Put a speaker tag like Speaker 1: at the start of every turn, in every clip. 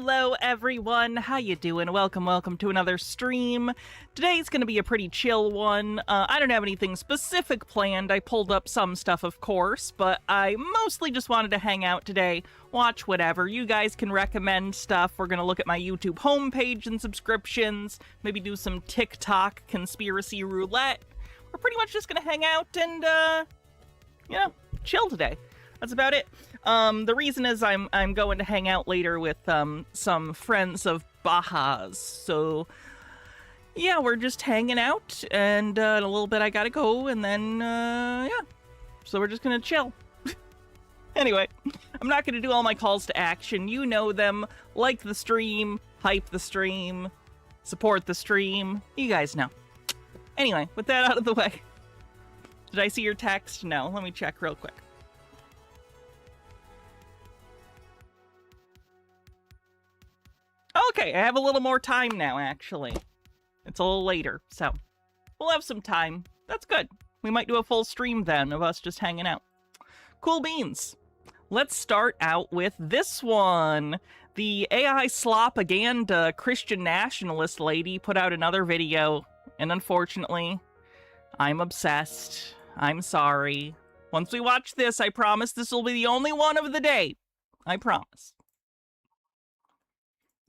Speaker 1: Hello everyone, how you doing? Welcome to another stream. Today's gonna be a pretty chill one. I don't have anything specific planned. I pulled up some stuff, of course, but I mostly just wanted to hang out today, watch whatever. You guys can recommend stuff. We're gonna look at my YouTube homepage and subscriptions, maybe do some TikTok conspiracy roulette. We're pretty much just gonna hang out and, chill today. That's about it. The reason is I'm going to hang out later with some friends of Baja's. So yeah, we're just hanging out, and in a little bit I gotta go, and then yeah. So we're just gonna chill. Anyway, I'm not gonna do all my calls to action. You know them. Like the stream, hype the stream, support the stream. You guys know. Anyway, with that out of the way. Did I see your text? No. Let me check real quick. Okay, I have a little more time now, actually. It's a little later, so we'll have some time. That's good. We might do a full stream then of us just hanging out. Cool beans. Let's start out with this one. The AI slopaganda Christian nationalist lady put out another video, and unfortunately, I'm obsessed. I'm sorry. Once we watch this, I promise this will be the only one of the day. I promise.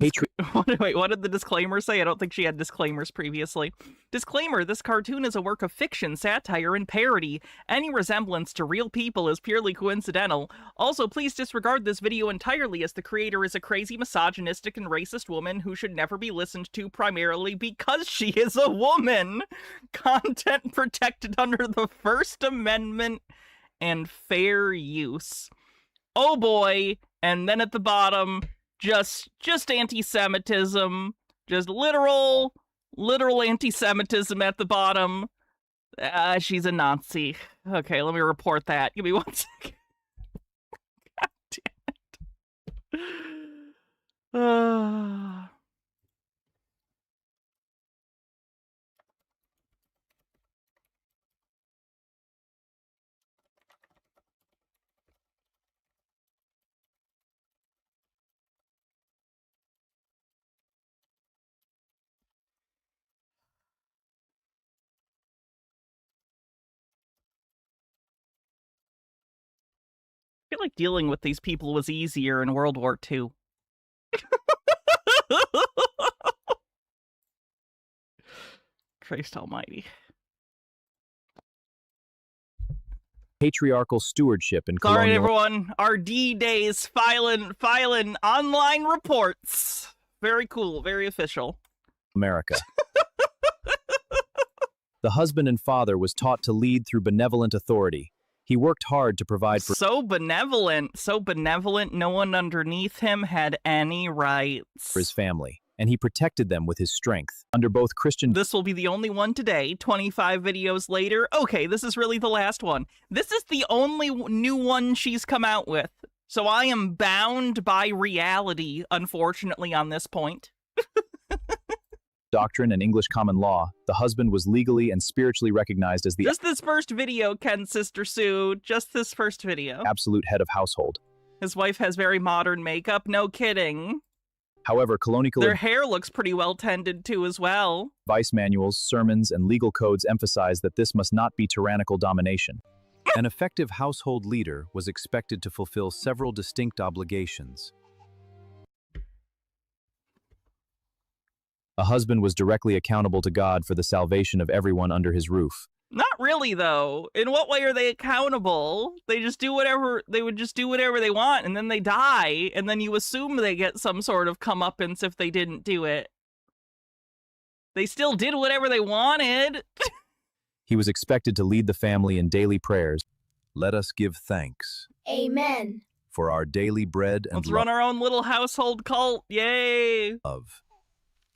Speaker 1: Wait, what did the disclaimer say? I don't think she had disclaimers previously. Disclaimer, this cartoon is a work of fiction, satire, and parody. Any resemblance to real people is purely coincidental. Also, please disregard this video entirely, as the creator is a crazy, misogynistic, and racist woman who should never be listened to primarily because she is a woman. Content protected under the First Amendment and fair use. Oh boy, and then at the bottom... Just anti-Semitism, just literal anti-Semitism at the bottom. She's a Nazi. Okay, let me report that. Give me 1 second. God damn it. I feel like dealing with these people was easier in World War II. Christ almighty.
Speaker 2: Patriarchal stewardship and
Speaker 1: colonial... Alright, everyone. Our D-Days filing online reports. Very cool. Very official.
Speaker 2: America. The husband and father was taught to lead through benevolent authority. He worked hard to provide for...
Speaker 1: So benevolent, no one underneath him had any rights.
Speaker 2: ...for his family, and he protected them with his strength. Under both Christian...
Speaker 1: This will be the only one today, 25 videos later. Okay, this is really the last one. This is the only new one she's come out with. So I am bound by reality, unfortunately, on this point.
Speaker 2: Doctrine and English common law, the husband was legally and spiritually recognized as the...
Speaker 1: Just this first video, Ken Sister Sue. Just this first video.
Speaker 2: ...absolute head of household.
Speaker 1: His wife has very modern makeup. No kidding.
Speaker 2: However, colonial...
Speaker 1: Their hair looks pretty well tended to as well.
Speaker 2: Vice manuals, sermons, and legal codes emphasize that this must not be tyrannical domination. An effective household leader was expected to fulfill several distinct obligations. A husband was directly accountable to God for the salvation of everyone under his roof.
Speaker 1: Not really, though. In what way are they accountable? They just do whatever, they would just do whatever they want, and then they die, and then you assume they get some sort of comeuppance if they didn't do it. They still did whatever they wanted.
Speaker 2: He was expected to lead the family in daily prayers. Let us give thanks.
Speaker 3: Amen.
Speaker 2: For our daily bread and
Speaker 1: let's run our own little household cult. Yay.
Speaker 2: Love.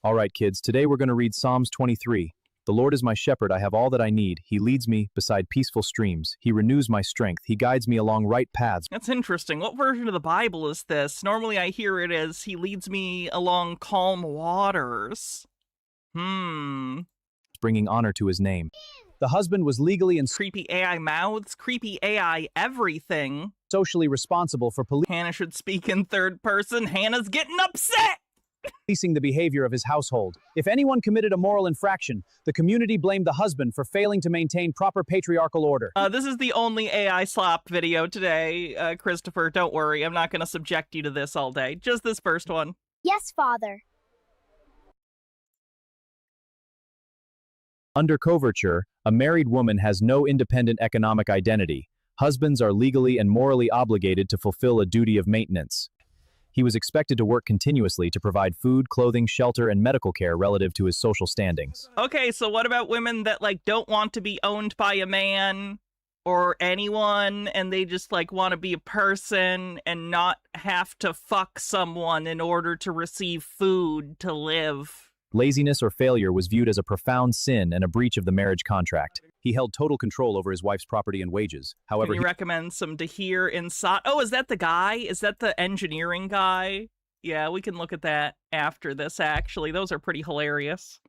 Speaker 2: All right, kids, today we're going to read Psalms 23. The Lord is my shepherd, I have all that I need. He leads me beside peaceful streams. He renews my strength. He guides me along right paths.
Speaker 1: That's interesting. What version of the Bible is this? Normally I hear it as, he leads me along calm waters.
Speaker 2: Bringing honor to his name. The husband was legally and
Speaker 1: Creepy AI mouths, creepy AI everything.
Speaker 2: socially responsible for
Speaker 1: Hannah should speak in third person. Hannah's getting upset!
Speaker 2: policing the behavior of his household. If anyone committed a moral infraction, the community blamed the husband for failing to maintain proper patriarchal order.
Speaker 1: This is the only AI slap video today, Christopher. Don't worry, I'm not going to subject you to this all day. Just this first one.
Speaker 3: Yes, Father.
Speaker 2: Under coverture, a married woman has no independent economic identity. Husbands are legally and morally obligated to fulfill a duty of maintenance. He was expected to work continuously to provide food, clothing, shelter, and medical care relative to his social standings.
Speaker 1: Okay, so what about women that, like, don't want to be owned by a man or anyone, and they just, like, want to be a person and not have to fuck someone in order to receive food to live?
Speaker 2: Laziness or failure was viewed as a profound sin and a breach of the marriage contract. He held total control over his wife's property and wages. However,
Speaker 1: Can you recommend some Dahir Insat? Oh, is that the guy? Is that the engineering guy? Yeah, we can look at that after this, actually. Those are pretty hilarious.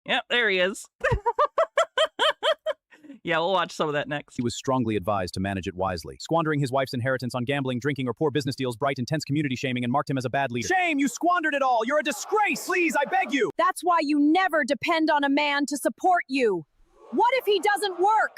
Speaker 1: Yep, there he is. Yeah, we'll watch some of that next.
Speaker 2: he was strongly advised to manage it wisely. Squandering his wife's inheritance on gambling, drinking, or poor business deals, Bright intense community shaming and marked him as a bad leader. Shame! You squandered it all! You're a disgrace! Please, I beg you!
Speaker 4: That's why you never depend on a man to support you. What if he doesn't work?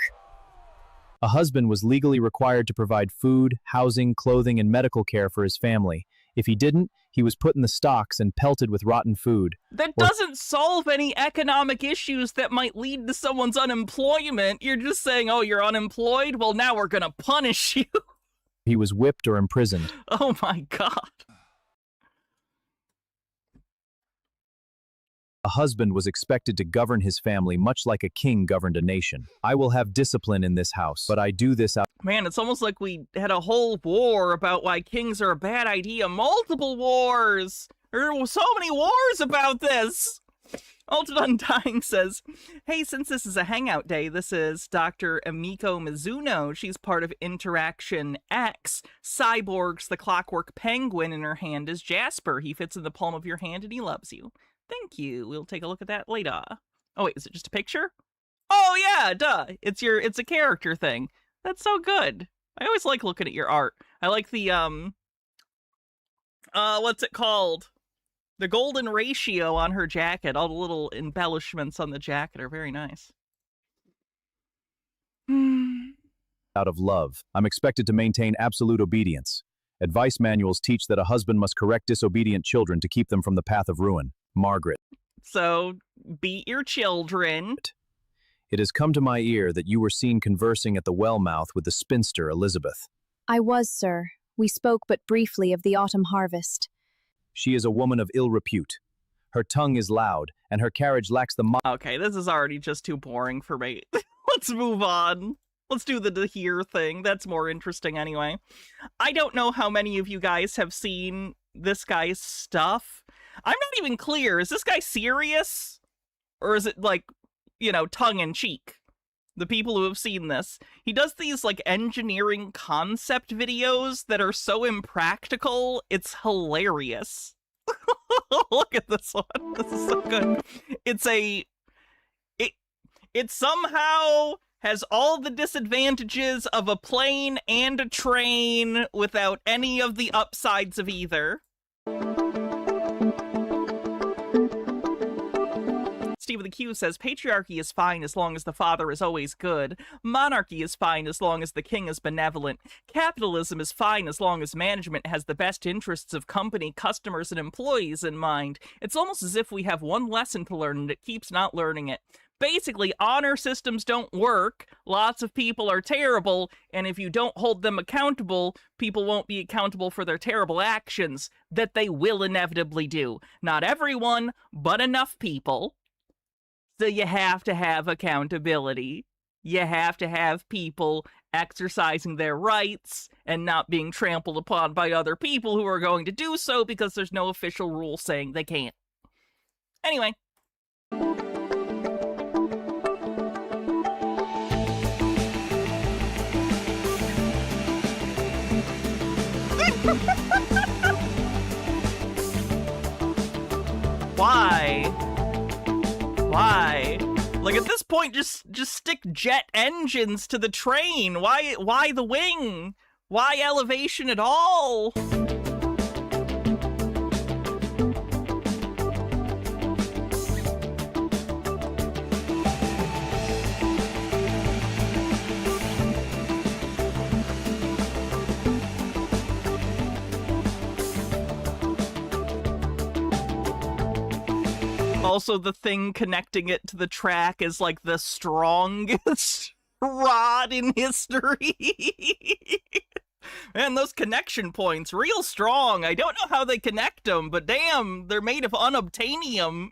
Speaker 2: A husband was legally required to provide food, housing, clothing, and medical care for his family. If he didn't, he was put in the stocks and pelted with rotten food.
Speaker 1: That doesn't solve any economic issues that might lead to someone's unemployment. You're just saying, oh, you're unemployed? Well, now we're gonna punish you.
Speaker 2: He was whipped or imprisoned.
Speaker 1: Oh my god.
Speaker 2: A husband was expected to govern his family much like a king governed a nation. I will have discipline in this house, but I do this out.
Speaker 1: Man, it's almost like we had a whole war about why kings are a bad idea. Multiple wars! There were so many wars about this! Altered Undying says, hey, since this is a hangout day, this is Dr. Emiko Mizuno. She's part of Interaction X. Cyborg's the Clockwork Penguin, in her hand is Jasper. He fits in the palm of your hand and he loves you. Thank you. We'll take a look at that later. Oh, wait, is it just a picture? Oh, yeah, duh. It's a character thing. That's so good. I always like looking at your art. I like the, what's it called? The golden ratio on her jacket. All the little embellishments on the jacket are very nice.
Speaker 2: Out of love. I'm expected to maintain absolute obedience. Advice manuals teach that a husband must correct disobedient children to keep them from the path of ruin. Margaret.
Speaker 1: So, beat your children.
Speaker 2: It has come to my ear that you were seen conversing at the well mouth with the spinster Elizabeth.
Speaker 4: I was, sir. We spoke but briefly of the autumn harvest.
Speaker 2: She is a woman of ill repute. Her tongue is loud, and her carriage lacks the
Speaker 1: Okay, this is already just too boring for me. Let's move on. Let's do the Dahir thing. That's more interesting anyway. I don't know how many of you guys have seen this guy's stuff. I'm not even clear. Is this guy serious? Or is it, like, you know, tongue-in-cheek? The people who have seen this. He does these, like, engineering concept videos that are so impractical, it's hilarious. Look at this one. This is so good. It somehow has all the disadvantages of a plane and a train without any of the upsides of either. Steve with the Q says, patriarchy is fine as long as the father is always good. Monarchy is fine as long as the king is benevolent. Capitalism is fine as long as management has the best interests of company, customers, and employees in mind. It's almost as if we have one lesson to learn and it keeps not learning it. Basically, honor systems don't work, lots of people are terrible, and if you don't hold them accountable, people won't be accountable for their terrible actions that they will inevitably do. Not everyone, but enough people. So you have to have accountability. You have to have people exercising their rights and not being trampled upon by other people who are going to do so because there's no official rule saying they can't. Anyway. Why? Why? Like, at this point, just stick jet engines to the train. Why the wing? Why elevation at all? Also, the thing connecting it to the track is like the strongest rod in history. Man, those connection points, real strong. I don't know how they connect them, but damn, they're made of unobtainium.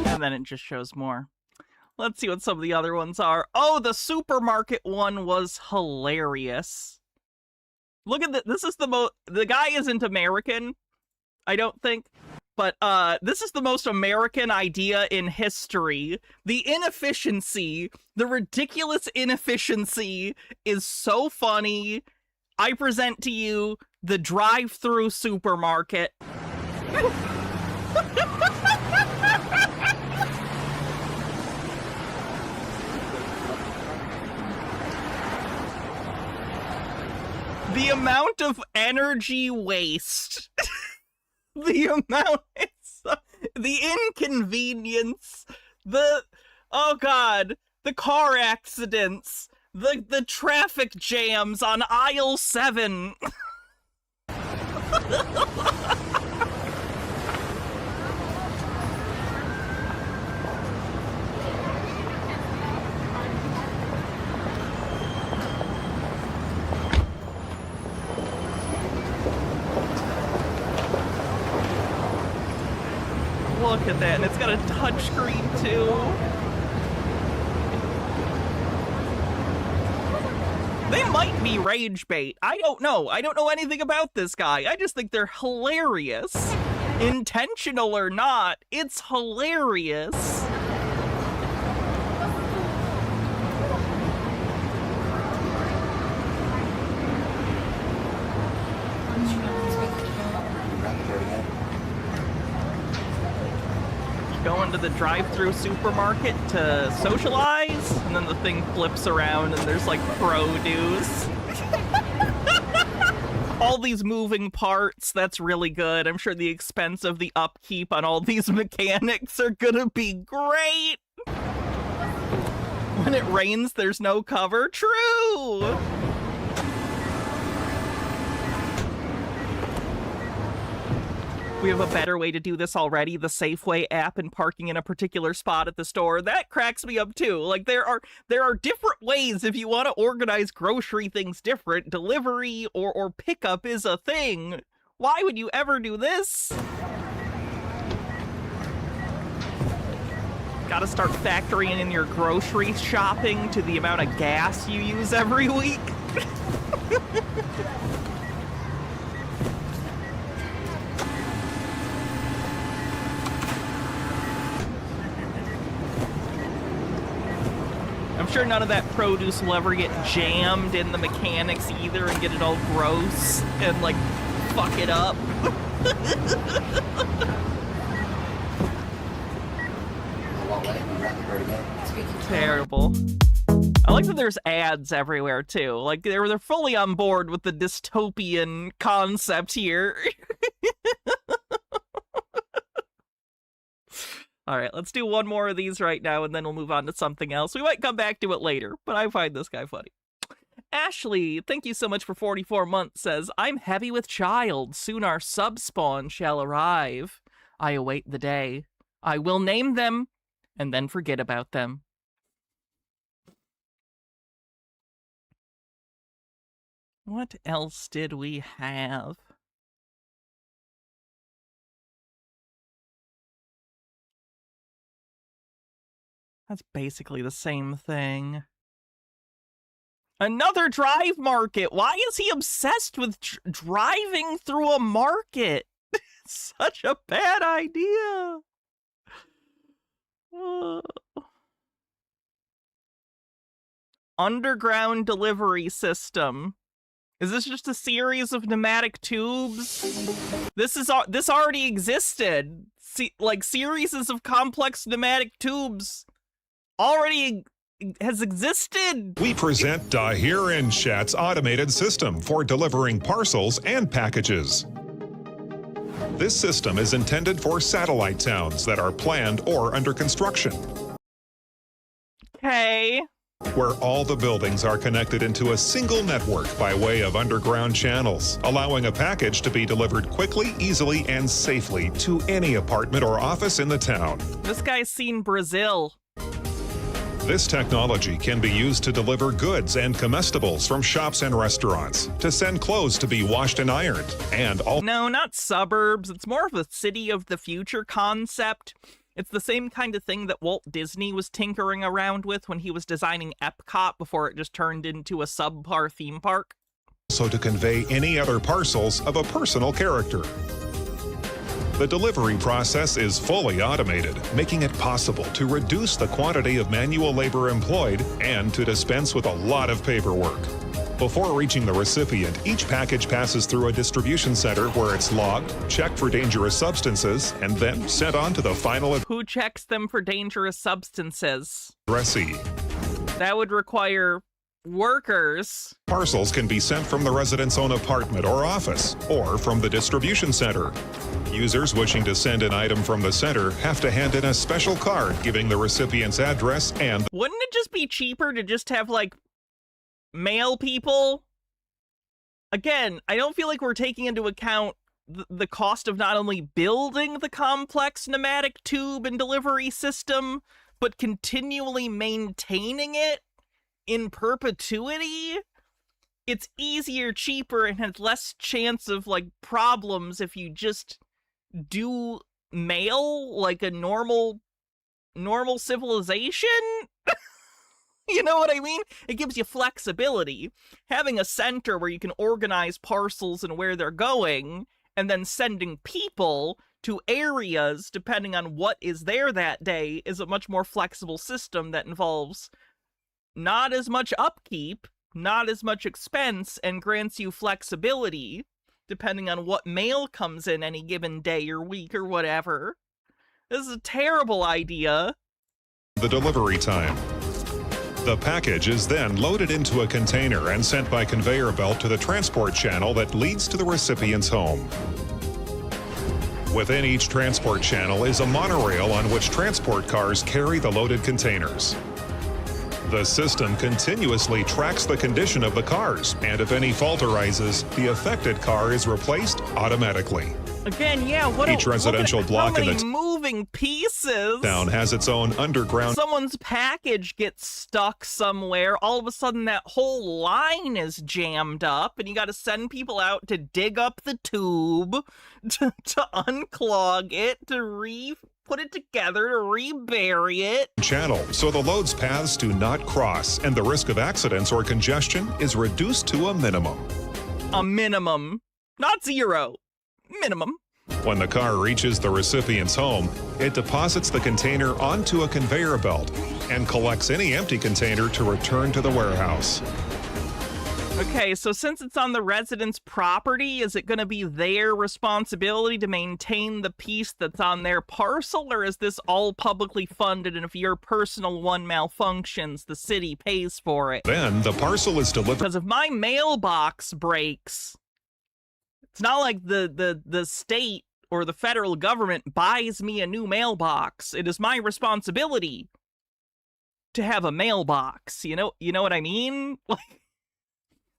Speaker 1: And then it just shows more. Let's see what some of the other ones are. Oh, the supermarket one was hilarious. Look at this is the guy isn't American, I don't think. But this is the most American idea in history. The inefficiency, the ridiculous inefficiency is so funny. I present to you the drive-through supermarket. The amount of energy waste. The amount, the inconvenience, oh god, the car accidents, the traffic jams on aisle 7. Look at that, and it's got a touchscreen too. They might be rage bait. I don't know. I don't know anything about this guy. I just think they're hilarious. Intentional or not, it's hilarious. Go into the drive-through supermarket to socialize, and then the thing flips around and there's like produce. All these moving parts, that's really good. I'm sure the expense of the upkeep on all these mechanics are gonna be great. When it rains, there's no cover. True! We have a better way to do this already, the Safeway app and parking in a particular spot at the store. That cracks me up too. Like, there are different ways if you want to organize grocery things different. Delivery or pickup is a thing. Why would you ever do this? Gotta start factoring in your grocery shopping to the amount of gas you use every week. I'm sure none of that produce will ever get jammed in the mechanics either and get it all gross and, like, fuck it up. Terrible. I like that there's ads everywhere, too. Like, they're fully on board with the dystopian concept here. All right, let's do one more of these right now, and then we'll move on to something else. We might come back to it later, but I find this guy funny. Ashley, thank you so much for 44 months, says, I'm heavy with child. Soon our subspawn shall arrive. I await the day. I will name them, and then forget about them. What else did we have? That's basically the same thing. Another drive market. Why is he obsessed with driving through a market? Such a bad idea. Underground delivery system. Is this just a series of pneumatic tubes? This already existed. Series of complex pneumatic tubes already has existed.
Speaker 3: We present Dahir and Shat's automated system for delivering parcels and packages. This system is intended for satellite towns that are planned or under construction,
Speaker 1: Okay.
Speaker 3: where all the buildings are connected into a single network by way of underground channels, allowing a package to be delivered quickly, easily, and safely to any apartment or office in the town.
Speaker 1: This guy's seen Brazil.
Speaker 3: This technology can be used to deliver goods and comestibles from shops and restaurants, to send clothes to be washed and ironed, and all.
Speaker 1: No, not suburbs. It's more of a city of the future concept. It's the same kind of thing that Walt Disney was tinkering around with when he was designing Epcot before it just turned into a subpar theme park.
Speaker 3: So to convey any other parcels of a personal character. The delivery process is fully automated, making it possible to reduce the quantity of manual labor employed and to dispense with a lot of paperwork. Before reaching the recipient, each package passes through a distribution center where it's logged, checked for dangerous substances, and then sent on to the final
Speaker 1: Who checks them for dangerous substances?
Speaker 3: addressee.
Speaker 1: That would require workers.
Speaker 3: Parcels can be sent from the resident's own apartment or office, or from the distribution center. Users wishing to send an item from the center have to hand in a special card giving the recipient's address and
Speaker 1: Wouldn't it just be cheaper to just have, like, mail people? Again, I don't feel like we're taking into account the cost of not only building the complex pneumatic tube and delivery system, but continually maintaining it in perpetuity. It's easier, cheaper, and has less chance of, like, problems if you just do mail like a normal civilization. You know what I mean? It gives you flexibility. Having a center where you can organize parcels and where they're going, and then sending people to areas depending on what is there that day is a much more flexible system that involves not as much upkeep, not as much expense, and grants you flexibility depending on what mail comes in any given day or week or whatever. This is a terrible idea.
Speaker 3: the delivery time. The package is then loaded into a container and sent by conveyor belt to the transport channel that leads to the recipient's home. Within each transport channel is a monorail on which transport cars carry the loaded containers. The system continuously tracks the condition of the cars, and if any fault arises, the affected car is replaced automatically.
Speaker 1: Again, yeah, what
Speaker 3: Each residential block in the
Speaker 1: moving pieces.
Speaker 3: town has its own underground.
Speaker 1: Someone's package gets stuck somewhere. All of a sudden, that whole line is jammed up, and you got to send people out to dig up the tube, to unclog it, to put it together, to rebury it.
Speaker 3: Channel, so the load's paths do not cross, and the risk of accidents or congestion is reduced to a minimum.
Speaker 1: A minimum. Not zero. Minimum.
Speaker 3: When the car reaches the recipient's home, it deposits the container onto a conveyor belt and collects any empty container to return to the warehouse.
Speaker 1: Okay, so since it's on the resident's property, is it going to be their responsibility to maintain the piece that's on their parcel, or is this all publicly funded, and if your personal one malfunctions, the city pays for it?
Speaker 3: Then the parcel is delivered.
Speaker 1: Because if my mailbox breaks, it's not like the state or the federal government buys me a new mailbox. It is my responsibility to have a mailbox. You know what I mean?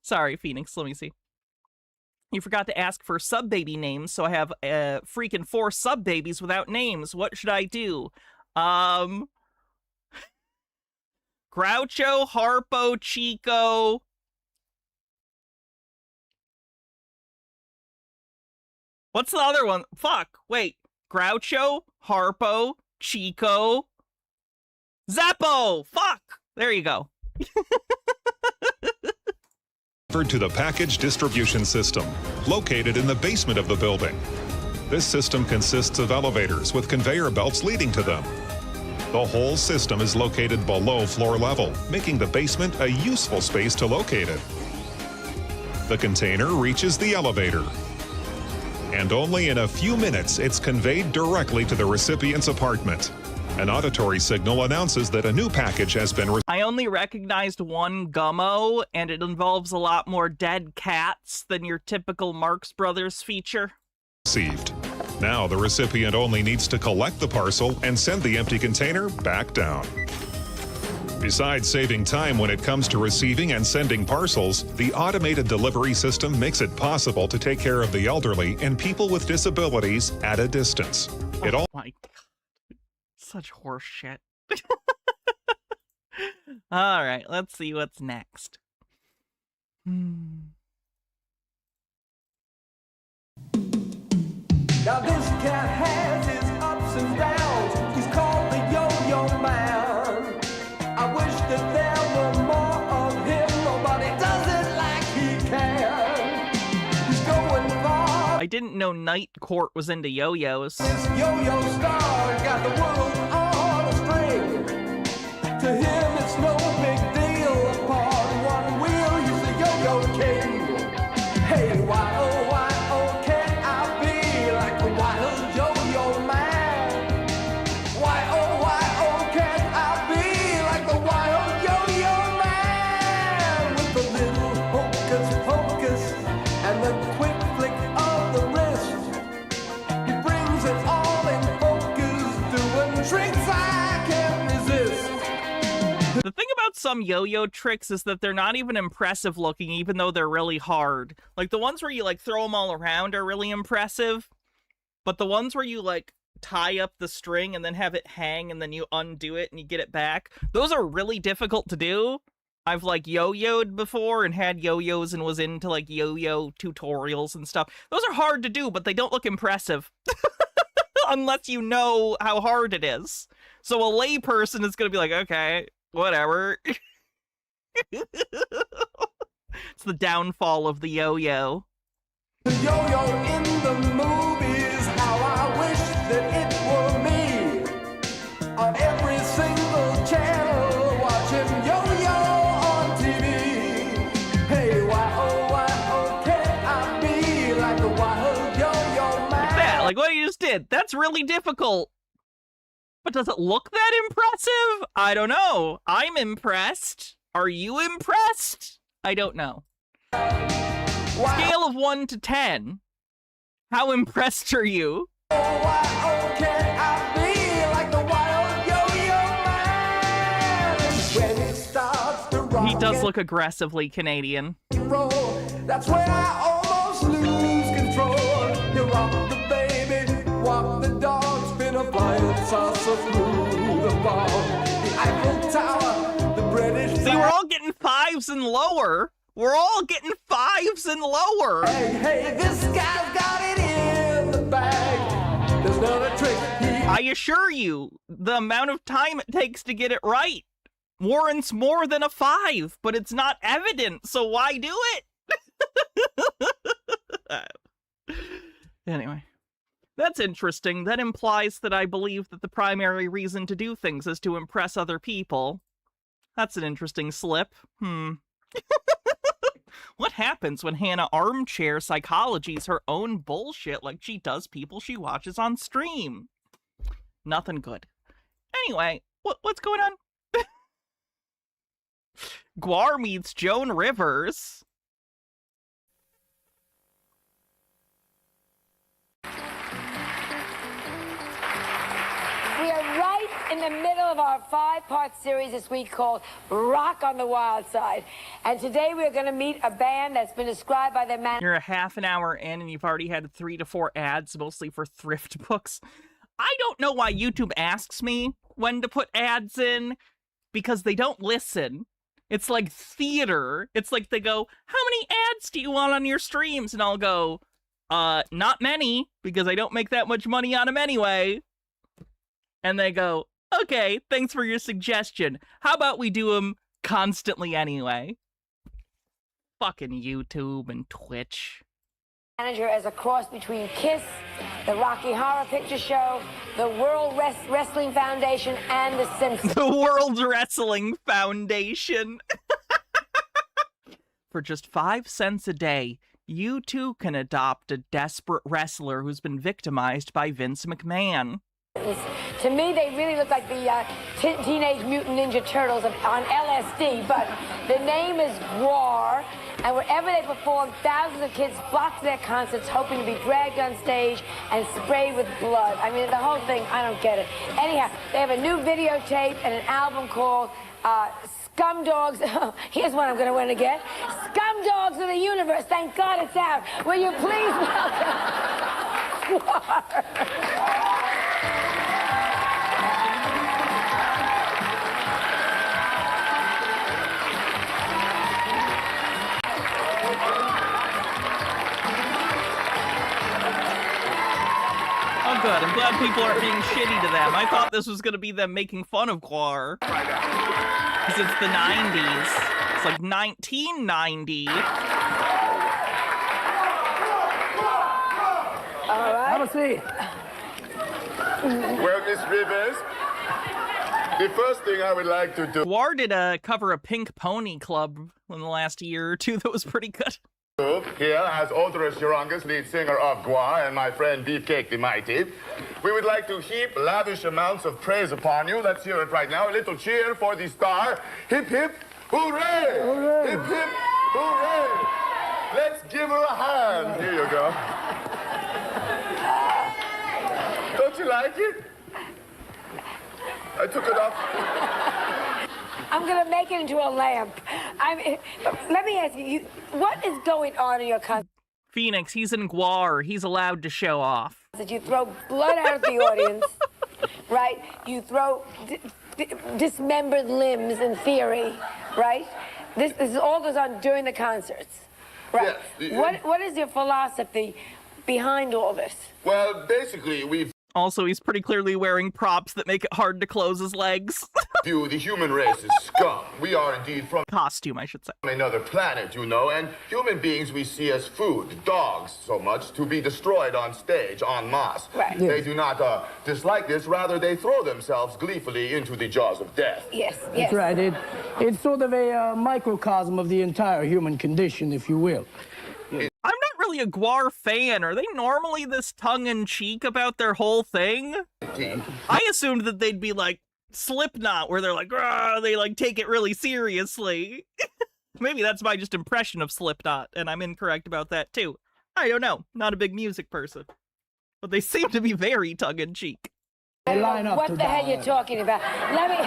Speaker 1: Sorry, Phoenix, let me see. You forgot to ask for sub-baby names, so I have freaking 4 sub-babies without names. What should I do? Groucho, Harpo, Chico, What's the other one? Fuck. Wait. Groucho, Harpo, Chico, Zappo. Fuck. There you go.
Speaker 3: To the package distribution system, located in the basement of the building. This system consists of elevators with conveyor belts leading to them. The whole system is located below floor level, making the basement a useful space to locate it. The container reaches the elevator, and only in a few minutes it's conveyed directly to the recipient's apartment. An auditory signal announces that a new package has been
Speaker 1: I only recognized one Gummo, and it involves a lot more dead cats than your typical Marx Brothers feature.
Speaker 3: received. Now the recipient only needs to collect the parcel and send the empty container back down. Besides saving time when it comes to receiving and sending parcels, the automated delivery system makes it possible to take care of the elderly and people with disabilities at a distance. It all
Speaker 1: My God. Such horse shit. All right, let's see what's next.
Speaker 5: Now this cat has his ups and downs. He's called the Yo-Yo Man. I wish that there were more of him. Nobody does it like he can. He's going far.
Speaker 1: I didn't know Night Court was into yo-yos.
Speaker 5: This yo-yo star got the world on a string. To him it's no big deal. Upon one wheel he's the yo-yo king. Hey, why oh can't I be like the wild yo-yo man? Why oh can't I be like the wild yo-yo man? With the little hocus pocus and the quick flick of the wrist, he brings it all in focus, doing tricks I can't resist.
Speaker 1: The thing about some yo-yo tricks is that they're not even impressive looking, even though they're really hard. Like, the ones where you, like, throw them all around are really impressive, but the ones where you, like, tie up the string and then have it hang and then you undo it and you get it back, those are really difficult to do. I've, like, yo-yoed before and had yo-yos and was into, like, yo-yo tutorials and stuff. Those are hard to do, but they don't look impressive. Unless you know how hard it is. So a lay person is going to be like, okay, whatever. It's the downfall of the yo-yo.
Speaker 5: The yo-yo in the movies, how I wish that it were me. On every single channel, watching yo-yo on TV. Hey, why oh can't I be like the wild yo-yo man?
Speaker 1: That, like what you just did, that's really difficult. But does it look that impressive? I don't know. I'm impressed. Are you impressed? I don't know. Scale of 1 to 10. How impressed are you?
Speaker 5: Why can't I be like the wild yo-yo man? When it starts to rock
Speaker 1: He does
Speaker 5: and
Speaker 1: look aggressively Canadian.
Speaker 5: roll, that's when I almost lose control. You rock the baby, walk the dog, spin a flying saucer through the ball. The Eiffel Tower, the British
Speaker 1: See, we're all getting 5s and lower. We're all getting 5s and lower.
Speaker 5: Hey, this guy's got it in the bag. There's not a trick he
Speaker 1: I assure you, the amount of time it takes to get it right warrants more than a 5, but it's not evident, so why do it? Anyway, that's interesting. That implies that I believe that the primary reason to do things is to impress other people. That's an interesting slip. What happens when Hannah armchair psychologies her own bullshit like she does people she watches on stream? Nothing good. Anyway, what's going on? Guar meets Joan Rivers.
Speaker 6: We are right in the middle of our 5-part series this week called Rock on the Wild Side. And today we're going to meet a band that's been described by their man.
Speaker 1: You're a half an hour in and you've already had 3 to 4 ads, mostly for thrift books. I don't know why YouTube asks me when to put ads in, because they don't listen. It's like theater. It's like they go, how many ads do you want on your streams? And I'll go, not many, because I don't make that much money on them anyway. And they go, okay, thanks for your suggestion. How about we do them constantly anyway? Fucking YouTube and Twitch.
Speaker 6: Manager as a cross between KISS, the Rocky Horror Picture Show, the World Wrestling Foundation, and The Simpsons.
Speaker 1: The World Wrestling Foundation. For just 5 cents a day, you too can adopt a desperate wrestler who's been victimized by Vince McMahon.
Speaker 6: To me, they really look like the Teenage Mutant Ninja Turtles on LSD, but the name is GWAR, and wherever they perform, thousands of kids flock to their concerts hoping to be dragged on stage and sprayed with blood. I mean, the whole thing, I don't get it. Anyhow, they have a new videotape and an album called Scum Dogs. Here's one I'm going to win again. Scum Dogs of the Universe. Thank God it's out. Will you please welcome GWAR?
Speaker 1: Oh, good. I'm glad people aren't being shitty to them. I thought this was going to be them making fun of GWAR. Because it's the 90s. It's like 1990.
Speaker 6: All right.
Speaker 5: Have a seat.
Speaker 7: Well, Miss Rivers, the first thing I would like to do
Speaker 1: GWAR did a cover of Pink Pony Club in the last year or two that was pretty good.
Speaker 7: here as Odorous Urungus, lead singer of GWAR, and my friend Beefcake the Mighty, we would like to heap lavish amounts of praise upon you. Let's hear it right now. A little cheer for the star. Hip, hip, hooray! Hooray! Hip, hip, hooray! Let's give her a hand. Here you go. Don't you like it? I took it off.
Speaker 6: I'm going to make it into a lamp. Let me ask you, what is going on in your concert?
Speaker 1: Phoenix, he's in GWAR. He's allowed to show off.
Speaker 6: That you throw blood out of the audience, right? You throw dismembered limbs in theory, right? This all goes on during the concerts, right?
Speaker 7: Yes.
Speaker 6: What is your philosophy behind all this?
Speaker 7: Well, basically, we
Speaker 1: Also, he's pretty clearly wearing props that make it hard to close his legs.
Speaker 7: view the human race as scum. We are indeed from
Speaker 1: Costume, I should say.
Speaker 7: another planet, you know, and human beings we see as food, dogs so much, to be destroyed on stage, en masse.
Speaker 6: Right.
Speaker 7: They do not dislike this, rather they throw themselves gleefully into the jaws of death.
Speaker 6: Yes,
Speaker 5: That's right. It's sort of a microcosm of the entire human condition, if you will.
Speaker 1: I'm not really a GWAR fan. Are they normally this tongue-in-cheek about their whole thing? I assumed that they'd be like Slipknot, where they're like, "Grah," they like take it really seriously. Maybe that's my just impression of Slipknot, and I'm incorrect about that too. I don't know. Not a big music person. But they seem to be very tongue-in-cheek.
Speaker 5: They line up
Speaker 6: What
Speaker 5: to
Speaker 6: the hell
Speaker 5: die.
Speaker 6: you talking about? Let me...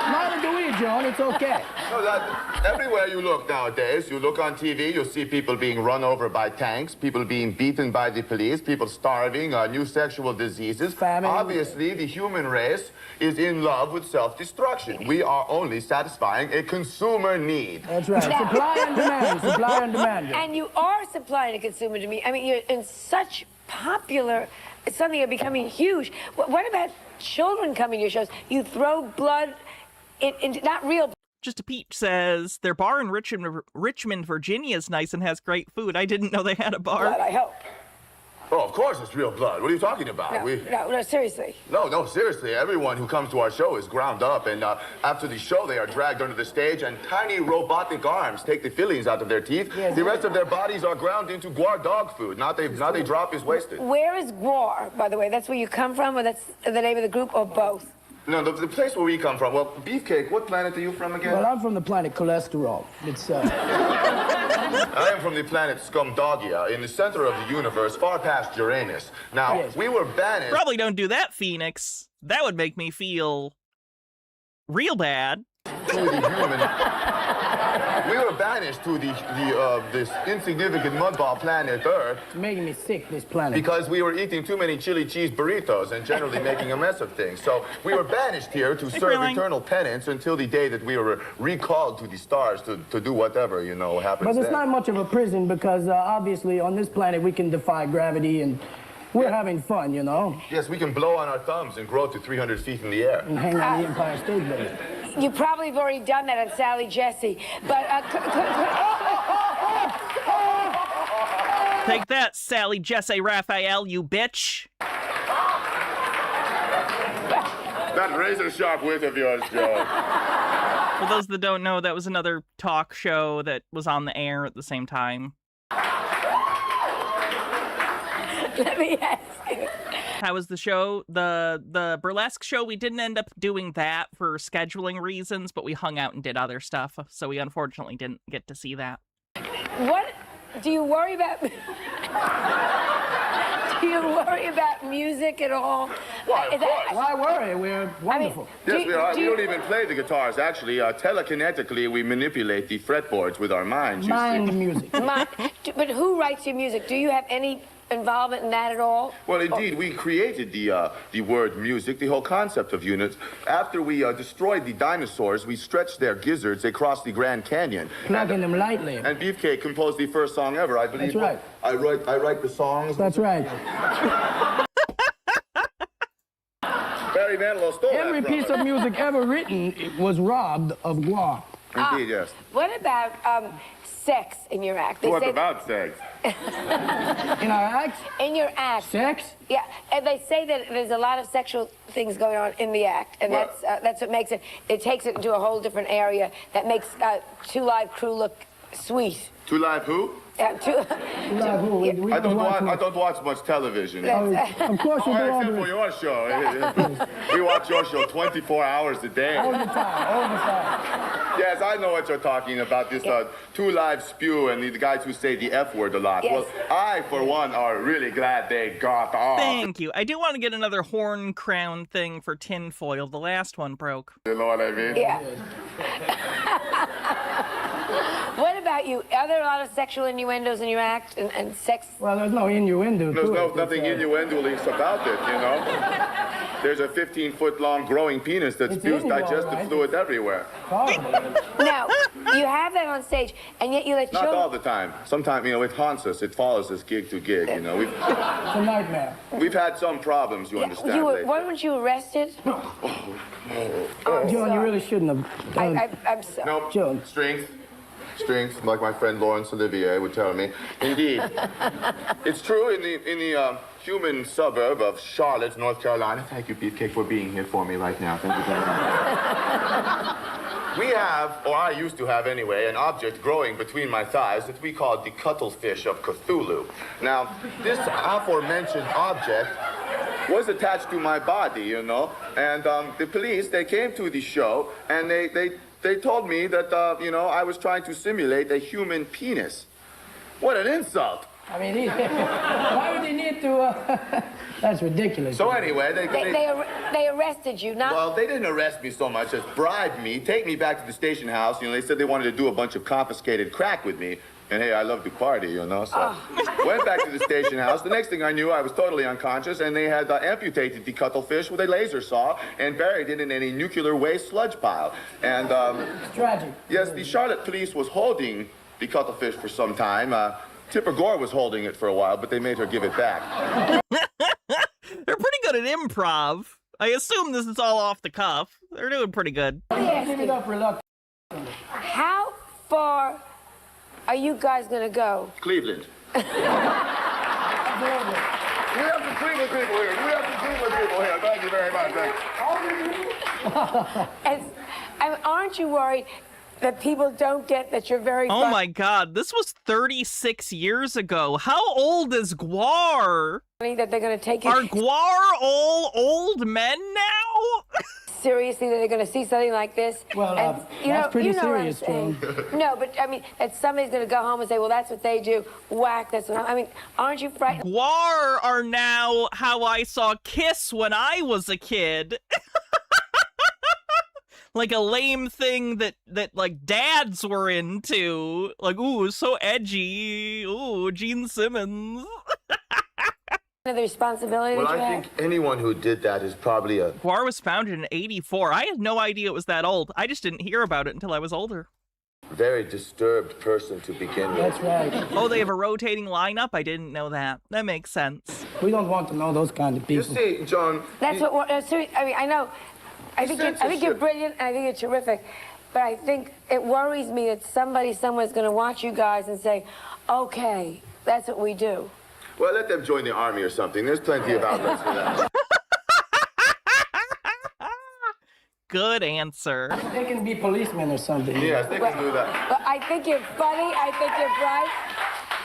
Speaker 5: Neither do we, John. It's okay.
Speaker 7: So that everywhere you look nowadays, you look on TV, you see people being run over by tanks, people being beaten by the police, people starving, new sexual diseases.
Speaker 5: Famine.
Speaker 7: Obviously, the human race is in love with self-destruction. We are only satisfying a consumer need.
Speaker 5: That's right.
Speaker 6: Now-
Speaker 5: Supply and demand. Supply and demand.
Speaker 6: And you are supplying a consumer to me. I mean, you're in such popular... Suddenly you're becoming huge. What about children coming to your shows? You throw blood into not real.
Speaker 1: Just a peach says, their bar in Richmond, Virginia is nice and has great food. I didn't know they had a bar.
Speaker 6: Blood, I hope.
Speaker 7: Oh, of course it's real blood. What are you talking about?
Speaker 6: No, seriously.
Speaker 7: No, seriously. Everyone who comes to our show is ground up, and after the show, they are dragged onto the stage, and tiny robotic arms take the fillings out of their teeth.
Speaker 5: Yes.
Speaker 7: The rest of their bodies are ground into GWAR dog food. Not they drop is wasted.
Speaker 6: Where is GWAR, by the way? That's where you come from, or that's the name of the group, or both?
Speaker 7: No, the place where we come from. Well, Beefcake, what planet are you from again?
Speaker 5: Well, I'm from the planet cholesterol. It's
Speaker 7: I am from the planet Scumdogia, in the center of the universe, far past Uranus. Now,
Speaker 5: Yes.
Speaker 7: we were banished.
Speaker 1: Probably don't do that, Phoenix. That would make me feel real bad.
Speaker 7: To the human. We were banished banished to this insignificant mudball planet Earth
Speaker 8: It's making me sick, this planet.
Speaker 7: because we were eating too many chili cheese burritos and generally making a mess of things. So we were banished here to serve
Speaker 1: Grilling.
Speaker 7: eternal penance until the day that we were recalled to the stars to do whatever, you know, happens
Speaker 8: But it's
Speaker 7: then.
Speaker 8: not much of a prison because obviously on this planet we can defy gravity and we're having fun, you know,
Speaker 7: Yes, we can blow on our thumbs and grow to 300 feet in the air.
Speaker 8: and hang on the Empire State Building.
Speaker 6: You probably have already done that on Sally Jesse, but
Speaker 1: Take that, Sally Jesse Raphael, you bitch.
Speaker 7: That razor-sharp wit of yours, Joe.
Speaker 1: For those that don't know, that was another talk show that was on the air at the same time.
Speaker 6: let me ask you.
Speaker 1: How was the show? The burlesque show, we didn't end up doing that for scheduling reasons, but we hung out and did other stuff, so we unfortunately didn't get to see that.
Speaker 6: What do you worry about? Do you worry about music at all?
Speaker 7: Why, of
Speaker 6: Is that-
Speaker 7: course.
Speaker 8: Why worry? We're wonderful.
Speaker 7: Yes, we are.
Speaker 6: do
Speaker 7: We
Speaker 6: you-
Speaker 7: don't even play the guitars, actually. Telekinetically, we manipulate the fretboards with our minds, you
Speaker 8: Mind
Speaker 7: see.
Speaker 8: music.
Speaker 6: But who writes your music? Do you have any involvement in that at all?
Speaker 7: Well, indeed, we created the word music, the whole concept of units. After we destroyed the dinosaurs, we stretched their gizzards. They crossed the Grand Canyon.
Speaker 8: Plugging them lightly.
Speaker 7: And Beefcake composed the first song ever, I believe.
Speaker 8: That's right.
Speaker 7: I write the songs.
Speaker 8: That's right.
Speaker 7: Barry Manilow stole
Speaker 8: Every
Speaker 7: that from
Speaker 8: piece
Speaker 7: us.
Speaker 8: of music ever written was robbed of guar.
Speaker 7: Indeed, yes.
Speaker 6: What about sex in your act? They
Speaker 7: What
Speaker 6: say
Speaker 7: about sex?
Speaker 8: In our acts,
Speaker 6: in your act?
Speaker 8: sex,
Speaker 6: Yeah, and they say that there's a lot of sexual things going on in the act, and
Speaker 7: Well-
Speaker 6: that's what makes it. It takes it into a whole different area that makes Two Live Crew look sweet.
Speaker 7: Two Live who?
Speaker 8: we
Speaker 7: I
Speaker 8: don't watch
Speaker 7: don't watch much television.
Speaker 8: Of course
Speaker 7: Oh,
Speaker 8: you do all
Speaker 7: except for
Speaker 8: the
Speaker 7: your show. We watch your show 24 hours a day.
Speaker 8: all the time.
Speaker 7: Yes, I know what you're talking about, this Two Live spew and the guys who say the F word a lot.
Speaker 6: Yes.
Speaker 7: Well, I, for one, are really glad they got off.
Speaker 1: Thank you. I do want to get another horn crown thing for tinfoil. The last one broke.
Speaker 7: You know what I mean?
Speaker 6: Yeah. What about you? Are there a lot of sexual innuendos in your act and sex?
Speaker 8: Well, there's no innuendo
Speaker 7: There's
Speaker 8: to it.
Speaker 7: nothing innuendolous about it, you know? There's a 15-foot-long growing penis that
Speaker 8: It's
Speaker 7: spews
Speaker 8: innuendo,
Speaker 7: digestive
Speaker 8: right?
Speaker 7: fluid everywhere.
Speaker 6: No, you have that on stage, and yet you let
Speaker 7: Not
Speaker 6: children.
Speaker 7: all the time. Sometimes, you know, it haunts us. It follows us gig to gig, you know.
Speaker 8: It's a nightmare.
Speaker 7: We've had some problems, you understand.
Speaker 6: You were,
Speaker 7: lately.
Speaker 6: weren't you arrested?
Speaker 8: John, you really shouldn't have.
Speaker 6: I'm so.
Speaker 7: Nope.
Speaker 8: Joe.
Speaker 7: Strength, like my friend Laurence Olivier would tell me. Indeed. It's true in the human suburb of Charlotte, North Carolina. Thank you, Beefcake, for being here for me right now. Thank you very much. We have, or I used to have anyway, an object growing between my thighs that we called the cuttlefish of Cthulhu. Now, this aforementioned object was attached to my body, you know, and the police, they came to the show, and they told me that, you know, I was trying to simulate a human penis. What an insult.
Speaker 8: I mean, why would they need to? That's ridiculous.
Speaker 7: So anyway,
Speaker 6: They arrested you, not.
Speaker 7: well, they didn't arrest me so much as bribe me, take me back to the station house. You know, they said they wanted to do a bunch of confiscated crack with me. And hey, I love to party, you know, so went back to the station house. The next thing I knew, I was totally unconscious, and they had amputated the cuttlefish with a laser saw and buried it in a nuclear waste sludge pile. And,
Speaker 8: It's tragic.
Speaker 7: yes, the Charlotte police was holding the cuttlefish for some time. Tipper Gore was holding it for a while, but they made her give it back.
Speaker 1: They're pretty good at improv. I assume this is all off the cuff. They're doing pretty good.
Speaker 8: Give it up reluctantly.
Speaker 6: How far are you guys gonna go?
Speaker 7: Cleveland. We have some Cleveland people here. We have some Cleveland people here. Thank you very much. Thank you.
Speaker 6: Aren't you worried that people don't get that you're very?
Speaker 1: Oh my god, this was 36 years ago. How old is Guar?
Speaker 6: funny that they're gonna take
Speaker 1: Are
Speaker 6: it
Speaker 1: Guar all old men now?
Speaker 6: seriously, that they're gonna see something like this.
Speaker 8: Well,
Speaker 6: and,
Speaker 8: that's pretty
Speaker 6: what I'm
Speaker 8: serious,
Speaker 6: saying. No, but I mean that somebody's gonna go home and say, well, that's what they do. Whack. That's what I mean. Aren't you frightened?
Speaker 1: Guar are now how I saw Kiss when I was a kid. like a lame thing that like dads were into. Like, ooh, so edgy. Ooh, Gene Simmons.
Speaker 6: The responsibility
Speaker 7: Well,
Speaker 6: that you
Speaker 7: I
Speaker 6: have.
Speaker 7: think anyone who did that is probably a
Speaker 1: GWAR was founded in 84. I had no idea it was that old. I just didn't hear about it until I was older.
Speaker 7: very disturbed person to begin with.
Speaker 8: That's right.
Speaker 1: Oh, they have a rotating lineup? I didn't know that. That makes sense.
Speaker 8: We don't want to know those kind of
Speaker 7: You
Speaker 8: people.
Speaker 7: see, John.
Speaker 6: That's what. I mean, I know. I think you're brilliant, and I think you're terrific. But I think it worries me that somewhere's going to watch you guys and say, "Okay, that's what we do."
Speaker 7: Well, let them join the army or something. There's plenty of outlets for that.
Speaker 1: Good answer.
Speaker 8: They can be policemen or something.
Speaker 7: Yes, they can do that.
Speaker 6: But I think you're funny. I think you're bright.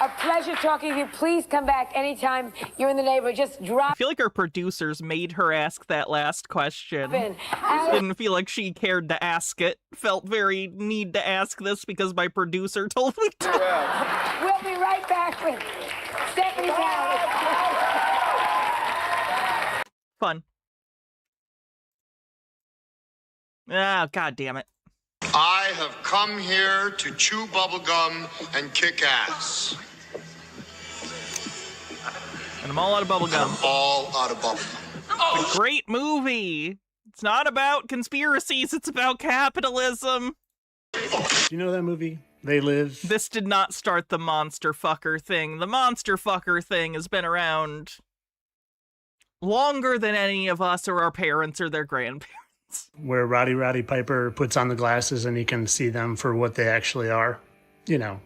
Speaker 6: A pleasure talking to you. Please come back anytime you're in the neighborhood. Just drop
Speaker 1: I feel like our producers made her ask that last question.
Speaker 6: in.
Speaker 1: Didn't feel like she cared to ask it. Felt very need to ask this because my producer told me to.
Speaker 6: We'll be right back with Stephanie Powers.
Speaker 1: Fun. Ah, god damn it.
Speaker 9: I have come here to chew bubblegum and kick ass.
Speaker 1: And I'm all out of bubblegum.
Speaker 9: All out of bubblegum.
Speaker 1: Great movie. It's not about conspiracies, it's about capitalism.
Speaker 10: You know that movie? They Live?
Speaker 1: This did not start the monster fucker thing. The monster fucker thing has been around longer than any of us or our parents or their grandparents.
Speaker 10: Where Roddy Piper puts on the glasses and he can see them for what they actually are. You know,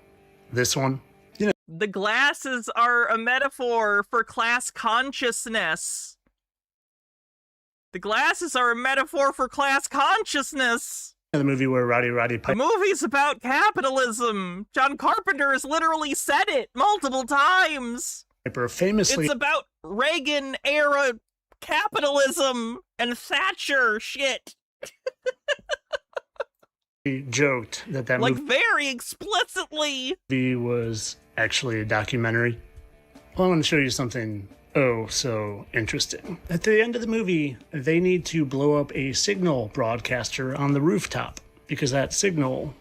Speaker 10: this one. You know,
Speaker 1: The glasses are a metaphor for class consciousness. The glasses are a metaphor for class consciousness.
Speaker 10: the movie where Roddy
Speaker 1: The
Speaker 10: Piper
Speaker 1: movie's about capitalism. John Carpenter has literally said it multiple times.
Speaker 10: famously
Speaker 1: It's about Reagan-era capitalism and Thatcher shit.
Speaker 10: joked that
Speaker 1: Like, very explicitly.
Speaker 10: movie was actually a documentary. Well, I want to show you something oh so interesting. At the end of the movie, they need to blow up a signal broadcaster on the rooftop because that signal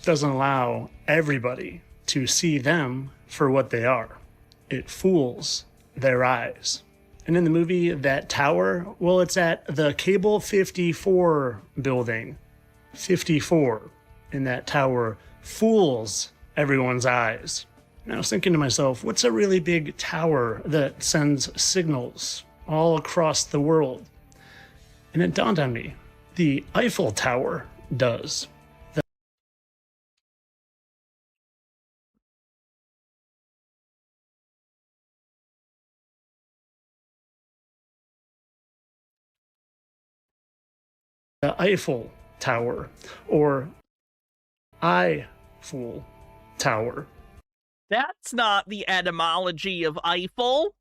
Speaker 10: doesn't allow everybody to see them for what they are. It fools their eyes. And in the movie, that tower, well, it's at the Cable 54 building. 54 in that tower fools everyone's eyes. And I was thinking to myself, what's a really big tower that sends signals all across the world? And it dawned on me, the Eiffel Tower does. The Eiffel Tower, or Eiffel Tower.
Speaker 1: That's not the etymology of Eiffel.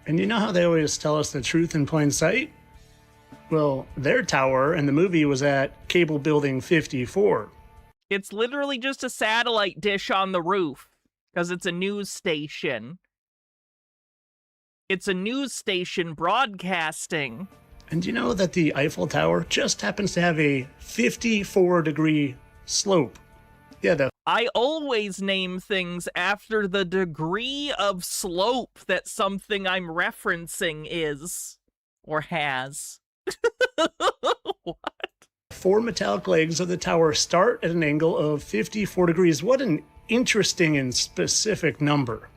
Speaker 10: And you know how they always tell us the truth in plain sight? Well, their tower in the movie was at Cable Building 54.
Speaker 1: It's literally just a satellite dish on the roof, because it's a news station. It's a news station broadcasting.
Speaker 10: And you know that the Eiffel Tower just happens to have a 54-degree slope. Yeah,
Speaker 1: I always name things after the degree of slope that something I'm referencing is, or has. What?
Speaker 10: four metallic legs of the tower start at an angle of 54 degrees. What an interesting and specific number.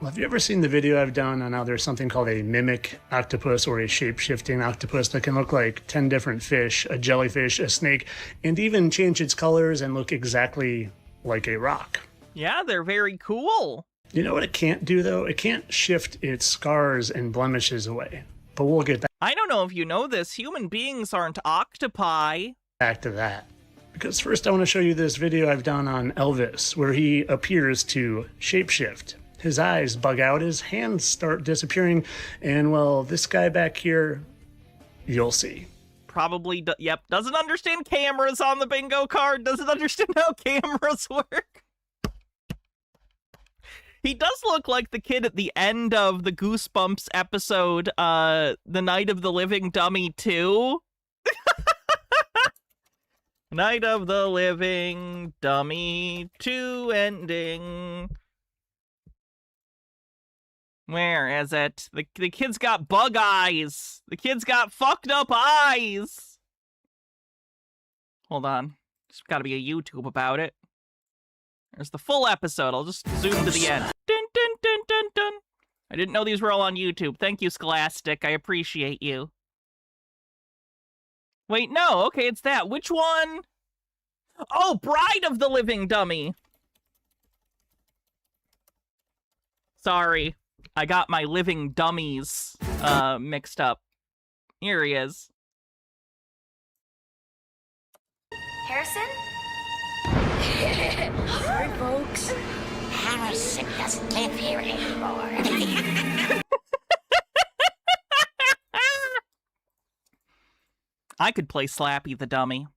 Speaker 10: Well, have you ever seen the video I've done on how there's something called a mimic octopus or a shape-shifting octopus that can look like 10 different fish, a jellyfish, a snake, and even change its colors and look exactly like a rock?
Speaker 1: Yeah, they're very cool.
Speaker 10: You know what it can't do, though? It can't shift its scars and blemishes away. But we'll get
Speaker 1: I don't know if you know this, human beings aren't octopi.
Speaker 10: back to that. Because first I want to show you this video I've done on Elvis, where he appears to shapeshift. His eyes bug out, his hands start disappearing, and well, this guy back here, you'll see.
Speaker 1: Probably, yep, doesn't understand cameras on the bingo card, doesn't understand how cameras work. He does look like the kid at the end of the Goosebumps episode, The Night of the Living Dummy 2. Night of the Living Dummy 2 ending. Where is it? The kid's got bug eyes. The kid's got fucked up eyes. Hold on. There's got to be a YouTube about it. There's the full episode. I'll just zoom to the end. Dun, dun, dun, dun, dun. I didn't know these were all on YouTube. Thank you, Scholastic. I appreciate you. Wait, no. Okay, it's that. Which one? Oh, Bride of the Living Dummy. Sorry. I got my living dummies mixed up. Here he is.
Speaker 11: Harrison? Sorry, folks. Harrison doesn't live here anymore.
Speaker 1: I could play Slappy the Dummy.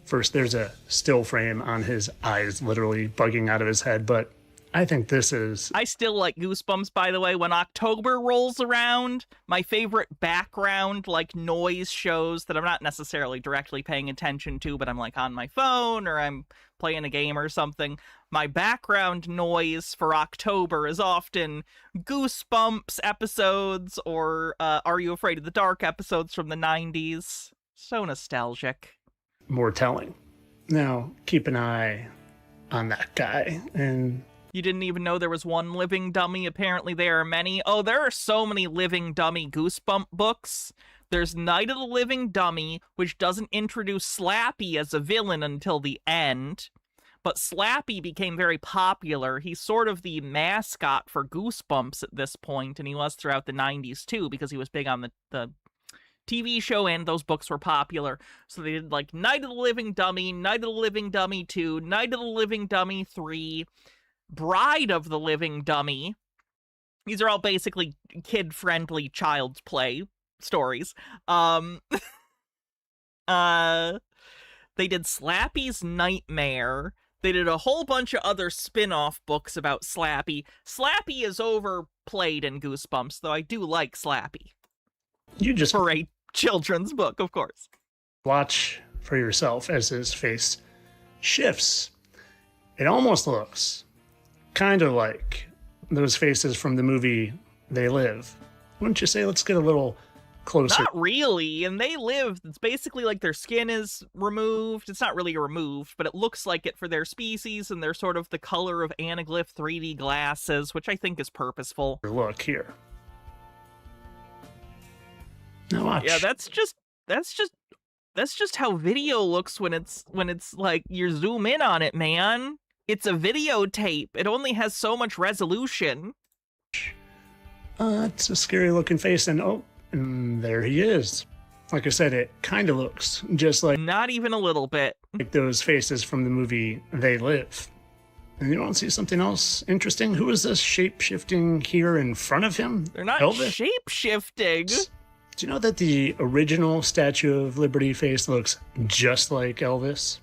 Speaker 10: First, there's a still frame on his eyes literally bugging out of his head, but I think this is...
Speaker 1: I still like Goosebumps, by the way. When October rolls around, my favorite background, like, noise shows that I'm not necessarily directly paying attention to, but I'm, like, on my phone or I'm playing a game or something. My background noise for October is often Goosebumps episodes or Are You Afraid of the Dark episodes from the 90s. So nostalgic.
Speaker 10: More telling. Now, keep an eye on that guy, and...
Speaker 1: You didn't even know there was one living dummy? Apparently there are many. Oh, there are so many living dummy Goosebump books. There's Night of the Living Dummy, which doesn't introduce Slappy as a villain until the end. But Slappy became very popular. He's sort of the mascot for Goosebumps at this point, and he was throughout the 90s too, because he was big on the TV show, and those books were popular. So they did, like, Night of the Living Dummy, Night of the Living Dummy 2, Night of the Living Dummy 3... Bride of the Living Dummy. These are all basically kid-friendly child's play stories. They did Slappy's Nightmare. They did a whole bunch of other spin-off books about Slappy. Slappy is overplayed in Goosebumps, though I do like Slappy.
Speaker 10: You just...
Speaker 1: For a children's book, of course.
Speaker 10: Watch for yourself as his face shifts. It almost looks... kind of like those faces from the movie They Live. Wouldn't you say? Let's get a little closer.
Speaker 1: Not really. And They Live, it's basically like their skin is removed. It's not really removed, but it looks like it for their species, and they're sort of the color of anaglyph 3D glasses, which I think is purposeful.
Speaker 10: Look here. Now watch.
Speaker 1: Yeah, that's just how video looks when it's like you zoom in on it, man. It's a videotape. It only has so much resolution.
Speaker 10: It's a scary looking face, and there he is. Like I said, it kind of looks just like...
Speaker 1: Not even a little bit.
Speaker 10: Like those faces from the movie They Live. And you want to see something else interesting? Who is this shape-shifting here in front of him?
Speaker 1: They're not
Speaker 10: Elvis?
Speaker 1: shape-shifting.
Speaker 10: Do you know that the original Statue of Liberty face looks just like Elvis?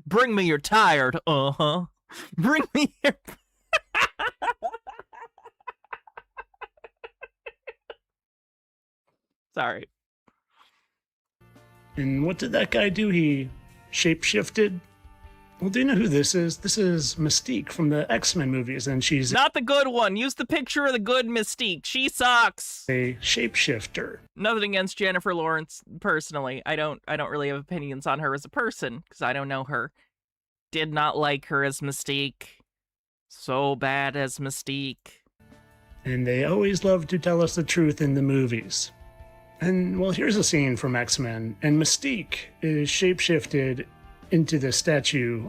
Speaker 1: Bring me your tired, Bring me your... Sorry.
Speaker 10: And what did that guy do? He shape-shifted? Well, do you know who this is? This is Mystique from the X-Men movies, and she's...
Speaker 1: Not the good one. Use the picture of the good Mystique. She sucks.
Speaker 10: A shapeshifter.
Speaker 1: Nothing against Jennifer Lawrence personally. I don't really have opinions on her as a person, because I don't know her. Did not like her as Mystique. So bad as Mystique.
Speaker 10: And they always love to tell us the truth in the movies. And, well, here's a scene from X-Men, and Mystique is shapeshifted into the Statue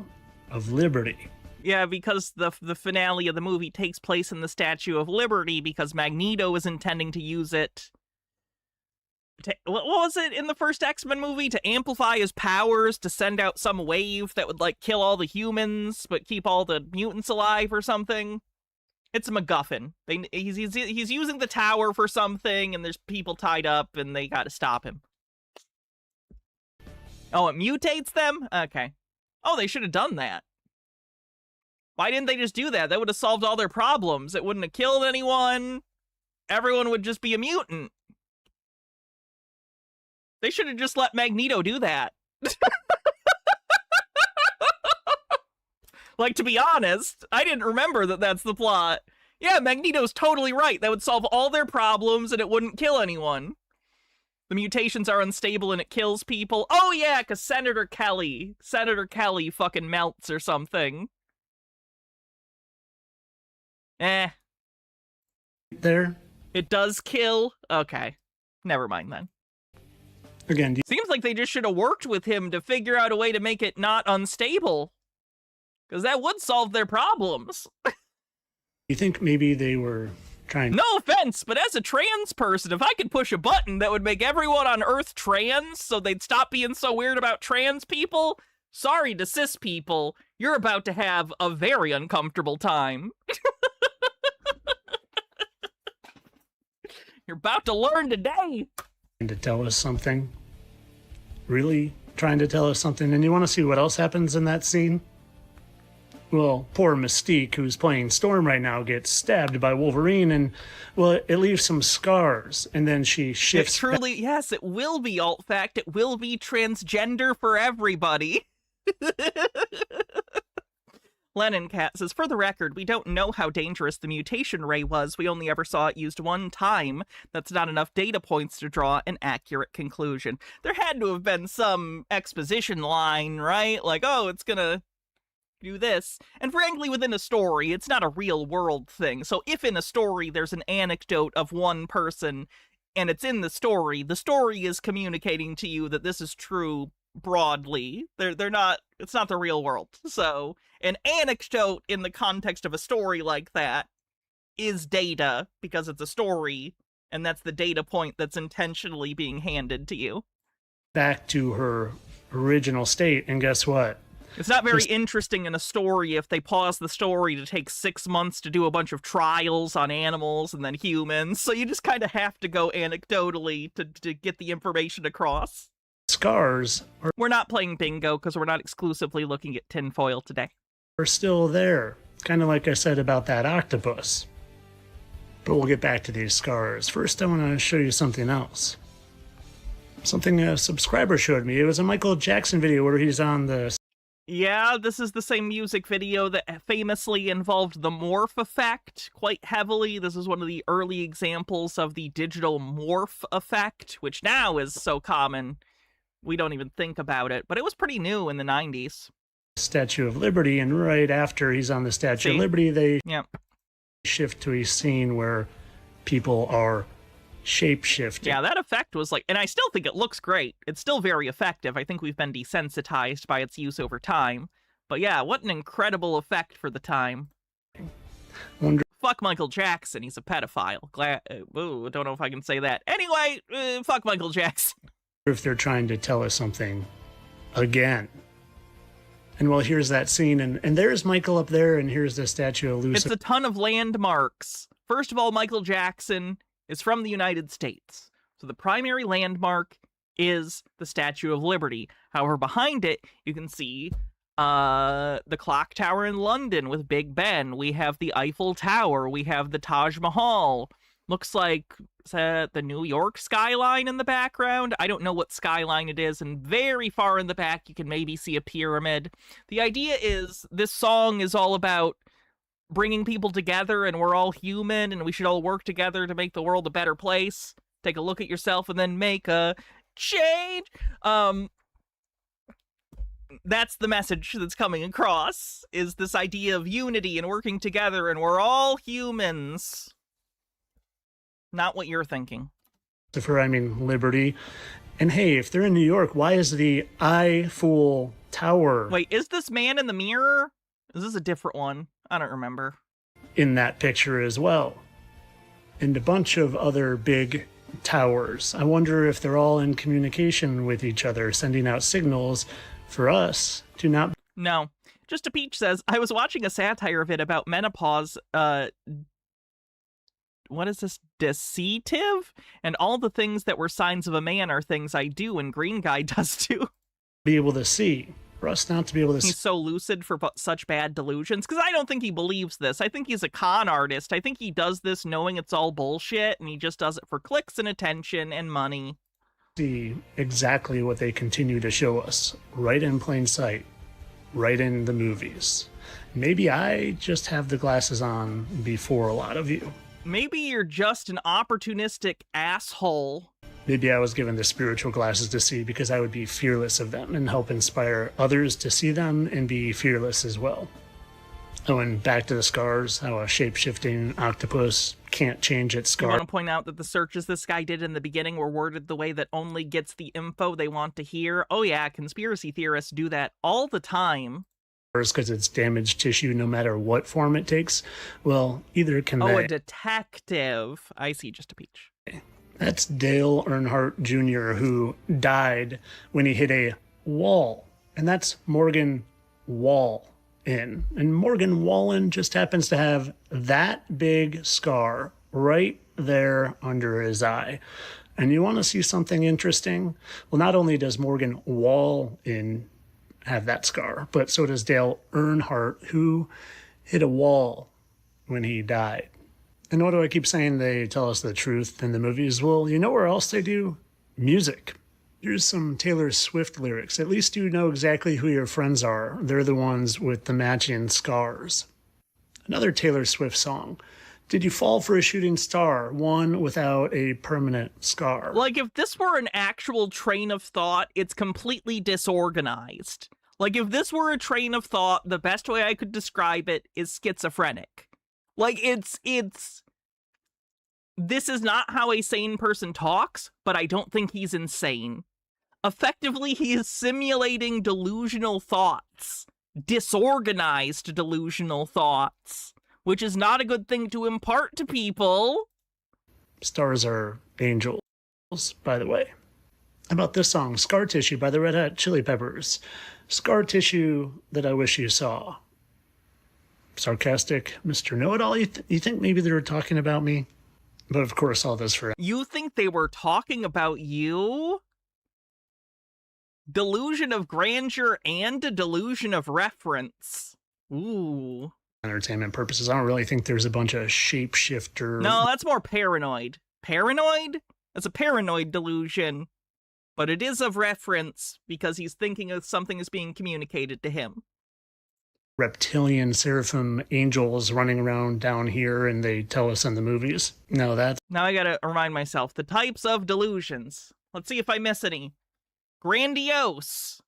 Speaker 10: of Liberty.
Speaker 1: Yeah, because the finale of the movie takes place in the Statue of Liberty because Magneto is intending to use it what was it in the first X-Men movie? To amplify his powers, to send out some wave that would, like, kill all the humans, but keep all the mutants alive or something? It's a MacGuffin. He's using the tower for something, and there's people tied up, and they gotta stop him. Oh, it mutates them? Okay. Oh, they should have done that. Why didn't they just do that? That would have solved all their problems. It wouldn't have killed anyone. Everyone would just be a mutant. They should have just let Magneto do that. Like, to be honest, I didn't remember that that's the plot. Yeah, Magneto's totally right. That would solve all their problems and it wouldn't kill anyone. The mutations are unstable and it kills people. Oh yeah, because Senator Kelly fucking melts or something. There. It does kill? Okay. Never mind then.
Speaker 10: Again,
Speaker 1: seems like they just should have worked with him to figure out a way to make it not unstable. Because that would solve their problems.
Speaker 10: You think maybe they were trying...
Speaker 1: No offense, but as a trans person, if I could push a button that would make everyone on Earth trans so they'd stop being so weird about trans people, sorry to cis people, you're about to have a very uncomfortable time. You're about to learn today.
Speaker 10: To tell us something. Really trying to tell us something. And you want to see what else happens in that scene? Well, poor Mystique, who's playing Storm right now, gets stabbed by Wolverine, and, well, it leaves some scars, and then she shifts...
Speaker 1: It truly, yes, it will be alt-fact. It will be transgender for everybody. Lennon Cat says, for the record, we don't know how dangerous the mutation ray was. We only ever saw it used one time. That's not enough data points to draw an accurate conclusion. There had to have been some exposition line, right? Like, oh, it's gonna do this. And frankly, within a story, it's not a real world thing. So if in a story there's an anecdote of one person and it's in the story is communicating to you that this is true broadly. They're not, it's not the real world. So an anecdote in the context of a story like that is data because it's a story, and that's the data point that's intentionally being handed to you.
Speaker 10: Back to her original state, and guess what?
Speaker 1: It's not very interesting in a story if they pause the story to take 6 months to do a bunch of trials on animals and then humans, so you just kind of have to go anecdotally to get the information across.
Speaker 10: Scars
Speaker 1: we're not playing bingo because we're not exclusively looking at tinfoil today.
Speaker 10: Are still there, kind of like I said about that octopus. But we'll get back to these scars. First, I want to show you something else. Something a subscriber showed me. It was a Michael Jackson video where he's on the...
Speaker 1: Yeah, this is the same music video that famously involved the morph effect quite heavily. This is one of the early examples of the digital morph effect, which now is so common we don't even think about it, but it was pretty new in the 90s.
Speaker 10: Statue of Liberty, and right after he's on the Statue of Liberty, they shift to a scene where people are shape-shifting.
Speaker 1: Yeah, that effect was like, and I still think it looks great. It's still very effective. I think we've been desensitized by its use over time. But yeah, what an incredible effect for the time. Fuck Michael Jackson, he's a pedophile. Don't know if I can say that. Anyway, fuck Michael Jackson.
Speaker 10: If they're trying to tell us something again. And well, here's that scene, and there's Michael up there, and here's the statue of Lucifer.
Speaker 1: It's a ton of landmarks. First of all, Michael Jackson is from the United States. So the primary landmark is the Statue of Liberty. However, behind it, you can see the clock tower in London with Big Ben. We have the Eiffel Tower. We have the Taj Mahal. Looks like the New York skyline in the background. I don't know what skyline it is, and very far in the back you can maybe see a pyramid. The idea is this song is all about bringing people together, and we're all human, and we should all work together to make the world a better place. Take a look at yourself and then make a change. That's the message that's coming across, is this idea of unity and working together, and we're all humans. Not what you're thinking.
Speaker 10: I mean, Liberty. And hey, if they're in New York, why is the Eiffel Tower...
Speaker 1: Wait, is this man in the mirror? Is this a different one? I don't remember.
Speaker 10: ...in that picture as well? And a bunch of other big towers. I wonder if they're all in communication with each other, sending out signals for us to not...
Speaker 1: No. Just a Peach says, I was watching a satire of it about menopause, what is this? Deceitive? And all the things that were signs of a man are things I do, and Green Guy does too.
Speaker 10: Be able to see. For us not to be able to see.
Speaker 1: He's so lucid for such bad delusions, because I don't think he believes this. I think he's a con artist. I think he does this knowing it's all bullshit, and he just does it for clicks and attention and money.
Speaker 10: see exactly what they continue to show us, right in plain sight, right in the movies. Maybe I just have the glasses on before a lot of you.
Speaker 1: Maybe you're just an opportunistic asshole.
Speaker 10: Maybe I was given the spiritual glasses to see because I would be fearless of them and help inspire others to see them and be fearless as well. Oh, and back to the scars, how a shape-shifting octopus can't change its
Speaker 1: I
Speaker 10: scar.
Speaker 1: want to point out that the searches this guy did in the beginning were worded the way that only gets the info they want to hear. Oh yeah, conspiracy theorists do that all the time.
Speaker 10: Because it's damaged tissue no matter what form it takes. Well, either can
Speaker 1: Oh,
Speaker 10: they.
Speaker 1: a detective. I see, just a peach.
Speaker 10: That's Dale Earnhardt Jr., who died when he hit a wall. And that's Morgan Wallen. And Morgan Wallen just happens to have that big scar right there under his eye. And you want to see something interesting? Well, not only does Morgan Wallen have that scar, but so does Dale Earnhardt, who hit a wall when he died. And what do I keep saying? They tell us the truth in the movies. Well, you know where else they do? Music. Here's some Taylor Swift lyrics. At least you know exactly who your friends are. They're the ones with the matching scars. Another Taylor Swift song. Did you fall for a shooting star? One without a permanent scar.
Speaker 1: Like, if this were an actual train of thought, it's completely disorganized. Like, if this were a train of thought, the best way I could describe it is schizophrenic. Like, this is not how a sane person talks, but I don't think he's insane. Effectively, he is simulating delusional thoughts. Disorganized delusional thoughts. Which is not a good thing to impart to people.
Speaker 10: Stars are angels, by the way. How about this song, Scar Tissue by the Red Hot Chili Peppers? Scar tissue that I wish you saw. Sarcastic Mr. Know-It-All, you think maybe they were talking about me? But of course, all this for...
Speaker 1: You think they were talking about you? Delusion of grandeur and a delusion of reference. Ooh.
Speaker 10: Entertainment purposes. I don't really think there's a bunch of shapeshifter...
Speaker 1: No, that's more paranoid. Paranoid? That's a paranoid delusion. But it is of reference because he's thinking of something is being communicated to him.
Speaker 10: Reptilian seraphim angels running around down here and they tell us in the movies. No, that's...
Speaker 1: Now I gotta remind myself. The types of delusions. Let's see if I miss any. Grandiose.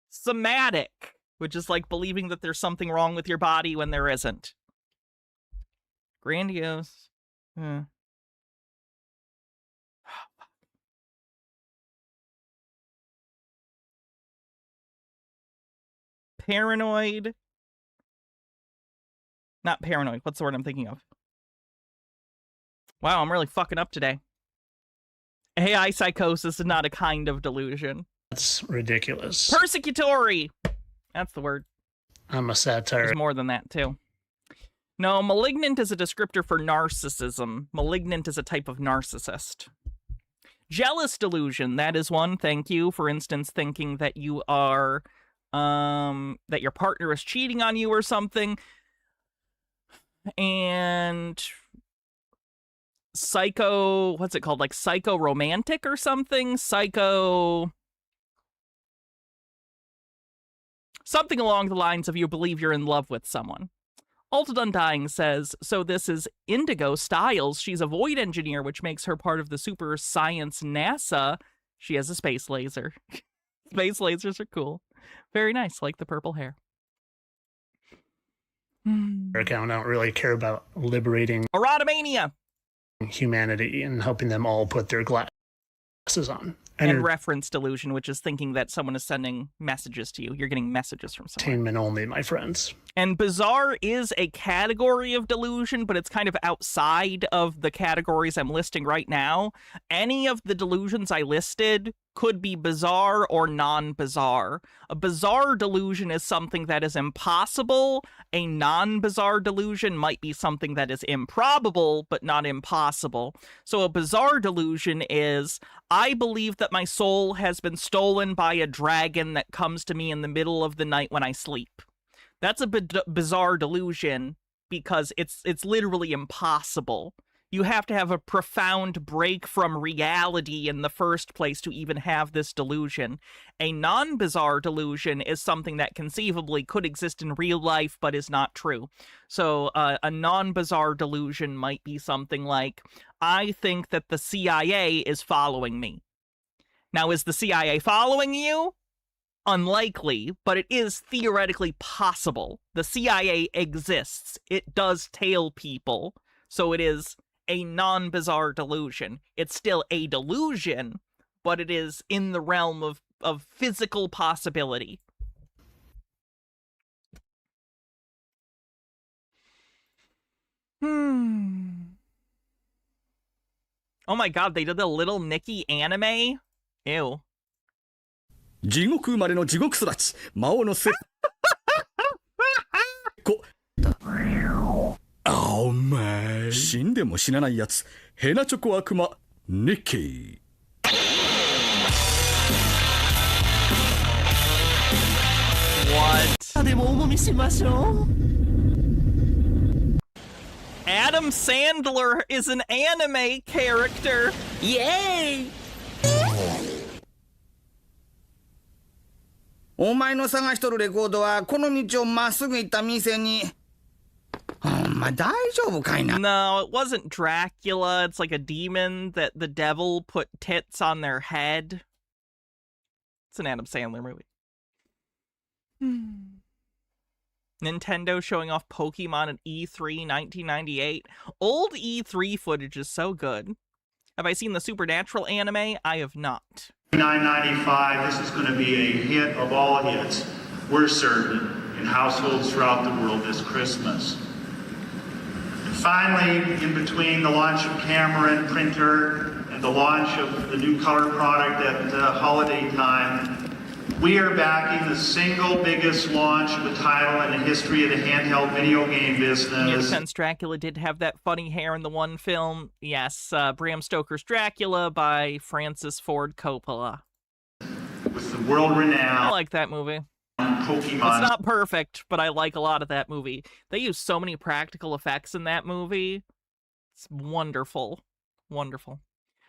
Speaker 1: Somatic. Which is like believing that there's something wrong with your body when there isn't. Grandiose. Paranoid. Not paranoid. What's the word I'm thinking of? Wow, I'm really fucking up today. AI psychosis is not a kind of delusion.
Speaker 10: That's ridiculous.
Speaker 1: Persecutory! That's the word.
Speaker 10: I'm a satire.
Speaker 1: There's more than that, too. No, malignant is a descriptor for narcissism. Malignant is a type of narcissist. Jealous delusion, that is one, thank you. For instance, thinking that you are, that your partner is cheating on you or something. And psycho, what's it called? Like psycho-romantic or something? Something along the lines of you believe you're in love with someone. Alted Undying says, so this is Indigo Styles. She's a void engineer, which makes her part of the super science NASA. She has a space laser. Space lasers are cool. Very nice, like the purple hair.
Speaker 10: I don't really care about liberating
Speaker 1: Erotomania!
Speaker 10: humanity and helping them all put their glasses on.
Speaker 1: And reference delusion, which is thinking that someone is sending messages to you. You're getting messages from someone.
Speaker 10: Entertainment only, my friends.
Speaker 1: And bizarre is a category of delusion, but it's kind of outside of the categories I'm listing right now. Any of the delusions I listed could be bizarre or non-bizarre. A bizarre delusion is something that is impossible. A non-bizarre delusion might be something that is improbable, but not impossible. So a bizarre delusion is, I believe that my soul has been stolen by a dragon that comes to me in the middle of the night when I sleep. That's a bizarre delusion because it's literally impossible. You have to have a profound break from reality in the first place to even have this delusion. A non-bizarre delusion is something that conceivably could exist in real life but is not true. So a non-bizarre delusion might be something like, I think that the CIA is following me. Now, is the CIA following you? Unlikely, but it is theoretically possible. The CIA exists. It does tail people. So it is a non-bizarre delusion. It's still a delusion, but it is in the realm of physical possibility. Oh my god, they did the Little Nicky anime? Ew.
Speaker 12: 地獄生まれの地獄育ち魔王のせお前死んでも死なないやつヘナチョコ悪魔ニッキー
Speaker 1: What?
Speaker 12: でもおもみしましょう
Speaker 1: Adam Sandler is an anime character.
Speaker 12: Yay! お前の探しとるレコードはこの道をまっすぐ行った店にほんま大丈夫かいな
Speaker 1: No, it wasn't Dracula. It's like a demon that the devil put tits on their head. It's an Adam Sandler movie. Nintendo showing off Pokemon at E3 1998. Old E3 footage is so good. Have I seen the Supernatural anime? I have not.
Speaker 13: $9.95, this is going to be a hit of all hits, we're certain, in households throughout the world this Christmas. And finally, in between the launch of camera and printer and the launch of the new color product at holiday time, we are backing the single biggest launch of a title in the history of the handheld video game business.
Speaker 1: Since Dracula did have that funny hair in the one film, yes, Bram Stoker's Dracula by Francis Ford Coppola.
Speaker 13: With the world-renowned
Speaker 1: I like that movie.
Speaker 13: Pokemon.
Speaker 1: It's not perfect, but I like a lot of that movie. They use so many practical effects in that movie. It's wonderful. Wonderful.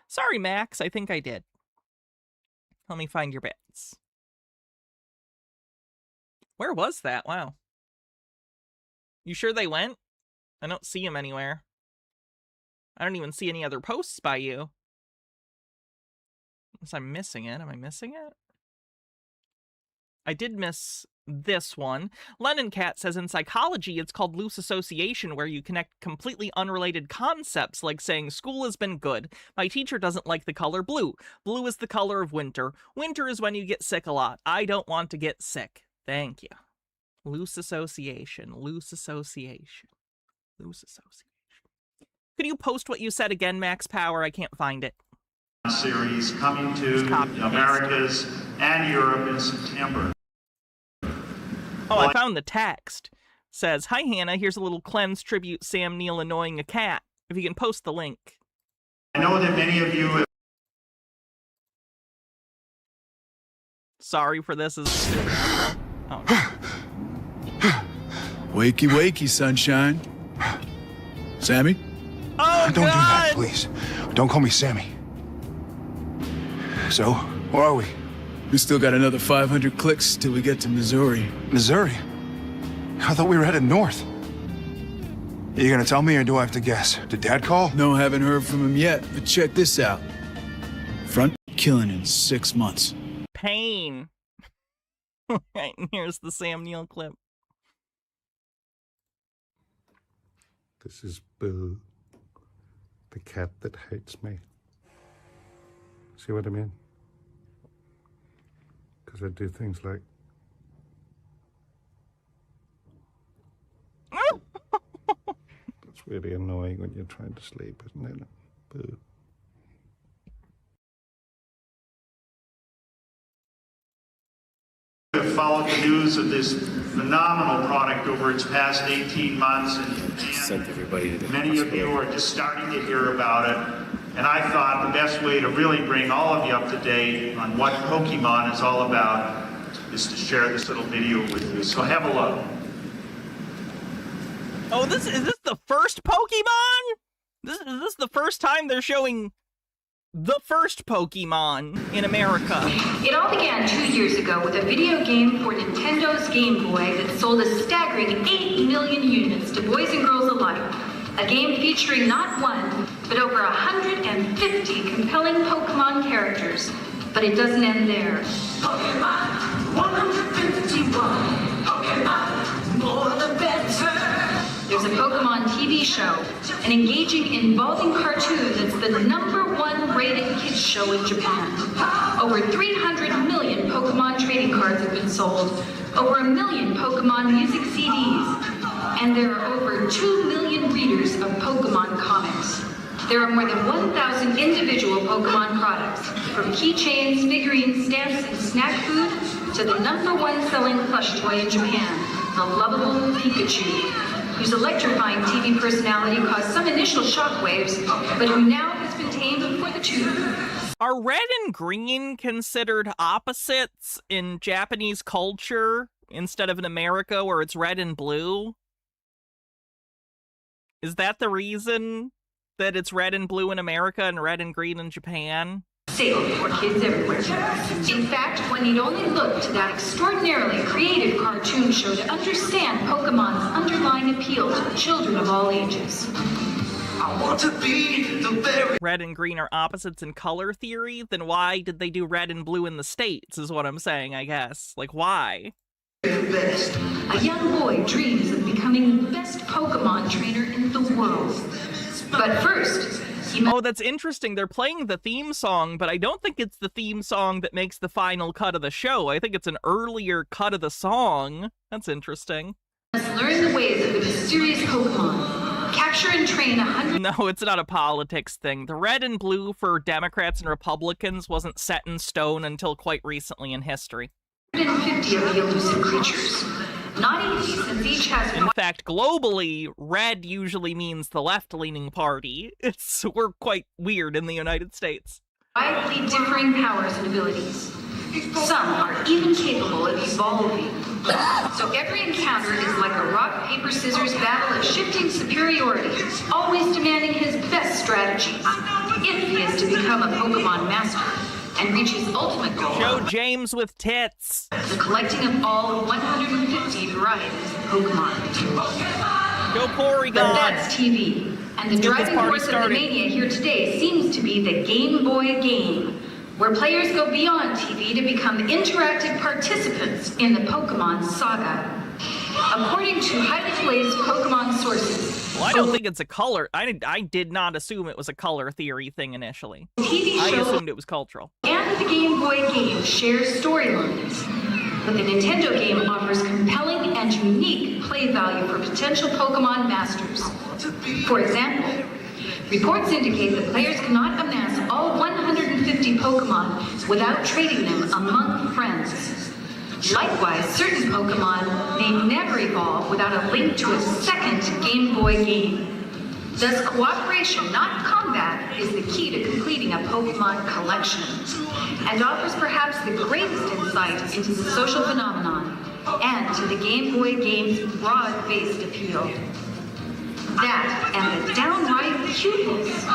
Speaker 1: Sorry, Max, I think I did. Let me find your bits. Where was that? Wow. You sure they went? I don't see them anywhere. I don't even see any other posts by you. Unless I'm missing it. Am I missing it? I did miss this one. Lennon Cat says in psychology it's called loose association, where you connect completely unrelated concepts, like saying school has been good. My teacher doesn't like the color blue. Blue is the color of winter. Winter is when you get sick a lot. I don't want to get sick. Thank you. Loose association. Loose association. Loose association. Could you post what you said again, Max Power? I can't find it.
Speaker 13: Series coming to the Americas and Europe in September.
Speaker 1: Oh, I found the text. Says, hi Hannah, here's a little cleanse tribute Sam Neill annoying a cat. If you can post the link.
Speaker 13: I know that many of you have...
Speaker 1: Sorry for this. Oh.
Speaker 14: Wakey, wakey, sunshine. Sammy?
Speaker 1: Oh,
Speaker 15: Don't do that, please. Don't call me Sammy. So, where are we?
Speaker 14: We still got another 500 clicks till we get to Missouri.
Speaker 15: Missouri? I thought we were headed north. Are you gonna tell me, or do I have to guess? Did Dad call?
Speaker 14: No, haven't heard from him yet, but check this out. Front killing in 6 months.
Speaker 1: Pain. Right, and here's the Sam Neill clip.
Speaker 16: This is Boo, the cat that hates me. See what I mean? Because I do things like... It's really annoying when you're trying to sleep, isn't it? Boo.
Speaker 13: Have followed the news of this phenomenal product over its past 18 months, and many of you are just starting to hear about it. And I thought the best way to really bring all of you up to date on what Pokemon is all about is to share this little video with you. So have a look.
Speaker 1: Oh, is this the first Pokemon? This is the first time they're showing the first Pokemon in America.
Speaker 17: It all began 2 years ago with a video game for Nintendo's Game Boy that sold a staggering 8 million units to boys and girls alike. A game featuring not one, but over 150 compelling Pokemon characters. But it doesn't end there. Pokemon 151. Pokemon, more the better. There's a Pokemon TV show, an engaging, involving cartoon that's the #1 rated kids show in Japan. Over 300 million Pokemon trading cards have been sold, over 1 million Pokemon music CDs, and there are over 2 million readers of Pokemon comics. There are more than 1,000 individual Pokemon products, from keychains, figurines, stamps, and snack food, to the #1 selling plush toy in Japan, the lovable Pikachu, whose electrifying TV personality caused some initial shockwaves, but who now has been tamed for the tube.
Speaker 1: Are red and green considered opposites in Japanese culture instead of in America where it's red and blue? Is that the reason that it's red and blue in America and red and green in Japan?
Speaker 17: Sale for kids everywhere. In fact, one need only look to that extraordinarily creative cartoon show to understand Pokemon's underlying appeal to children of all ages. I want to be the very...
Speaker 1: Red and green are opposites in color theory? Then why did they do red and blue in the States, is what I'm saying, I guess. Like, why?
Speaker 17: Best. A young boy dreams of becoming the best Pokemon trainer in the world. But first...
Speaker 1: Oh, that's interesting. They're playing the theme song, but I don't think it's the theme song that makes the final cut of the show. I think it's an earlier cut of the song. That's interesting.
Speaker 17: Learn the ways of the mysterious Pokemon. Capture and train 100...
Speaker 1: No, it's not a politics thing. The red and blue for Democrats and Republicans wasn't set in stone until quite recently in history.
Speaker 17: 150 of the elusive creatures. Not easy, since each has...
Speaker 1: In fact, globally, red usually means the left-leaning party. We're quite weird in the United States.
Speaker 17: Widely differing powers and abilities. Some are even capable of evolving. So every encounter is like a rock, paper, scissors battle of shifting superiority, always demanding his best strategies, if he is to become a Pokemon master and reach his ultimate goal.
Speaker 1: Show James with tits.
Speaker 17: The collecting of all 150 varieties of Pokemon.
Speaker 1: Go Porygon.
Speaker 17: But that's TV. And the driving force of the mania here today seems to be the Game Boy game, where players go beyond TV to become interactive participants in the Pokemon saga. According to highly blazed Pokemon sources...
Speaker 1: Well, I don't think it's a color. I did not assume it was a color theory thing initially. I assumed it was cultural.
Speaker 17: And the Game Boy game shares storylines. But the Nintendo game offers compelling and unique play value for potential Pokemon masters. For example, reports indicate that players cannot amass all 150 Pokemon without trading them among friends. Likewise, certain Pokemon may never evolve without a link to a second Game Boy game. Thus, cooperation, not combat, is the key to completing a Pokemon collection, and offers perhaps the greatest insight into the social phenomenon and to the Game Boy game's broad-based appeal. That and the downright cuteness.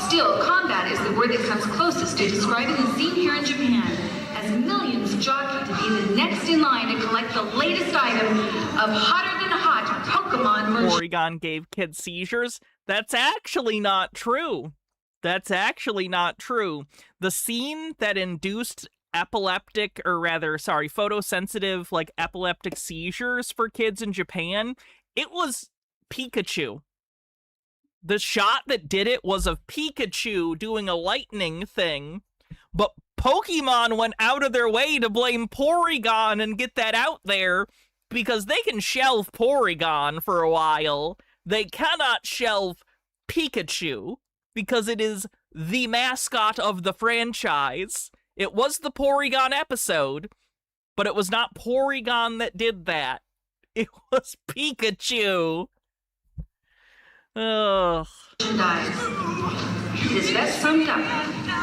Speaker 17: Still, combat is the word that comes closest to describing the scene here in Japan, as millions jockey to be the next in line to collect the latest item of hotter-than-hot Pokemon merchandise.
Speaker 1: Porygon gave kids seizures? That's actually not true. That's actually not true. The scene that induced photosensitive, like, epileptic seizures for kids in Japan, it was Pikachu. The shot that did it was of Pikachu doing a lightning thing, but Pokemon went out of their way to blame Porygon and get that out there because they can shelve Porygon for a while. They cannot shelve Pikachu because it is the mascot of the franchise. It was the Porygon episode, but it was not Porygon that did that. It was Pikachu. Ugh.
Speaker 17: It is best summed up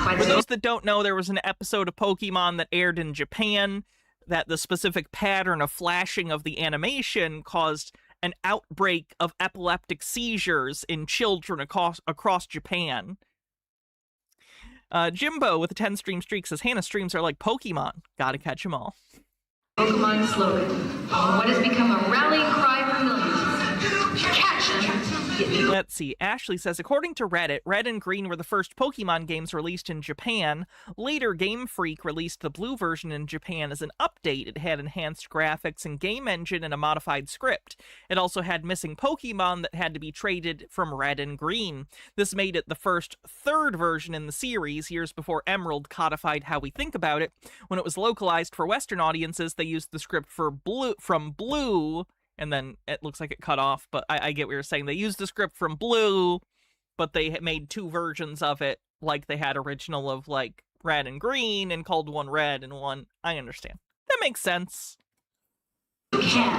Speaker 17: by
Speaker 1: For those that don't know, there was an episode of Pokemon that aired in Japan that the specific pattern of flashing of the animation caused an outbreak of epileptic seizures in children across Japan. Jimbo with a 10-stream streak says, Hannah, streams are like Pokemon. Gotta catch them all.
Speaker 17: Pokemon slogan. What has become a rallying cry for millions. Catch them.
Speaker 1: Let's see. Ashley says, according to Reddit, Red and Green were the first Pokemon games released in Japan. Later, Game Freak released the blue version in Japan as an update. It had enhanced graphics and game engine and a modified script. It also had missing Pokemon that had to be traded from Red and Green. This made it the first third version in the series, years before Emerald codified how we think about it. When it was localized for Western audiences, they used the script for Blue, and then it looks like it cut off, but I get what you're saying. They used the script from Blue, but they made two versions of it, like they had original of, like, Red and Green, and called one Red and one... I understand. That makes sense.
Speaker 13: Pokemon!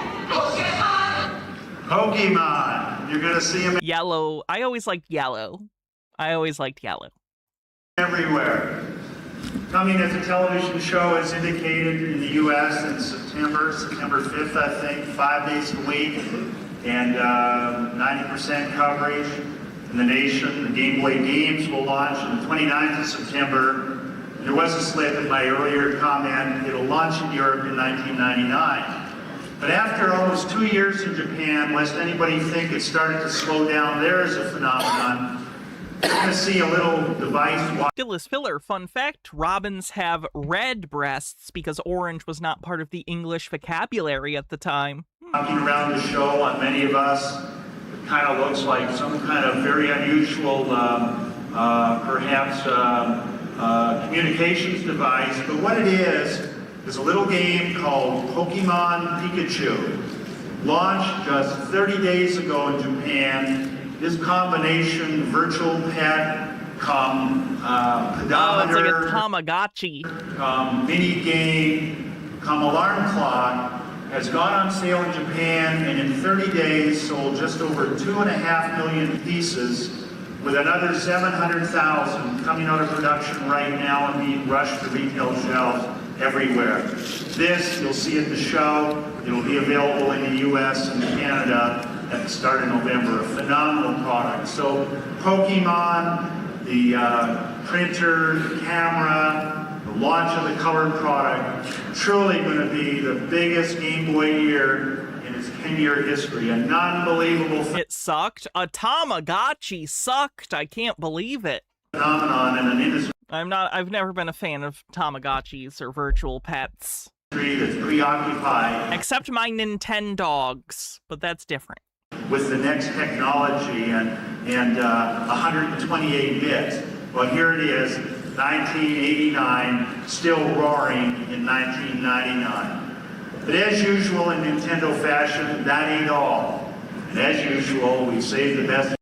Speaker 13: You're gonna see them
Speaker 1: Yellow. I always liked Yellow.
Speaker 13: everywhere. Coming as a television show as indicated in the U.S. in September 5th, I think, 5 days a week, and 90% coverage in the nation. The Game Boy games will launch on the 29th of September. There was a slip in my earlier comment. It'll launch in Europe in 1999. But after almost 2 years in Japan, lest anybody think it started to slow down there as a phenomenon, you're going to see a little device.
Speaker 1: Dillis Filler, fun fact, robins have red breasts because orange was not part of the English vocabulary at the time.
Speaker 13: Walking around the show on many of us, it kind of looks like some kind of very unusual, perhaps communications device. But what it is a little game called Pokemon Pikachu. Launched just 30 days ago in Japan. This combination virtual pet, pedometer,
Speaker 1: it's like a Tamagotchi,
Speaker 13: mini game, alarm clock, has gone on sale in Japan and in 30 days sold just over 2.5 million pieces, with another 700,000 coming out of production right now and being rushed to retail shelves everywhere. This, you'll see at the show. It'll be available in the U.S. and Canada at the start of November. A phenomenal product. So Pokemon, the printer, the camera, the launch of the colored product, truly going to be the biggest Game Boy year in its 10-year history. An unbelievable
Speaker 1: It sucked. A Tamagotchi sucked. I can't believe it.
Speaker 13: Phenomenon in an industry
Speaker 1: I've never been a fan of Tamagotchis or virtual pets.
Speaker 13: That's preoccupied.
Speaker 1: Except my Nintendogs, but that's different.
Speaker 13: With the next technology and 128 bits. Well, here it is, 1989, still roaring in 1999. But as usual in Nintendo fashion, that ain't all. And as usual, we save the best.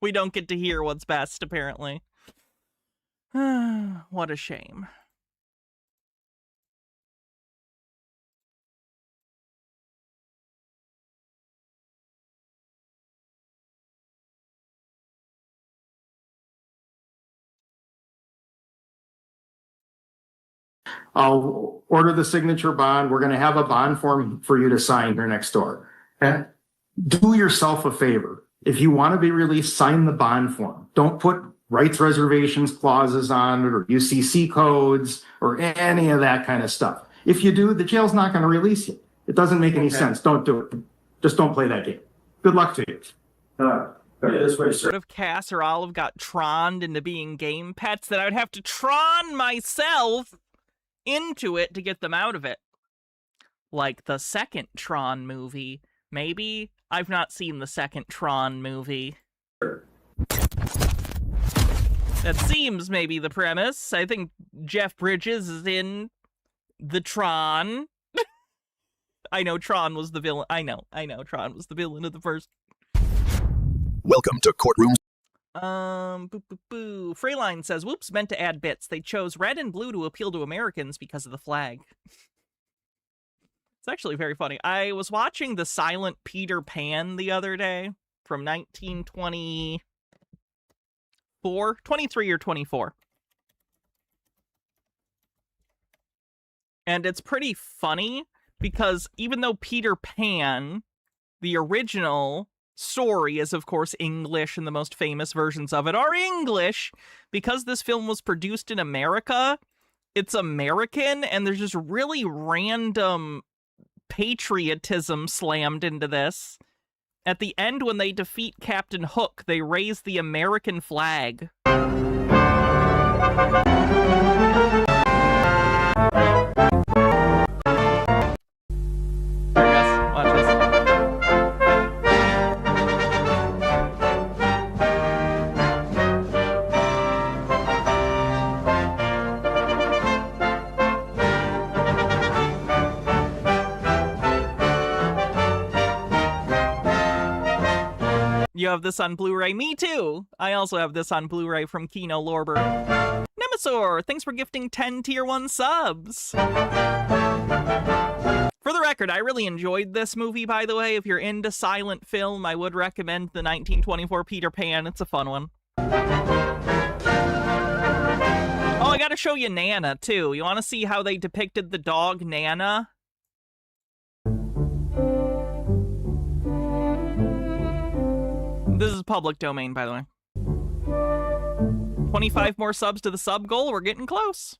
Speaker 1: We don't get to hear what's best, apparently. What a shame.
Speaker 18: I'll order the signature bond. We're going to have a bond form for you to sign here next door. And do yourself a favor. If you want to be released, sign the bond form. Don't put rights reservations clauses on it or UCC codes or any of that kind of stuff. If you do, the jail's not going to release you. It doesn't make any sense. Don't do it. Just don't play that game. Good luck to you. This way, sir.
Speaker 1: What if Cass or Olive got Troned into being game pets, that I would have to Tron myself into it to get them out of it? Like the second Tron movie. Maybe? I've not seen the second Tron movie. That seems maybe the premise. I think Jeff Bridges is in the Tron. I know Tron was the villain. I know Tron was the villain of the first.
Speaker 19: Welcome to Courtroom.
Speaker 1: Freyline says, whoops, meant to add bits. They chose red and blue to appeal to Americans because of the flag. It's actually very funny. I was watching The Silent Peter Pan the other day from 1924, 23 or 24. And it's pretty funny because even though Peter Pan, the original story is, of course, English, and the most famous versions of it are English, because this film was produced in America, it's American, and there's just really random patriotism slammed into this. At the end, when they defeat Captain Hook, they raise the American flag. Watch this. You have this on Blu-ray. Me too. I also have this on Blu-ray from Kino Lorber. Nemesaur, thanks for gifting 10 Tier 1 subs. For the record, I really enjoyed this movie, by the way. If you're into silent film, I would recommend the 1924 Peter Pan. It's a fun one. Oh, I gotta show you Nana, too. You want to see how they depicted the dog Nana? This is public domain, by the way. 25 more subs to the sub goal. We're getting close.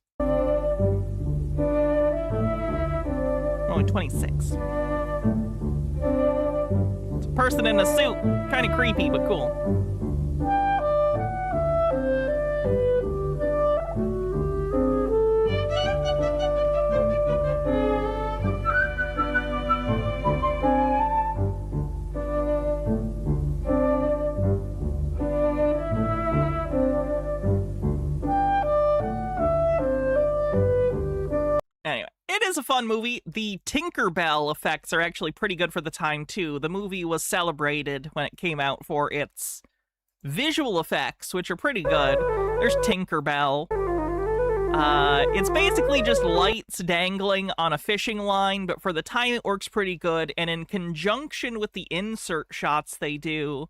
Speaker 1: Only 26. It's a person in a suit. Kind of creepy, but cool. Anyway, it is a fun movie. The Tinkerbell effects are actually pretty good for the time, too. The movie was celebrated when it came out for its visual effects, which are pretty good. There's Tinkerbell. It's basically just lights dangling on a fishing line, but for the time it works pretty good, and in conjunction with the insert shots they do,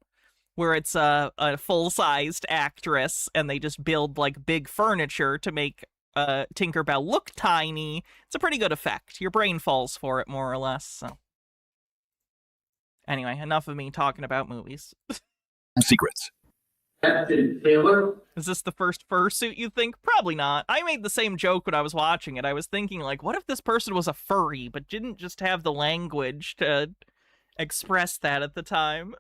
Speaker 1: where it's a full-sized actress, and they just build, like, big furniture to make Tinkerbell look tiny. It's a pretty good effect. Your brain falls for it, more or less. So, anyway, enough of me talking about movies.
Speaker 19: Secrets.
Speaker 5: Captain Taylor?
Speaker 1: Is this the first fursuit you think? Probably not. I made the same joke when I was watching it. I was thinking, like, what if this person was a furry, but didn't just have the language to express that at the time?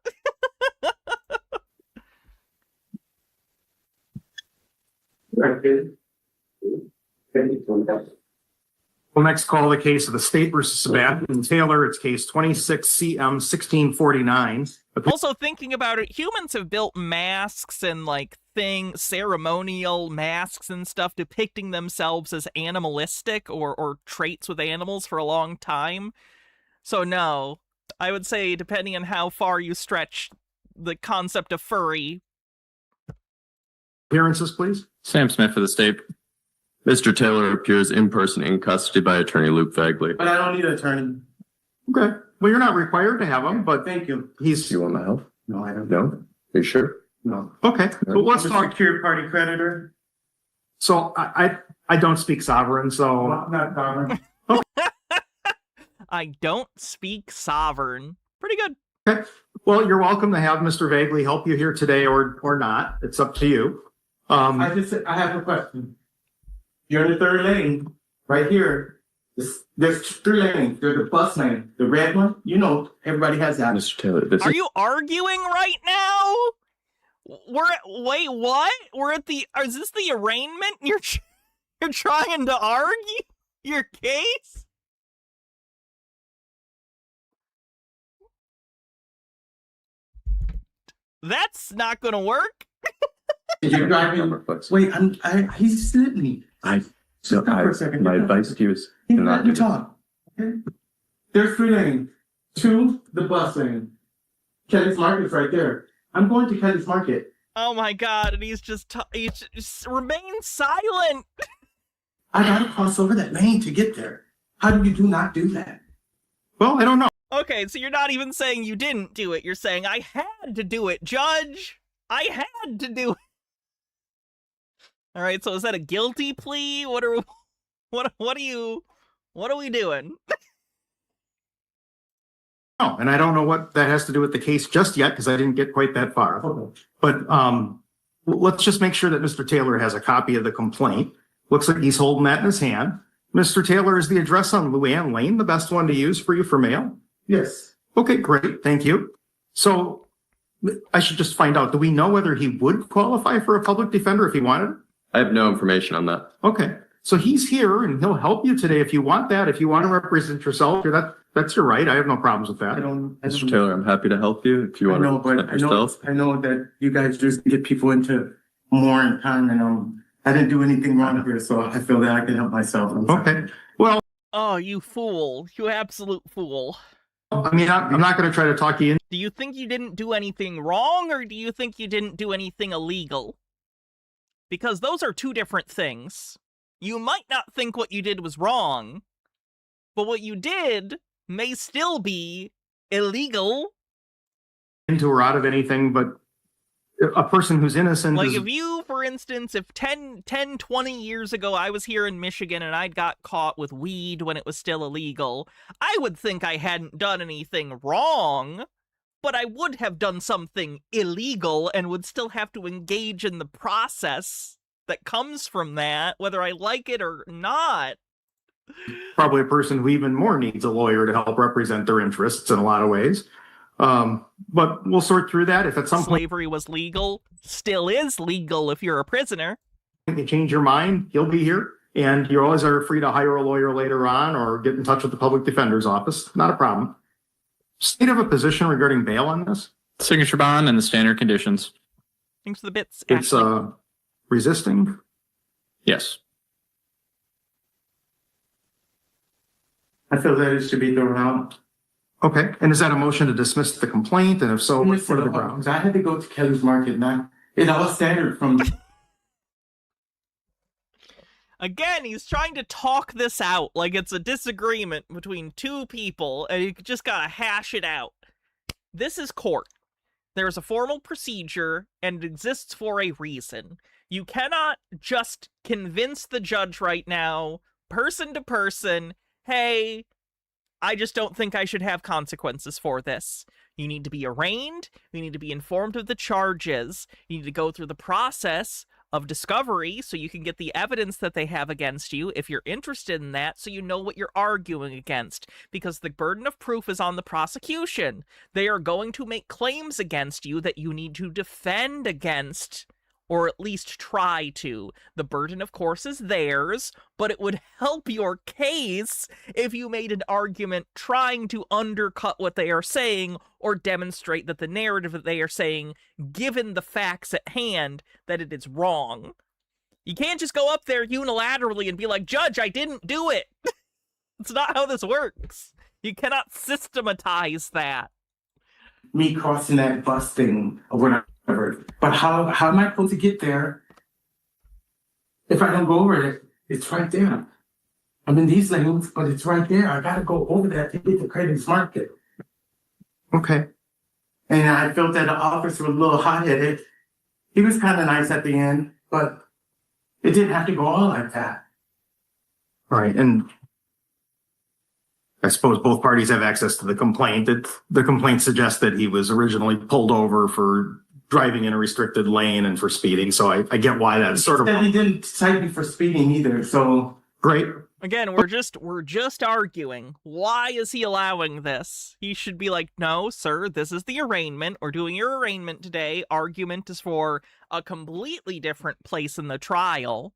Speaker 18: We'll next call the case of the state versus Sebastian Taylor. It's case 26 CM 1649.
Speaker 1: Also, thinking about it, humans have built masks and, like, ceremonial masks and stuff depicting themselves as animalistic or traits with animals for a long time. So no, I would say, depending on how far you stretch the concept of furry.
Speaker 18: Appearances, please.
Speaker 20: Sam Smith for the state. Mr. Taylor appears in person in custody by attorney Luke Fagley.
Speaker 5: But I don't need an attorney.
Speaker 18: Okay. Well, you're not required to have him, but
Speaker 5: Thank you.
Speaker 18: he's...
Speaker 20: You want my help?
Speaker 5: No, I don't.
Speaker 20: No? Are you sure?
Speaker 5: No.
Speaker 18: Okay. Well, let's
Speaker 5: I'm a
Speaker 18: talk.
Speaker 5: secured party creditor.
Speaker 18: So I don't speak sovereign, so...
Speaker 5: Not sovereign.
Speaker 1: I don't speak sovereign. Pretty good.
Speaker 18: Okay. Well, you're welcome to have Mr. Vagley help you here today or not. It's up to you.
Speaker 5: I have a question. You're in the third lane, right here. There's 3 lanes. There's the bus lane. The red one, you know, everybody has that.
Speaker 20: Mr. Taylor,
Speaker 1: Are you arguing right now? Wait, what? Is this the arraignment? You're trying to argue your case? That's not gonna work.
Speaker 5: You're driving. Wait, he's slipping me. Stop for a second.
Speaker 20: My advice to you is
Speaker 5: He
Speaker 20: to not
Speaker 5: let me
Speaker 20: do
Speaker 5: talk. Okay? There's 3 lanes. 2, the bus lane. Kelly's Market's right there. I'm going to Kelly's Market.
Speaker 1: Oh my god, and he's just remain silent.
Speaker 5: I gotta cross over that lane to get there. How do you not do that?
Speaker 18: Well, I don't know.
Speaker 1: Okay, so you're not even saying you didn't do it. You're saying, I had to do it, Judge. I had to do it. All right, so is that a guilty plea? What are we doing?
Speaker 18: No, and I don't know what that has to do with the case just yet because I didn't get quite that far.
Speaker 8: Okay.
Speaker 18: But let's just make sure that Mr. Taylor has a copy of the complaint. Looks like he's holding that in his hand. Mr. Taylor, is the address on Luann Lane the best one to use for you for mail?
Speaker 8: Yes.
Speaker 18: Okay, great. Thank you. So I should just find out, do we know whether he would qualify for a public defender if he wanted it?
Speaker 20: I have no information on that.
Speaker 18: Okay. So he's here and he'll help you today if you want that. If you want to represent yourself, that's your right. I have no problems with that.
Speaker 20: Mr. Taylor, I'm happy to help you if you want to represent yourself.
Speaker 21: I know that you guys just get people into more in time, and I didn't do anything wrong here, so I feel that I can help myself.
Speaker 18: Okay. Well,
Speaker 1: Oh, you fool. You absolute fool.
Speaker 18: I mean, I'm not going to try to talk you in.
Speaker 1: Do you think you didn't do anything wrong, or do you think you didn't do anything illegal? Because those are two different things. You might not think what you did was wrong, but what you did may still be illegal.
Speaker 18: Into or out of anything, but a person who's innocent
Speaker 1: Like
Speaker 18: is...
Speaker 1: if you, for instance, if 10, 20 years ago I was here in Michigan and I'd got caught with weed when it was still illegal, I would think I hadn't done anything wrong, but I would have done something illegal and would still have to engage in the process that comes from that, whether I like it or not.
Speaker 18: probably a person who even more needs a lawyer to help represent their interests in a lot of ways. But we'll sort through that. If at some point
Speaker 1: Slavery was legal, still is legal if you're a prisoner.
Speaker 18: you change your mind, he'll be here. And you always are free to hire a lawyer later on or get in touch with the public defender's office. Not a problem. State of a position regarding bail on this?
Speaker 22: Signature bond and the standard conditions.
Speaker 1: Thanks for the bits.
Speaker 18: It's resisting?
Speaker 22: Yes.
Speaker 21: I feel that it should be thrown out.
Speaker 18: Okay. And is that a motion to dismiss the complaint? And if so, what are the grounds?
Speaker 21: I had to go to Kelly's Market now. It's all standard from...
Speaker 1: Again, he's trying to talk this out like it's a disagreement between two people, and you just gotta hash it out. This is court. There's a formal procedure, and it exists for a reason. You cannot just convince the judge right now, person to person, hey, I just don't think I should have consequences for this. You need to be arraigned, you need to be informed of the charges, you need to go through the process of discovery so you can get the evidence that they have against you if you're interested in that, so you know what you're arguing against, because the burden of proof is on the prosecution. They are going to make claims against you that you need to defend against, or at least try to. The burden, of course, is theirs, but it would help your case if you made an argument trying to undercut what they are saying or demonstrate that the narrative that they are saying, given the facts at hand, that it is wrong. You can't just go up there unilaterally and be like, Judge, I didn't do it. It's not how this works. You cannot systematize that.
Speaker 21: Me crossing that bus thing or whatever. But how am I supposed to get there if I don't go over it? It's right there. I'm in these lanes, but it's right there. I gotta go over that to get to Kelly's Market.
Speaker 18: Okay.
Speaker 21: And I felt that the officer was a little hot-headed. He was kind of nice at the end, but it didn't have to go on like that.
Speaker 18: All right. And I suppose both parties have access to the complaint. The complaint suggests that he was originally pulled over for driving in a restricted lane and for speeding. So I get why that's sort of...
Speaker 21: And he didn't cite me for speeding either, so...
Speaker 18: Great.
Speaker 1: Again, we're just arguing. Why is he allowing this? He should be like, no, sir, this is the arraignment. We're doing your arraignment today. Argument is for a completely different place in the trial.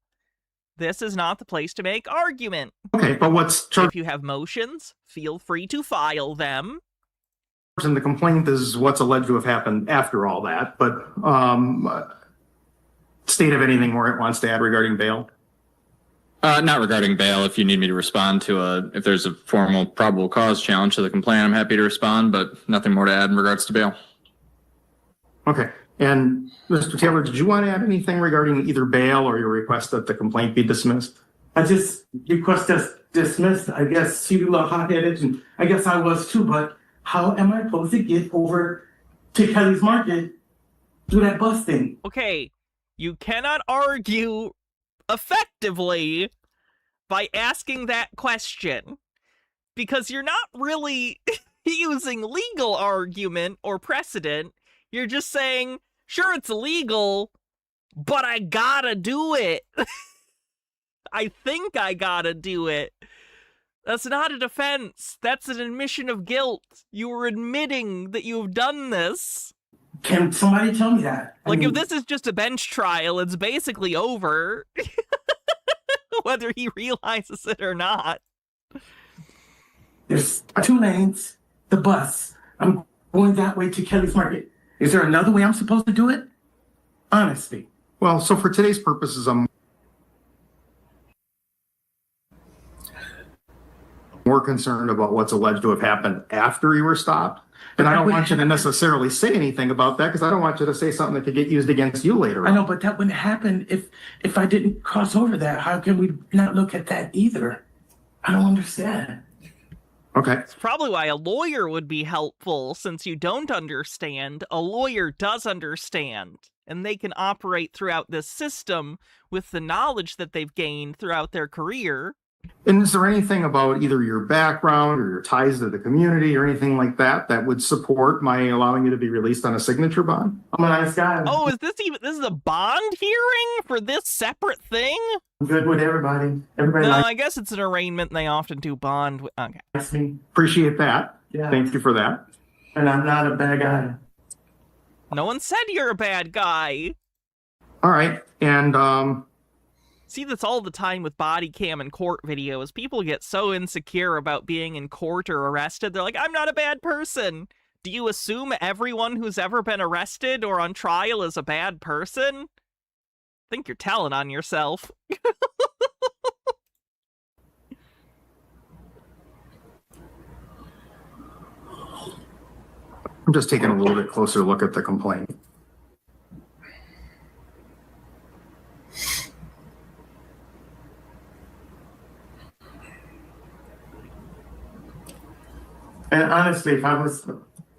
Speaker 1: This is not the place to make argument.
Speaker 18: Okay, but what's...
Speaker 1: If you have motions, feel free to file them.
Speaker 18: And the complaint is what's alleged to have happened after all that, but state of anything more it wants to add regarding bail?
Speaker 22: Not regarding bail. If you need me to respond to if there's a formal probable cause challenge to the complaint, I'm happy to respond, but nothing more to add in regards to bail.
Speaker 18: Okay. And Mr. Taylor, did you want to add anything regarding either bail or your request that the complaint be dismissed?
Speaker 21: I just request us dismissed. I guess she was a little hot-headed, and I guess I was too, but how am I supposed to get over to Kelly's Market through that bus thing?
Speaker 1: Okay, you cannot argue effectively by asking that question, because you're not really using legal argument or precedent. You're just saying, sure, it's illegal, but I gotta do it. I think I gotta do it. That's not a defense. That's an admission of guilt. You were admitting that you've done this.
Speaker 21: Can somebody tell me that?
Speaker 1: If this is just a bench trial, it's basically over. Whether he realizes it or not.
Speaker 21: There's 2 lanes, the bus. I'm going that way to Kelly's Market. Is there another way I'm supposed to do it? Honestly.
Speaker 18: Well, so for today's purposes, I'm more concerned about what's alleged to have happened after you were stopped. And I don't want you to necessarily say anything about that because I don't want you to say something that could get used against you later on.
Speaker 21: I know, but that wouldn't happen if I didn't cross over that. How can we not look at that either? I don't understand.
Speaker 18: Okay.
Speaker 1: It's probably why a lawyer would be helpful, since you don't understand. A lawyer does understand, and they can operate throughout this system with the knowledge that they've gained throughout their career.
Speaker 18: And is there anything about either your background or your ties to the community or anything like that that would support my allowing you to be released on a signature bond?
Speaker 21: I'm a nice guy.
Speaker 1: Oh, this is a bond hearing for this separate thing?
Speaker 21: I'm good with everybody.
Speaker 1: No, I guguess it's an arraignment and they often do bond. Okay.
Speaker 18: Appreciate that.
Speaker 21: Yeah.
Speaker 18: Thank you for that.
Speaker 21: And I'm not a bad guy.
Speaker 1: No one said you're a bad guy.
Speaker 18: All right. And,
Speaker 1: see, that's all the time with body cam and court videos. People get so insecure about being in court or arrested. They're like, I'm not a bad person. Do you assume everyone who's ever been arrested or on trial is a bad person? I think you're telling on yourself.
Speaker 18: I'm just taking a little bit closer look at the complaint.
Speaker 21: And honestly, if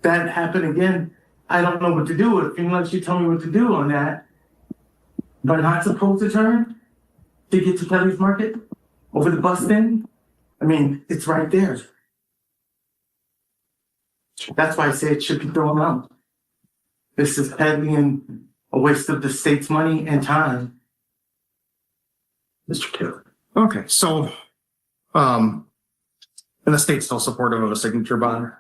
Speaker 21: that happened again, I don't know what to do unless you tell me what to do on that. But not supposed to turn to get to Kelly's Market over the bus then? I mean, it's right there. That's why I say it should be thrown out. This is peddling and a waste of the state's money and time.
Speaker 18: Mr. Taylor. Okay, so, and the state's still supportive of a signature bond?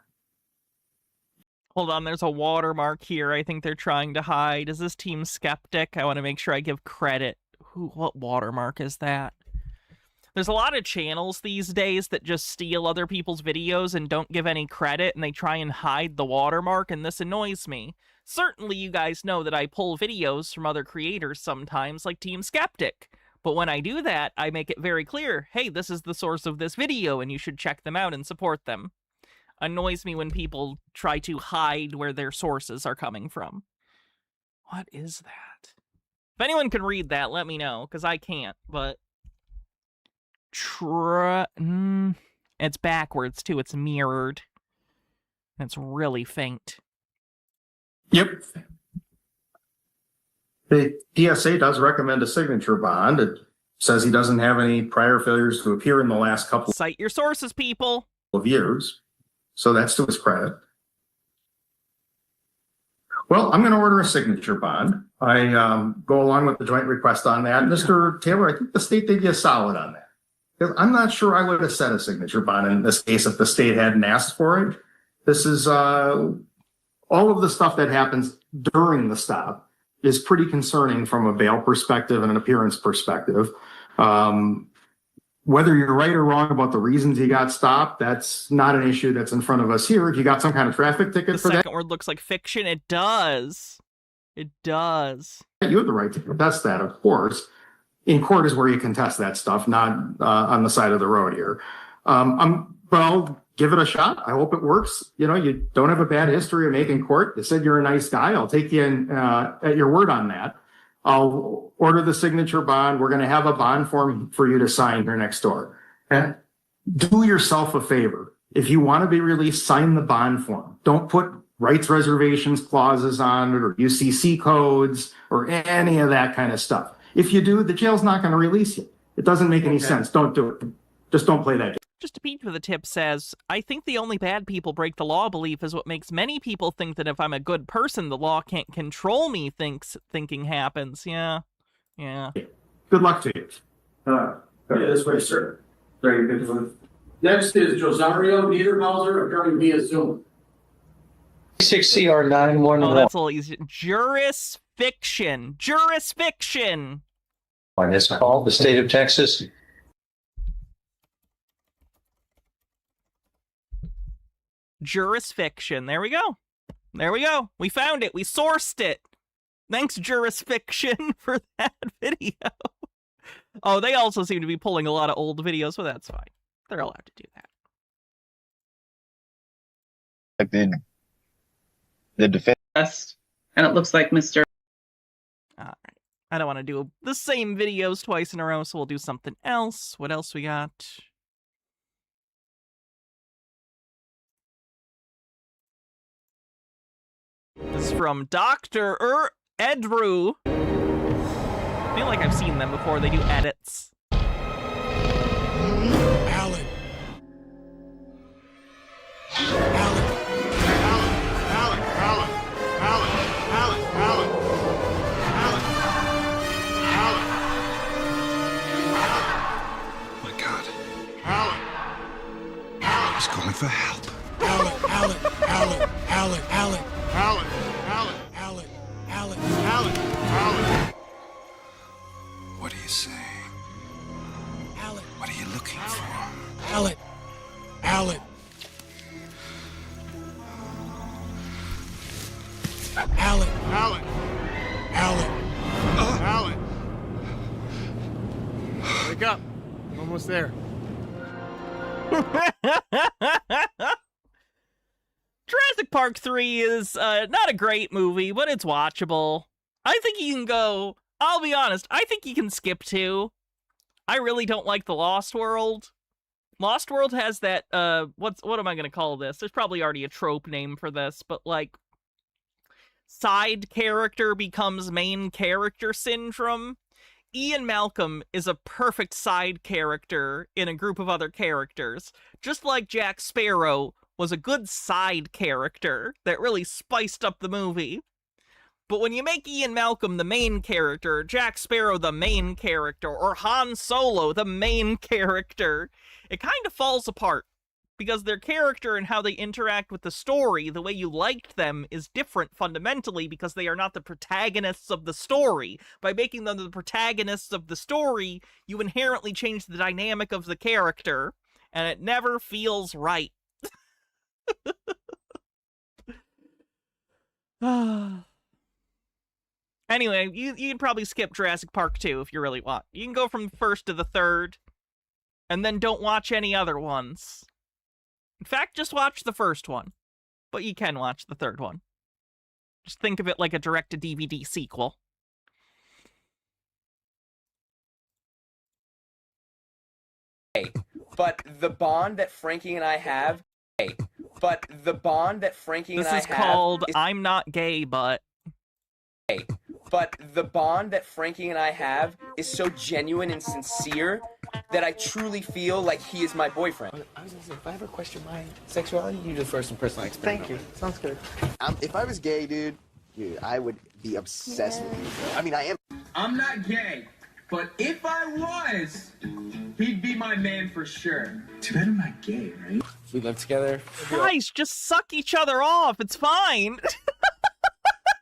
Speaker 1: Hold on, there's a watermark here I think they're trying to hide. Is this Team Skeptic? I want to make sure I give credit. What watermark is that? There's a lot of channels these days that just steal other people's videos and don't give any credit, and they try and hide the watermark, and this annoys me. Certainly you guys know that I pull videos from other creators sometimes, like Team Skeptic. But when I do that, I make it very clear, hey, this is the source of this video, and you should check them out and support them. Annoys me when people try to hide where their sources are coming from. What is that? If anyone can read that, let me know, because I can't, but... It's backwards, too. It's mirrored. It's really faint.
Speaker 18: Yep. The DSA does recommend a signature bond. It says he doesn't have any prior failures to appear in the last couple
Speaker 1: Cite your sources, people.
Speaker 18: of years. So that's to his credit. Well, I'm going to order a signature bond. I go along with the joint request on that. Mr. Taylor, I think the state did you a solid on that. Because I'm not sure I would have set a signature bond in this case if the state hadn't asked for it. This is all of the stuff that happens during the stop is pretty concerning from a bail perspective and an appearance perspective. Whether you're right or wrong about the reasons he got stopped, that's not an issue that's in front of us here. If you got some kind of traffic ticket for that.
Speaker 1: The second word looks like fiction. It does. It does.
Speaker 18: You have the right to contest that, of course. In court is where you contest that stuff, not on the side of the road here. But I'll give it a shot. I hope it works. You know, you don't have a bad history of making court. You said you're a nice guy. I'll take you in, at your word on that. I'll order the signature bond. We're going to have a bond form for you to sign here next door. And do yourself a favor. If you want to be released, sign the bond form. Don't put rights reservations clauses on it or UCC codes or any of that kind of stuff. If you do, the jail's not going to release you. It doesn't make any sense. Don't do it. Just don't play that game.
Speaker 1: Just a peek with a tip says, I think the only bad people break the law belief is what makes many people think that if I'm a good person, the law can't control me, thinking happens. Yeah.
Speaker 18: Good luck to you.
Speaker 21: Yeah, this way, sir. Very good one. Next is Rosario Niederhauser appearing via Zoom.
Speaker 2: 6CR911.
Speaker 1: Oh, that's a little easy. Jurisfiction.
Speaker 2: On this call, the state of Texas.
Speaker 1: Jurisfiction. There we go. We found it. We sourced it. Thanks, Jurisfiction, for that video. Oh, they also seem to be pulling a lot of old videos, but that's fine. They're allowed to do that.
Speaker 4: The defense, and it looks like Mr.
Speaker 1: All right. I don't want to do the same videos twice in a row, so we'll do something else. What else we got? This is from Dr. Edru. I feel like I've seen them before. They do edits.
Speaker 5: Alan.
Speaker 15: My God. He's calling for help.
Speaker 5: Alan.
Speaker 15: What are you saying?
Speaker 5: Alan.
Speaker 15: What are you looking for?
Speaker 5: Alan. Alan. Alan. Alan. Alan. Alan. Wake up. I'm almost there.
Speaker 1: Jurassic Park 3 is not a great movie, but it's watchable. I think you can go... I'll be honest, I think you can skip 2. I really don't like the Lost World. Lost World has that, what am I gonna call this? There's probably already a trope name for this, but like... side character becomes main character syndrome. Ian Malcolm is a perfect side character in a group of other characters. Just like Jack Sparrow was a good side character that really spiced up the movie. But when you make Ian Malcolm the main character, Jack Sparrow the main character, or Han Solo the main character, it kind of falls apart. Because their character and how they interact with the story, the way you liked them, is different fundamentally because they are not the protagonists of the story. By making them the protagonists of the story, you inherently change the dynamic of the character, and it never feels right. Anyway, you can probably skip Jurassic Park 2 if you really want. You can go from the first to the third, and then don't watch any other ones. In fact, just watch the first one. But you can watch the third one. Just think of it like a direct-to-DVD sequel.
Speaker 23: But the bond that Frankie and I have... But the bond that Frankie and I have...
Speaker 1: This is called I'm Not Gay, but...
Speaker 23: But the bond that Frankie and I have is so genuine and sincere that I truly feel like he is my boyfriend.
Speaker 24: I was gonna say, if I ever question my sexuality, you do first and personal experience.
Speaker 21: Thank you. Sounds good.
Speaker 24: If I was gay, dude, I would be obsessed with you. I mean, I am.
Speaker 25: I'm not gay, but if I was, he'd be my man for sure. Too bad I'm not gay, right?
Speaker 24: We live together.
Speaker 1: Guys, just suck each other off. It's fine.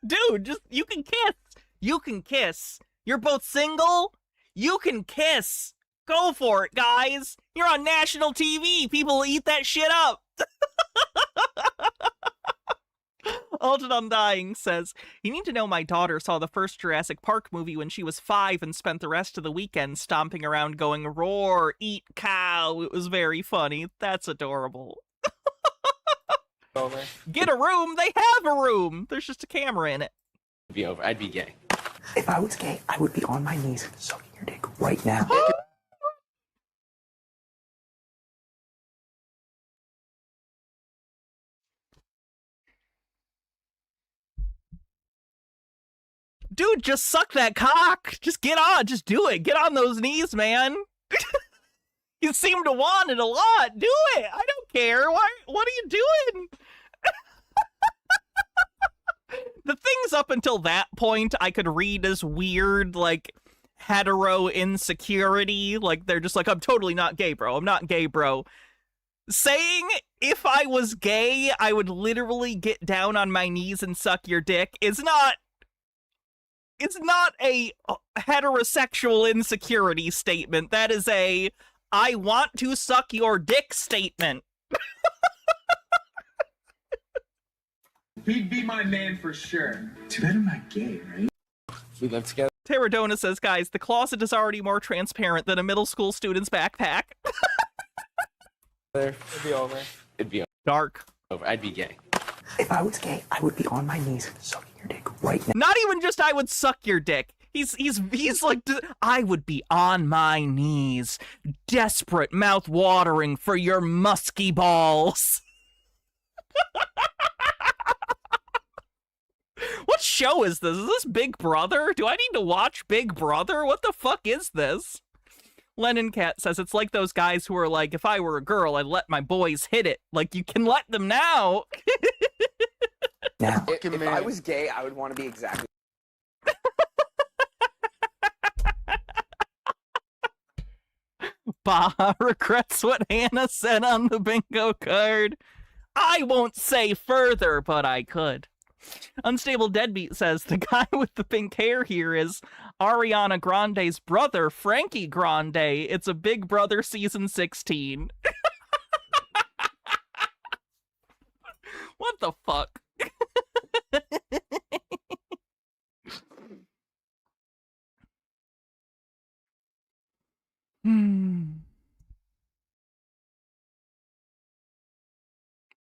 Speaker 1: Dude, just, you can kiss. You can kiss. You're both single? You can kiss. Go for it, guys. You're on national TV. People eat that shit up. Alton Undying says, you need to know my daughter saw the first Jurassic Park movie when she was 5 and spent the rest of the weekend stomping around going, roar, eat cow. It was very funny. That's adorable.
Speaker 24: Over.
Speaker 1: Get a room. They have a room. There's just a camera in it.
Speaker 24: It'd be over. I'd be gay.
Speaker 21: If I was gay, I would be on my knees sucking your dick right now.
Speaker 1: Dude, just suck that cock. Just get on. Just do it. Get on those knees, man. You seem to want it a lot. Do it. I don't care. Why? What are you doing? The things up until that point I could read as weird, like, hetero insecurity. Like, they're just like, I'm totally not gay, bro. I'm not gay, bro. Saying if I was gay, I would literally get down on my knees and suck your dick is not... It's not a heterosexual insecurity statement. That is a, I want to suck your dick statement.
Speaker 25: He'd be my man for sure. Too bad I'm not gay, right?
Speaker 23: We live together.
Speaker 1: Terradona says, guys, the closet is already more transparent than a middle school student's backpack.
Speaker 23: It'd be over. It'd be
Speaker 1: dark.
Speaker 23: Over. I'd be gay.
Speaker 3: If I was gay, I would be on my knees sucking your dick right now.
Speaker 1: Not even just I would suck your dick. He's like, I would be on my knees, desperate, mouth-watering for your musky balls. What show is this? Is this Big Brother? Do I need to watch Big Brother? What the fuck is this? Lennon Cat says it's like those guys who are like, if I were a girl, I'd let my boys hit it. Like, you can let them now.
Speaker 3: Now.
Speaker 23: If I was gay, I would want to be exactly.
Speaker 1: Bah regrets what Hannah said on the bingo card. I won't say further, but I could. Unstable Deadbeat says the guy with the pink hair here is Ariana Grande's brother, Frankie Grande. It's a Big Brother season 16. What the fuck?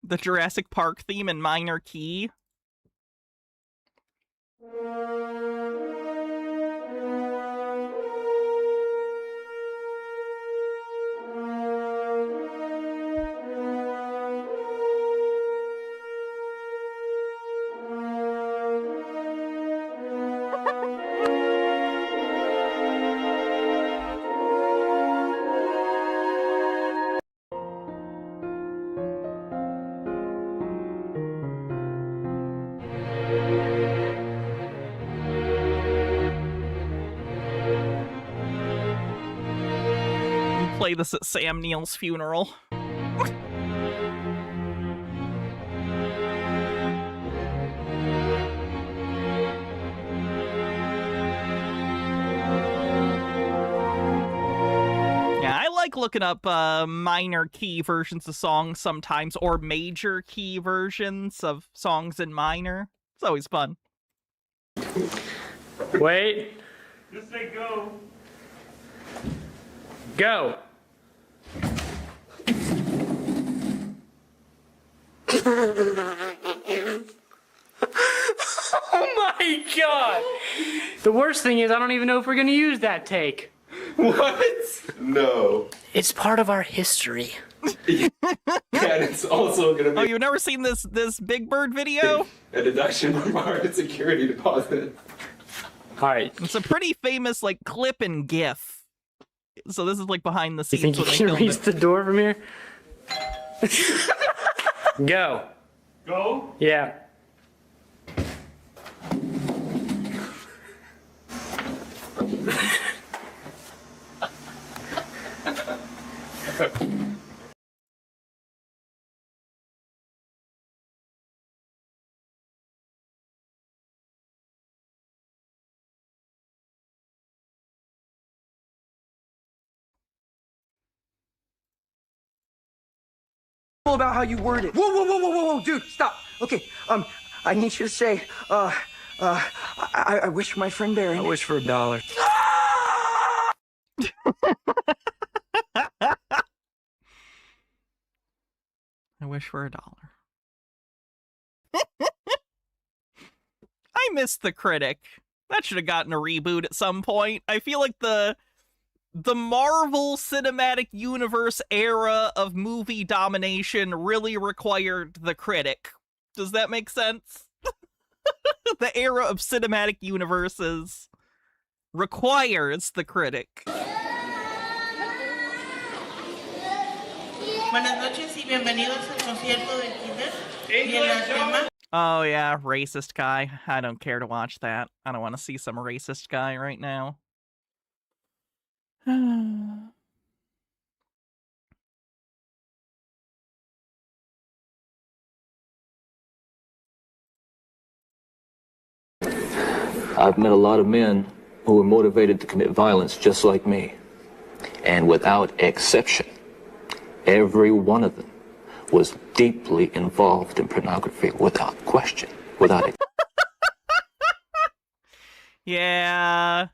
Speaker 1: The Jurassic Park theme in minor key. Play this at Sam Neill's funeral. Yeah, I like looking up minor key versions of songs sometimes, or major key versions of songs in minor. It's always fun.
Speaker 6: Wait.
Speaker 13: Just say go.
Speaker 6: Go. Oh my god! The worst thing is I don't even know if we're gonna use that take.
Speaker 20: What? No.
Speaker 3: It's part of our history.
Speaker 20: Yeah, and it's also gonna be.
Speaker 1: Oh, you've never seen this Big Bird video?
Speaker 20: A deduction from our security deposit.
Speaker 6: Alright.
Speaker 1: It's a pretty famous, like, clip and gif. So this is, like, behind the scenes.
Speaker 6: You think you can reach the door from here? Go.
Speaker 13: Go?
Speaker 6: Yeah.
Speaker 3: About how you word it. Whoa, whoa, whoa, whoa, whoa, whoa, dude, stop. Okay, I need you to say, I wish for my friend Barry. I wish for $1.
Speaker 1: I wish for $1. I missed The Critic. That should have gotten a reboot at some point. I feel like the Marvel Cinematic Universe era of movie domination really required The Critic. Does that make sense? The era of cinematic universes requires The Critic.
Speaker 7: Buenas noches y bienvenidos al concierto del Kinder. Y el tema.
Speaker 1: Oh yeah, racist guy. I don't care to watch that. I don't want to see some racist guy right now.
Speaker 2: I've met a lot of men who were motivated to commit violence just like me. And without exception, every one of them was deeply involved in pornography without question, without
Speaker 1: Yeah.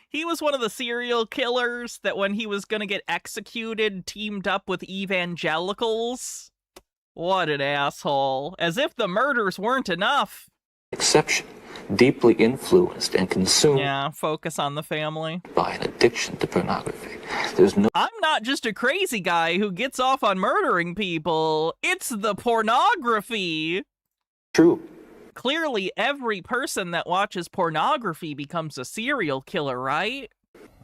Speaker 1: He was one of the serial killers that when he was gonna get executed, teamed up with evangelicals. What an asshole. As if the murders weren't enough.
Speaker 2: exception, deeply influenced and consumed
Speaker 1: Yeah, focus on the family.
Speaker 2: by an addiction to pornography. There's no
Speaker 1: I'm not just a crazy guy who gets off on murdering people. It's the pornography.
Speaker 2: true.
Speaker 1: Clearly, every person that watches pornography becomes a serial killer, right?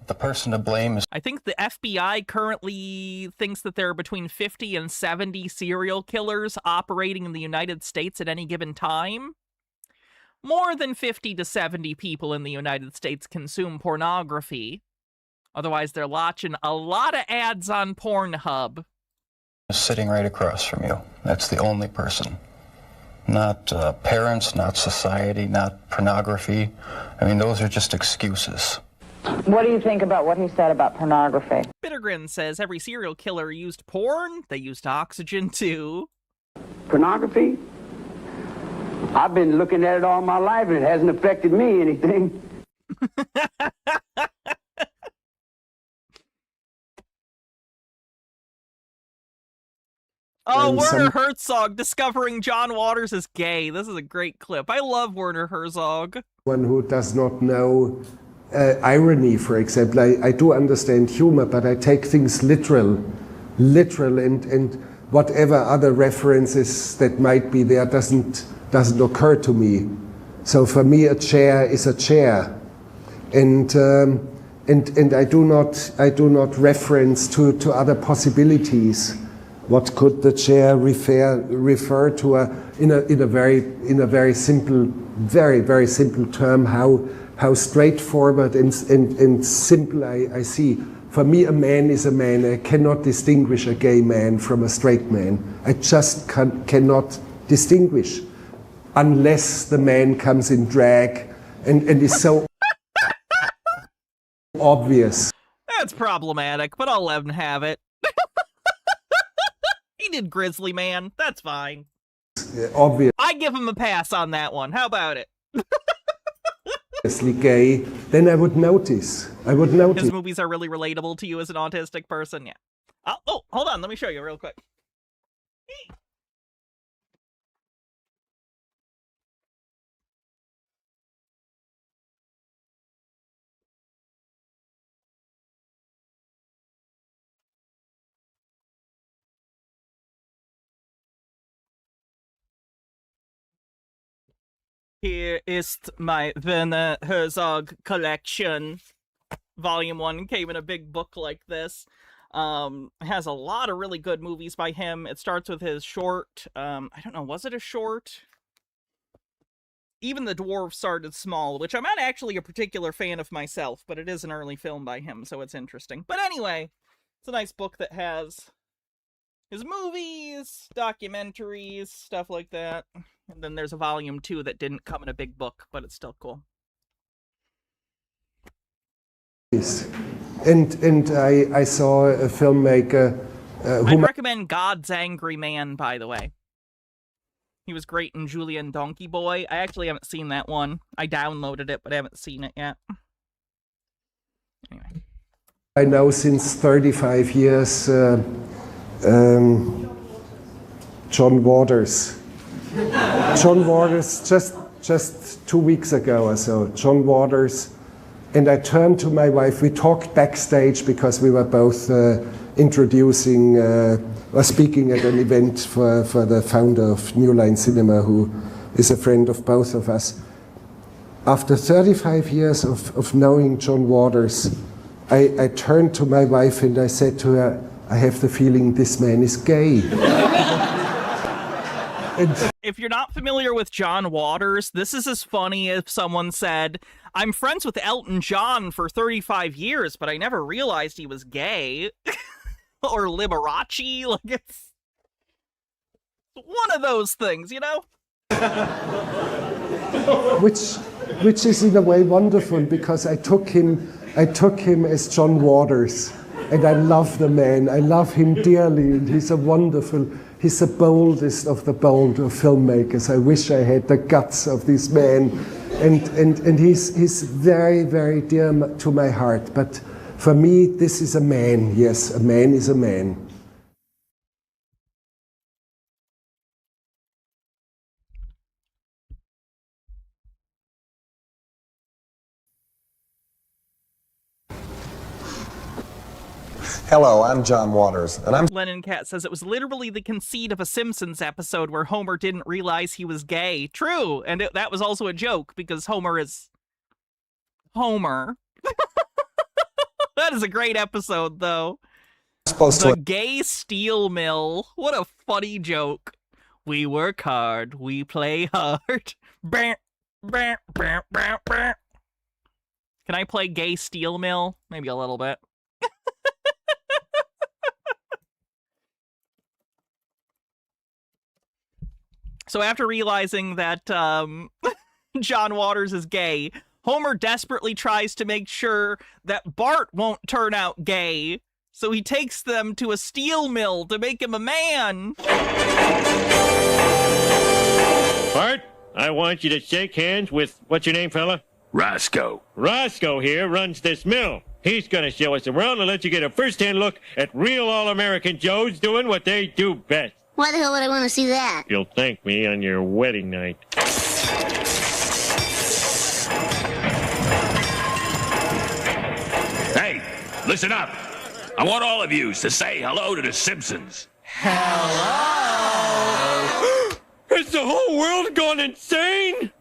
Speaker 2: The person to blame is
Speaker 1: I think the FBI currently thinks that there are between 50 and 70 serial killers operating in the United States at any given time. More than 50 to 70 people in the United States consume pornography. Otherwise, they're watching a lot of ads on Pornhub.
Speaker 2: sitting right across from you. That's the only person. Not parents, not society, not pornography. I mean, those are just excuses.
Speaker 9: What do you think about what he said about pornography?
Speaker 1: Bittergrin says every serial killer used porn. They used oxygen too.
Speaker 10: Pornography? I've been looking at it all my life and it hasn't affected me anything.
Speaker 1: Oh,
Speaker 11: And
Speaker 1: Werner
Speaker 11: some-
Speaker 1: Herzog discovering John Waters is gay. This is a great clip. I love Werner Herzog.
Speaker 11: One who does not know irony, for example. I do understand humor, but I take things literal, and whatever other references that might be there doesn't occur to me. So for me, a chair is a chair, and I do not reference to other possibilities. What could the chair refer to in a very simple, very simple term? How straightforward and simple I see. For me, a man is a man. I cannot distinguish a gay man from a straight man. I just cannot distinguish unless the man comes in drag and is so obvious.
Speaker 1: That's problematic, but I'll let him have it. He did Grizzly Man. That's fine.
Speaker 11: Obvious.
Speaker 1: I give him a pass on that one. How about it?
Speaker 11: Gay, then I would notice.
Speaker 1: His movies are really relatable to you as an autistic person. Yeah. Oh, hold on. Let me show you real quick. Here is my Werner Herzog collection. Volume 1 came in a big book like this. Has a lot of really good movies by him. It starts with his short, I don't know, was it a short? Even the Dwarf Started Small, which I'm not actually a particular fan of myself, but it is an early film by him, so it's interesting. But anyway, it's a nice book that has his movies, documentaries, stuff like that. And then there's a volume 2 that didn't come in a big book, but it's still cool.
Speaker 11: And I saw a filmmaker
Speaker 1: I'd recommend God's Angry Man, by the way. He was great in Julian Donkey Boy. I actually haven't seen that one. I downloaded it, but I haven't seen it yet. Anyway.
Speaker 11: I know since 35 years John Waters. John Waters, just 2 weeks ago or so, John Waters, and I turned to my wife. We talked backstage because we were both introducing or speaking at an event for the founder of New Line Cinema, who is a friend of both of us. After 35 years of knowing John Waters, I turned to my wife and I said to her, I have the feeling this man is gay.
Speaker 1: If you're not familiar with John Waters, this is as funny if someone said, I'm friends with Elton John for 35 years, but I never realized he was gay. Or Liberace. Like, it's one of those things, you know?
Speaker 11: Which is in a way wonderful, because I took him as John Waters, and I love the man. I love him dearly, and he's the boldest of the bold of filmmakers. I wish I had the guts of this man, and he's very, very dear to my heart. But for me, this is a man. Yes, a man is a man.
Speaker 12: Hello, I'm John Waters, and I'm...
Speaker 1: Lennon Cat says it was literally the conceit of a Simpsons episode where Homer didn't realize he was gay. True, and that was also a joke, because Homer is... Homer. That is a great episode, though. The gay steel mill. What a funny joke. We work hard, we play hard. Can I play gay steel mill? Maybe a little bit. So after realizing that John Waters is gay, Homer desperately tries to make sure that Bart won't turn out gay. So he takes them to a steel mill to make him a man.
Speaker 14: Bart, I want you to shake hands with, what's your name, fella? Roscoe. Roscoe here runs this mill. He's gonna show us around and let you get a first-hand look at real all-American Joes doing what they do best.
Speaker 16: Why the hell would I want to see that?
Speaker 14: You'll thank me on your wedding night.
Speaker 17: Hey, listen up. I want all of you to say hello to the Simpsons.
Speaker 14: Hello! Has the whole world gone insane?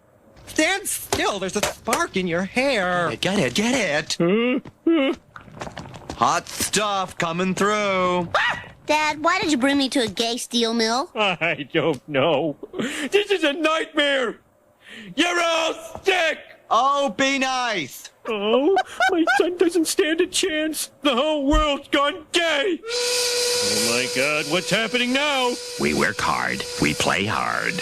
Speaker 3: Stand still. There's a spark in your hair.
Speaker 17: Get it.
Speaker 3: Hot stuff coming through.
Speaker 16: Dad, why did you bring me to a gay steel mill?
Speaker 14: I don't know. This is a nightmare. You're all sick.
Speaker 3: Oh, be nice.
Speaker 14: Oh, my son doesn't stand a chance. The whole world's gone gay. Oh my God, what's happening now?
Speaker 17: We work hard. We play hard.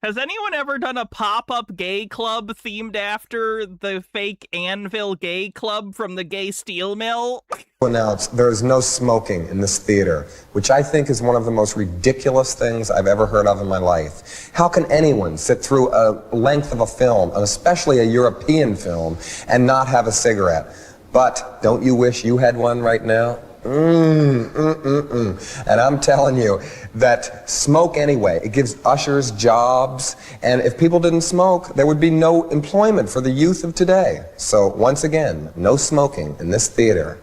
Speaker 1: Has anyone ever done a pop-up gay club themed after the fake Anvil gay club from the gay steel mill?
Speaker 12: Announce there is no smoking in this theater, which I think is one of the most ridiculous things I've ever heard of in my life. How can anyone sit through a length of a film, and especially a European film, and not have a cigarette? But don't you wish you had one right now? And I'm telling you that smoke anyway. It gives ushers jobs, and if people didn't smoke, there would be no employment for the youth of today. So once again, no smoking in this theater.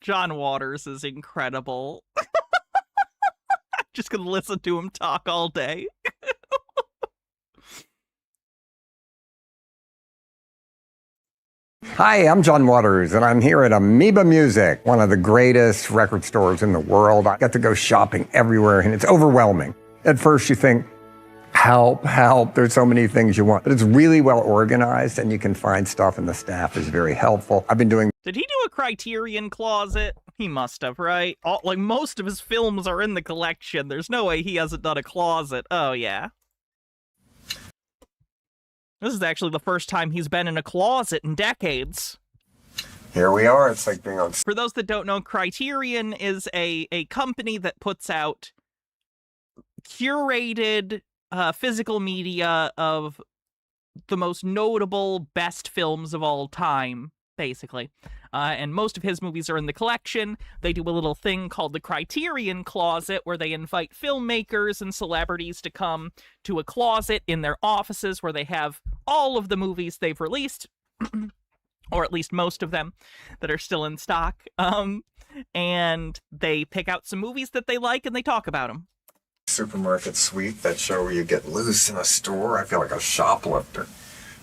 Speaker 1: John Waters is incredible. Just gonna listen to him talk all day.
Speaker 19: Hi, I'm John Waters, and I'm here at Amoeba Music, one of the greatest record stores in the world. I got to go shopping everywhere, and it's overwhelming. At first, you think, help, help, there's so many things you want. But it's really well organized, and you can find stuff, and the staff is very helpful. I've been doing...
Speaker 1: Did he do a Criterion closet? He must have, right? Like, most of his films are in the collection. There's no way he hasn't done a closet. Oh, yeah. This is actually the first time he's been in a closet in decades.
Speaker 19: Here we are. It's like being on...
Speaker 1: For those that don't know, Criterion is a company that puts out curated physical media of the most notable, best films of all time, basically. And most of his movies are in the collection. They do a little thing called the Criterion Closet, where they invite filmmakers and celebrities to come to a closet in their offices where they have all of the movies they've released, or at least most of them that are still in stock. And they pick out some movies that they like and they talk about them.
Speaker 19: Supermarket Sweep, that show where you get loose in a store. I feel like a shoplifter.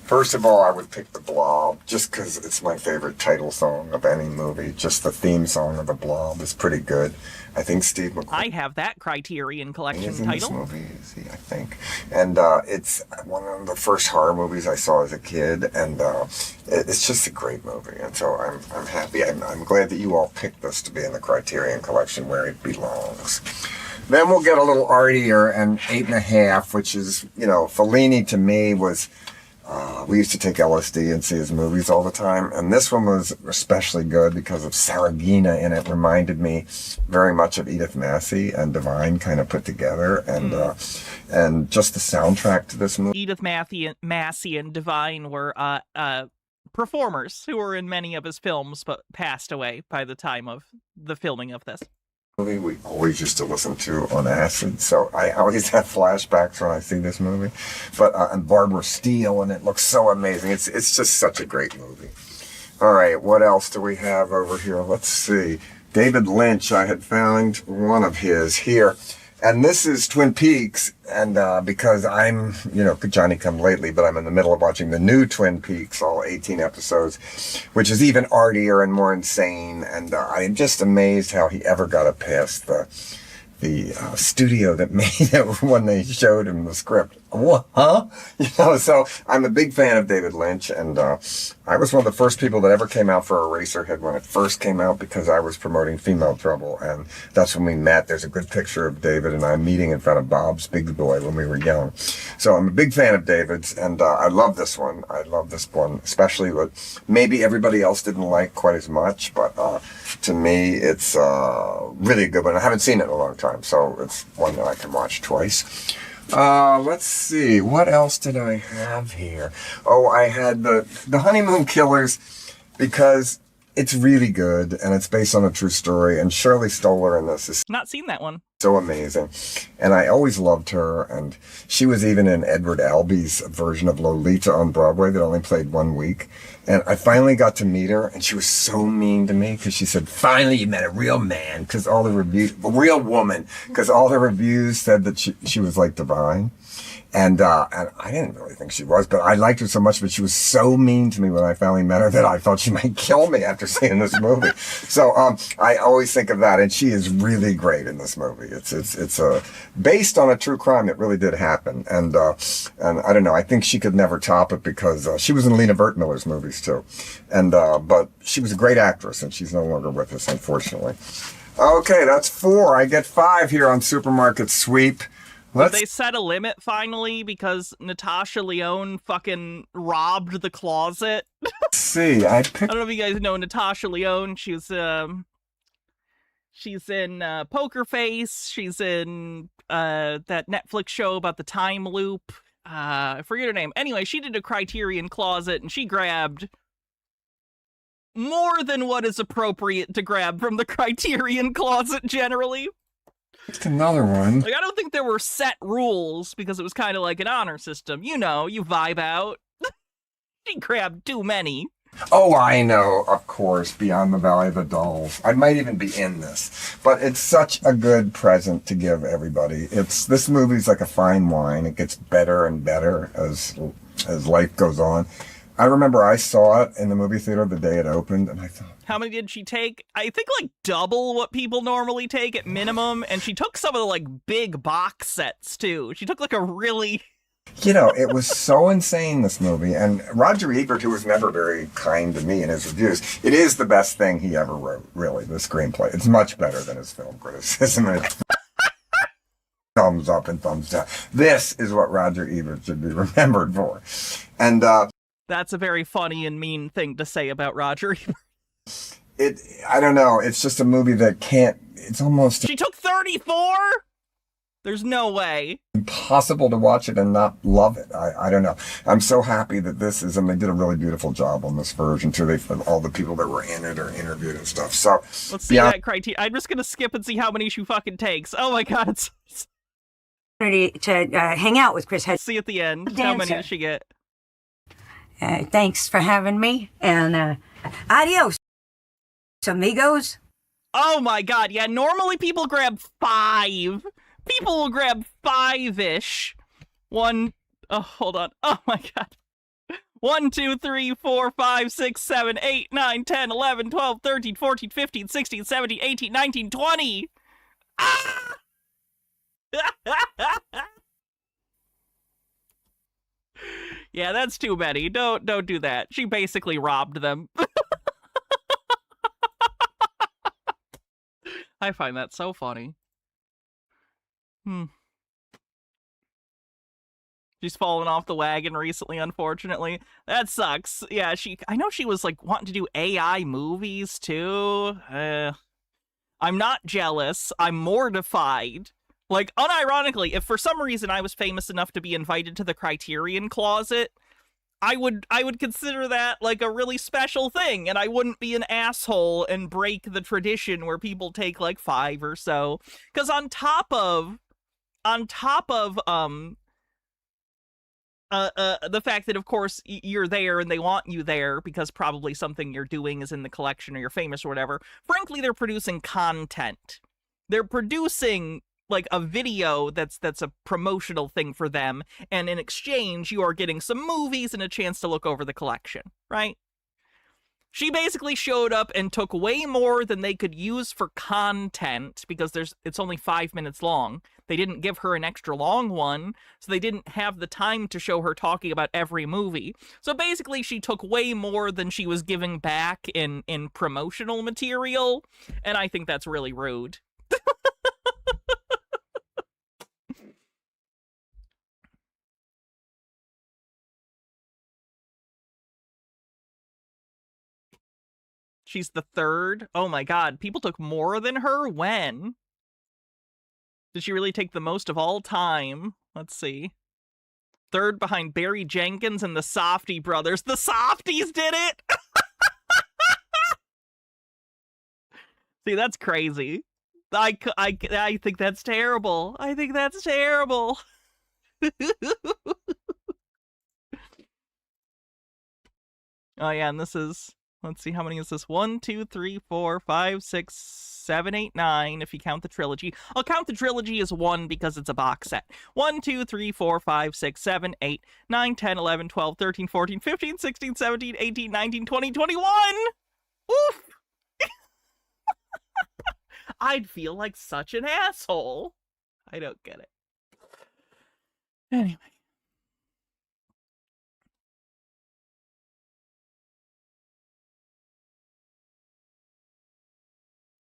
Speaker 19: First of all, I would pick The Blob, just because it's my favorite title song of any movie. Just the theme song of The Blob is pretty good. I think Steve McQueen
Speaker 1: I have that Criterion Collection
Speaker 19: is in
Speaker 1: title.
Speaker 19: this movie, is he, I think. And it's one of the first horror movies I saw as a kid, and it's just a great movie. And so I'm happy. I'm glad that you all picked this to be in the Criterion Collection where it belongs. Then we'll get a little artier and 8.5, which is, Fellini to me was... we used to take LSD and see his movies all the time, and this one was especially good because of Saragina in it. Reminded me very much of Edith Massey and Divine kind of put together, and just the soundtrack to this movie.
Speaker 1: Edith Massey and Divine were performers who were in many of his films, but passed away by the time of the filming of this.
Speaker 19: We always used to listen to on acid, so I always have flashbacks when I see this movie. But and Barbara Steele, and it looks so amazing. It's just such a great movie. All right, what else do we have over here? Let's see. David Lynch, I had found one of his here. And this is Twin Peaks, and because I'm, Johnny come lately, but I'm in the middle of watching the new Twin Peaks, all 18 episodes, which is even artier and more insane, and I'm just amazed how he ever got it past the studio that made it when they showed him the script. What? Huh? So I'm a big fan of David Lynch, and I was one of the first people that ever came out for Eraserhead when it first came out because I was promoting Female Trouble, and that's when we met. There's a good picture of David and I meeting in front of Bob's Big Boy when we were young. So I'm a big fan of David's, and I love this one. I love this one, especially what maybe everybody else didn't like quite as much, but to me, it's really a good one. I haven't seen it in a long time, so it's one that I can watch twice. Let's see. What else did I have here? Oh, I had the Honeymoon Killers because it's really good and it's based on a true story. And Shirley Stoller in this is
Speaker 1: not seen that one.
Speaker 19: So amazing. And I always loved her. And she was even in Edward Albee's version of Lolita on Broadway that only played 1 week. And I finally got to meet her, and she was so mean to me because she said, finally you met a real man, because all the reviews, a real woman, because all the reviews said that she was like Divine. And I didn't really think she was, but I liked her so much, but she was so mean to me when I finally met her that I thought she might kill me after seeing this movie. So I always think of that, and she is really great in this movie. It's based on a true crime that really did happen, and I don't know, I think she could never top it because she was in Lena Wertmüller's movies too, and but she was a great actress, and she's no longer with us, unfortunately. Okay, that's 4. I get 5 here on Supermarket Sweep.
Speaker 1: Did they set a limit finally because Natasha Lyonne fucking robbed the closet?
Speaker 19: Let's see, I
Speaker 1: don't know if you guys know Natasha Lyonne. She's in Poker Face. She's in that Netflix show about the time loop. I forget her name. Anyway, she did a Criterion Closet, and she grabbed more than what is appropriate to grab from the Criterion Closet generally.
Speaker 19: Just another one.
Speaker 1: Like, I don't think there were set rules because it was kind of like an honor system. You vibe out. She grabbed too many.
Speaker 19: Oh, I know, of course, Beyond the Valley of the Dolls. I might even be in this, but it's such a good present to give everybody. This movie's like a fine wine. It gets better and better as life goes on. I remember I saw it in the movie theater the day it opened, and I thought,
Speaker 1: how many did she take? I think like double what people normally take at minimum, and she took some of the like big box sets too. She took like a really...
Speaker 19: it was so insane, this movie, and Roger Ebert, who was never very kind to me in his reviews, it is the best thing he ever wrote, really, the screenplay. It's much better than his film criticism. Thumbs up and thumbs down. This is what Roger Ebert should be remembered for. And
Speaker 1: that's a very funny and mean thing to say about Roger Ebert.
Speaker 19: I don't know. It's just a movie that it's almost...
Speaker 1: She took 34? There's no way.
Speaker 19: Impossible to watch it and not love it. I don't know. I'm so happy that this is, and they did a really beautiful job on this version too. All the people that were in it are interviewed and stuff. So
Speaker 1: let's see that Criterion. I'm just gonna skip and see how many she fucking takes. Oh my god, it's
Speaker 4: to hang out with Chris Hedges.
Speaker 1: See at the end how many does she get.
Speaker 4: Thanks for having me, and adios, amigos.
Speaker 1: Oh my god, yeah, normally people grab 5. People will grab 5-ish. Hold on. Oh my god. 1, 2, 3, 4, 5, 6, 7, 8, 9, 10, 11, 12, 13, 14, 15, 16, 17, 18, 19, 20. Ah! Yeah, that's too many. Don't do that. She basically robbed them. I find that so funny. She's fallen off the wagon recently, unfortunately. That sucks. Yeah, I know she was like wanting to do AI movies too. I'm not jealous. I'm mortified. Like, unironically, if for some reason I was famous enough to be invited to the Criterion Closet, I would consider that like a really special thing, and I wouldn't be an asshole and break the tradition where people take like 5 or so. Because on top of the fact that, of course, you're there and they want you there because probably something you're doing is in the collection or you're famous or whatever, frankly, they're producing content. They're producing, like, a video that's a promotional thing for them, and in exchange, you are getting some movies and a chance to look over the collection, right? She basically showed up and took way more than they could use for content because it's only 5 minutes long. They didn't give her an extra long one, so they didn't have the time to show her talking about every movie. So basically, she took way more than she was giving back in promotional material, and I think that's really rude. She's the 3rd. Oh my god, people took more than her? When? Did she really take the most of all time? Let's see. 3rd behind Barry Jenkins and the Softy brothers. The Softies did it! See, that's crazy. I think that's terrible. I think that's terrible. Oh yeah, and this is... Let's see, how many is this? 1, 2, 3, 4, 5, 6, 7, 8, 9, if you count the trilogy. I'll count the trilogy as 1 because it's a box set. 1, 2, 3, 4, 5, 6, 7, 8, 9, 10, 11, 12, 13, 14, 15, 16, 17, 18, 19, 20, 21! Oof! I'd feel like such an asshole. I don't get it. Anyway.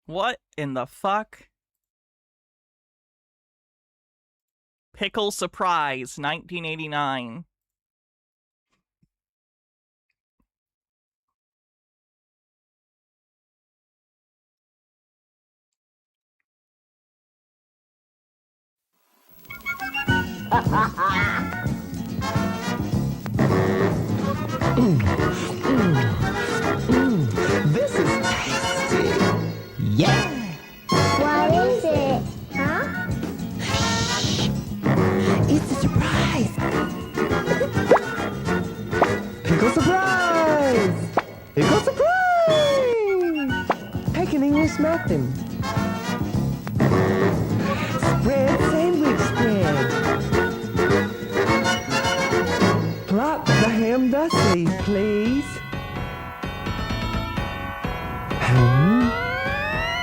Speaker 1: What in the fuck? Pickle Surprise, 1989.
Speaker 5: This is tasty. Yeah.
Speaker 8: What is it? Huh?
Speaker 5: Shh. It's a surprise. Pickle surprise. Pickle surprise. Take an English muffin. Spread sandwich spread. Plop the ham dusty, please.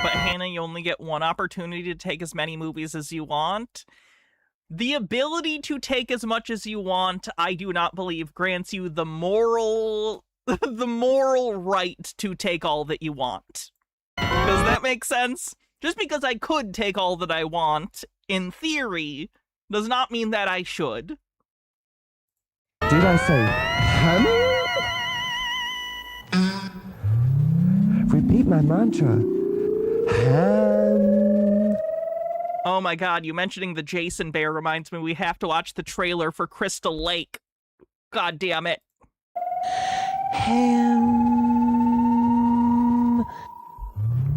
Speaker 1: But Hannah, you only get one opportunity to take as many movies as you want. The ability to take as much as you want, I do not believe, grants you the moral right to take all that you want. Does that make sense? Just because I could take all that I want, in theory, does not mean that I should.
Speaker 5: Did I say ham? Repeat my mantra. Ham.
Speaker 1: Oh my god, you mentioning the Jason Bear reminds me we have to watch the trailer for Crystal Lake. God damn it.
Speaker 5: Ham.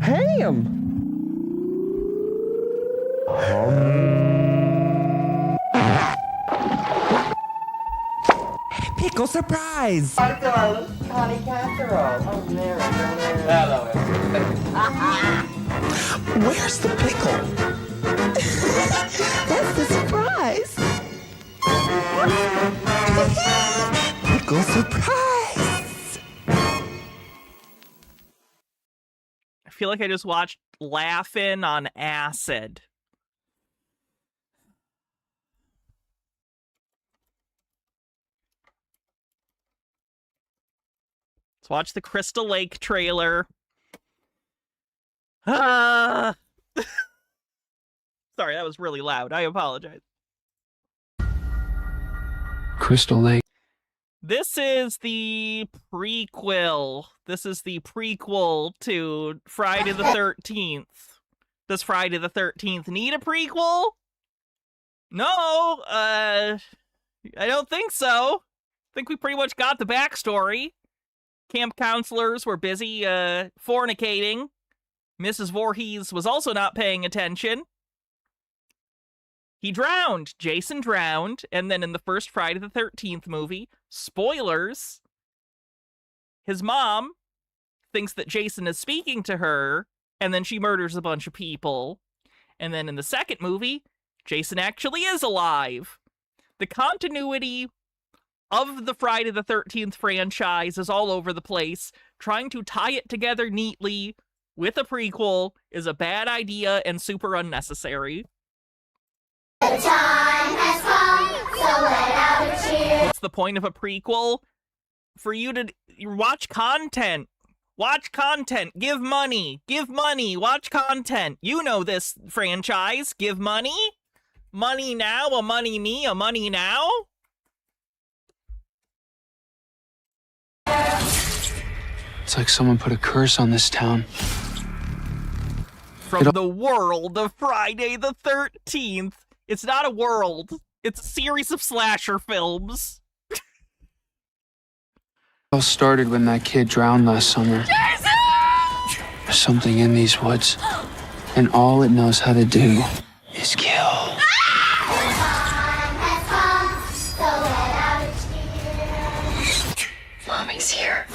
Speaker 5: Ham. Pickle
Speaker 15: pickle surprise.
Speaker 3: Hi, darling. Connie casserole. Oh, there. Hello.
Speaker 15: Where's the pickle? That's the surprise. Pickle surprise.
Speaker 1: I feel like I just watched Laugh-In on acid. Let's watch the Crystal Lake trailer. Sorry, that was really loud. I apologize.
Speaker 20: Crystal Lake.
Speaker 1: This is the prequel. This is the prequel to Friday the 13th. Does Friday the 13th need a prequel? No, I don't think so. I think we pretty much got the backstory. Camp counselors were busy fornicating. Mrs. Voorhees was also not paying attention. He drowned. Jason drowned. And then in the first Friday the 13th movie, spoilers, his mom thinks that Jason is speaking to her, and then she murders a bunch of people. And then in the second movie, Jason actually is alive. The continuity of the Friday the 13th franchise is all over the place. Trying to tie it together neatly with a prequel is a bad idea and super unnecessary.
Speaker 8: The time has come, so let out a cheer.
Speaker 1: What's the point of a prequel? For you to watch content. Watch content. Give money. Give money. Watch content. You know this franchise. Give money. Money now, a money me, a money now.
Speaker 20: It's like someone put a curse on this town.
Speaker 1: From the world of Friday the 13th. It's not a world. It's a series of slasher films.
Speaker 20: It all started when that kid drowned last summer.
Speaker 8: Jason!
Speaker 20: There's something in these woods, and all it knows how to do is kill.
Speaker 8: Mommy's here.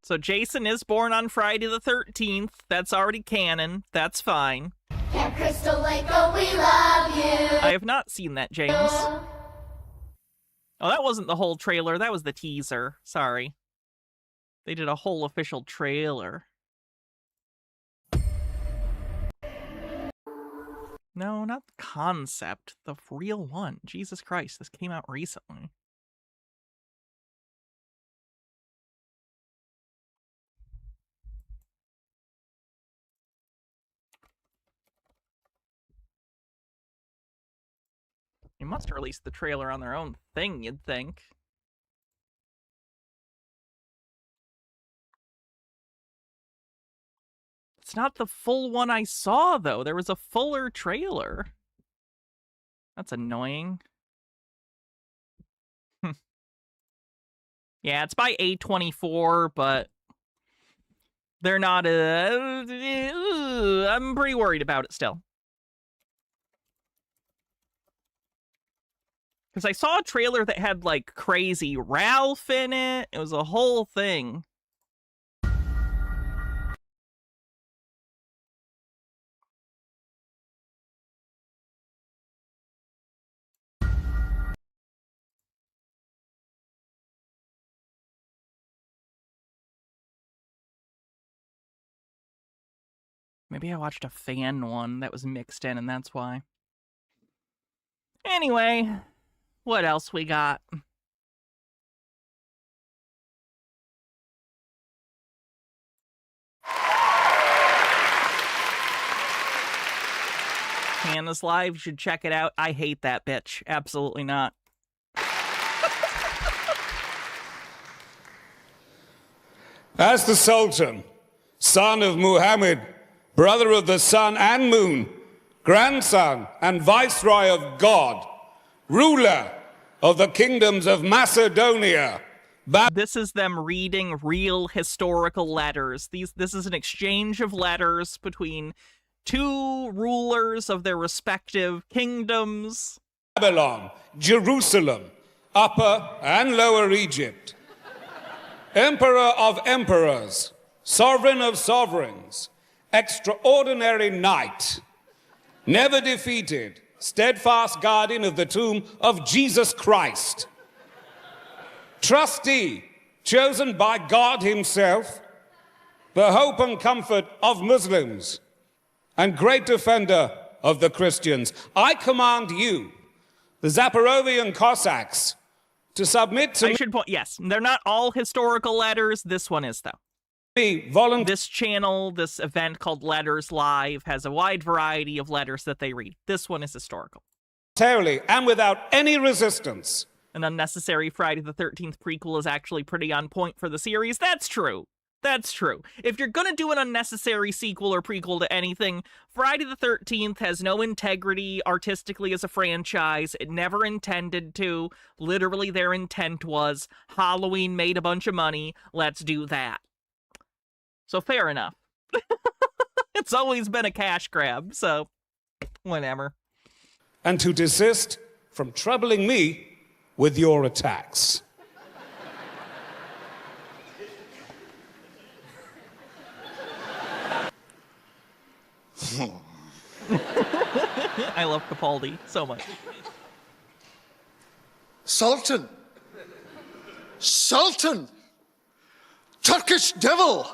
Speaker 1: So Jason is born on Friday the 13th. That's already canon. That's fine.
Speaker 8: Camp Crystal Lake, oh, we love you.
Speaker 1: I have not seen that, James. Oh, that wasn't the whole trailer. That was the teaser. Sorry. They did a whole official trailer. No, not the concept. The real one. Jesus Christ, this came out recently. You must release the trailer on their own thing, you'd think. It's not the full one I saw, though. There was a fuller trailer. That's annoying. Yeah, it's by A24, but they're not... I'm pretty worried about it still. Because I saw a trailer that had, like, Crazy Ralph in it. It was a whole thing. Maybe I watched a fan one that was mixed in, and that's why. Anyway... what else we got? Hannah's Live, you should check it out. I hate that bitch. Absolutely not.
Speaker 18: As the Sultan, son of Muhammad, brother of the sun and moon, grandson and viceroy of God, ruler of the kingdoms of Macedonia.
Speaker 1: This is them reading real historical letters. This is an exchange of letters between two rulers of their respective kingdoms.
Speaker 18: Babylon, Jerusalem, Upper and Lower Egypt, Emperor of Emperors, Sovereign of Sovereigns, extraordinary knight, never defeated, steadfast guardian of the tomb of Jesus Christ, trustee chosen by God himself, the hope and comfort of Muslims, and great defender of the Christians. I command you, the Zaporovian Cossacks, to submit to
Speaker 1: I should point, yes, they're not all historical letters. This one is, though. This channel, this event called Letters Live, has a wide variety of letters that they read. This one is historical.
Speaker 18: And without any resistance.
Speaker 1: An unnecessary Friday the 13th prequel is actually pretty on point for the series. That's true. That's true. If you're gonna do an unnecessary sequel or prequel to anything, Friday the 13th has no integrity artistically as a franchise. It never intended to. Literally, their intent was, Halloween made a bunch of money, let's do that. So fair enough. It's always been a cash grab, so whatever.
Speaker 18: And to desist from troubling me with your attacks.
Speaker 1: I love Capaldi so much.
Speaker 21: Sultan, Turkish devil,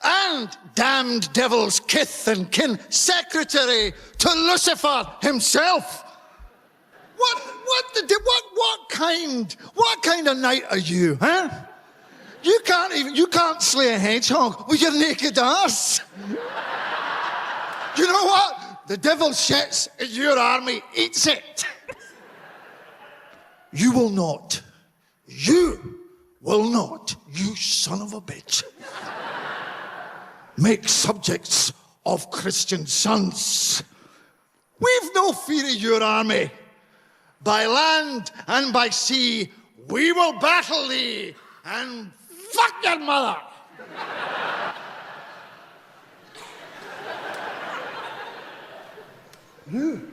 Speaker 21: and damned devil's kith and kin, secretary to Lucifer himself. What kind of knight are you, huh? You can't slay a hedgehog with your naked ass. You know what? The devil shits in your army, eats it. You will not, you son of a bitch, make subjects of Christian sons. We've no fear of your army. By land and by sea, we will battle thee and fuck your mother. You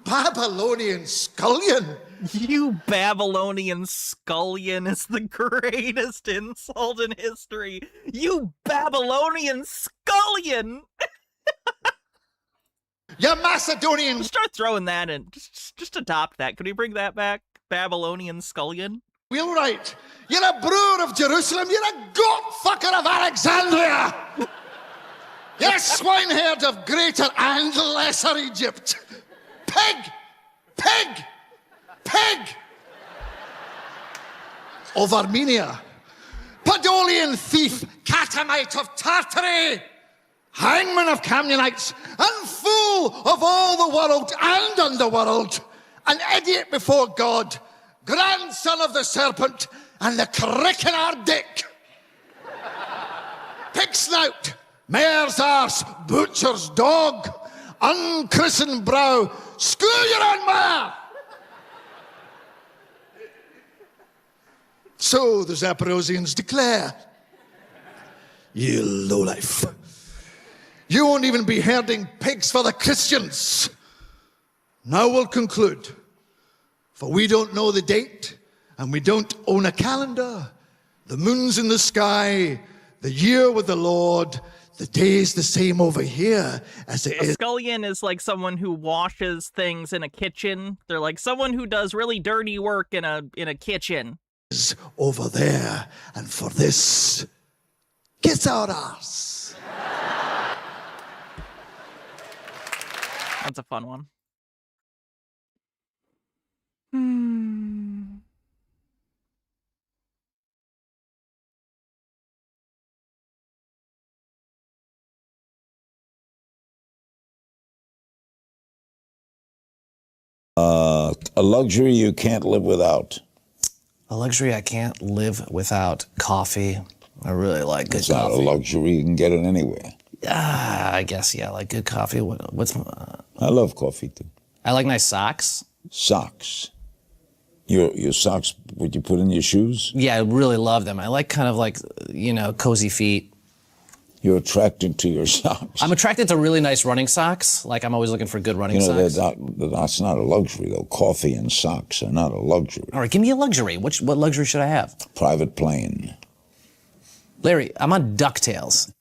Speaker 21: Babylonian scullion.
Speaker 1: You Babylonian scullion is the greatest insult in history. You Babylonian scullion!
Speaker 21: You Macedonian...
Speaker 1: Start throwing that in. Just adopt that. Could we bring that back? Babylonian scullion?
Speaker 21: Wheelwright, you're a brewer of Jerusalem. You're a goat fucker of Alexandria. You're a swineherd of Greater and Lesser Egypt. Pig of Armenia. Podolian thief, Catamite of Tartary. Hangman of Canaanites, and fool of all the world and underworld, an idiot before God, grandson of the serpent and the crick in our dick. Pig snout, mare's arse, butcher's dog, unchristened brow, screw your own mother. So the Zaporozhians declare, you lowlife. You won't even be herding pigs for the Christians. Now we'll conclude. For we don't know the date, and we don't own a calendar. The moon's in the sky, the year with the Lord, the day's the same over here as it is.
Speaker 1: A scullion is like someone who washes things in a kitchen. They're like someone who does really dirty work in a kitchen.
Speaker 21: Over there, and for this, kiss our ass.
Speaker 1: That's a fun one.
Speaker 22: A luxury you can't live without.
Speaker 23: A luxury I can't live without. Coffee. I really like good
Speaker 22: It's not
Speaker 23: coffee.
Speaker 22: a luxury. You can get it anywhere.
Speaker 23: I guess, yeah, like good coffee. What's
Speaker 22: I love coffee, too.
Speaker 23: I like nice socks.
Speaker 22: Socks. Your socks, what you put in your shoes?
Speaker 23: Yeah, I really love them. I like kind of like, cozy feet.
Speaker 22: You're attracted to your socks.
Speaker 23: I'm attracted to really nice running socks. Like, I'm always looking for good running socks.
Speaker 22: That's not a luxury, though. Coffee and socks are not a luxury.
Speaker 23: All right, give me a luxury. What luxury should I have?
Speaker 22: Private plane.
Speaker 23: Larry, I'm on DuckTales.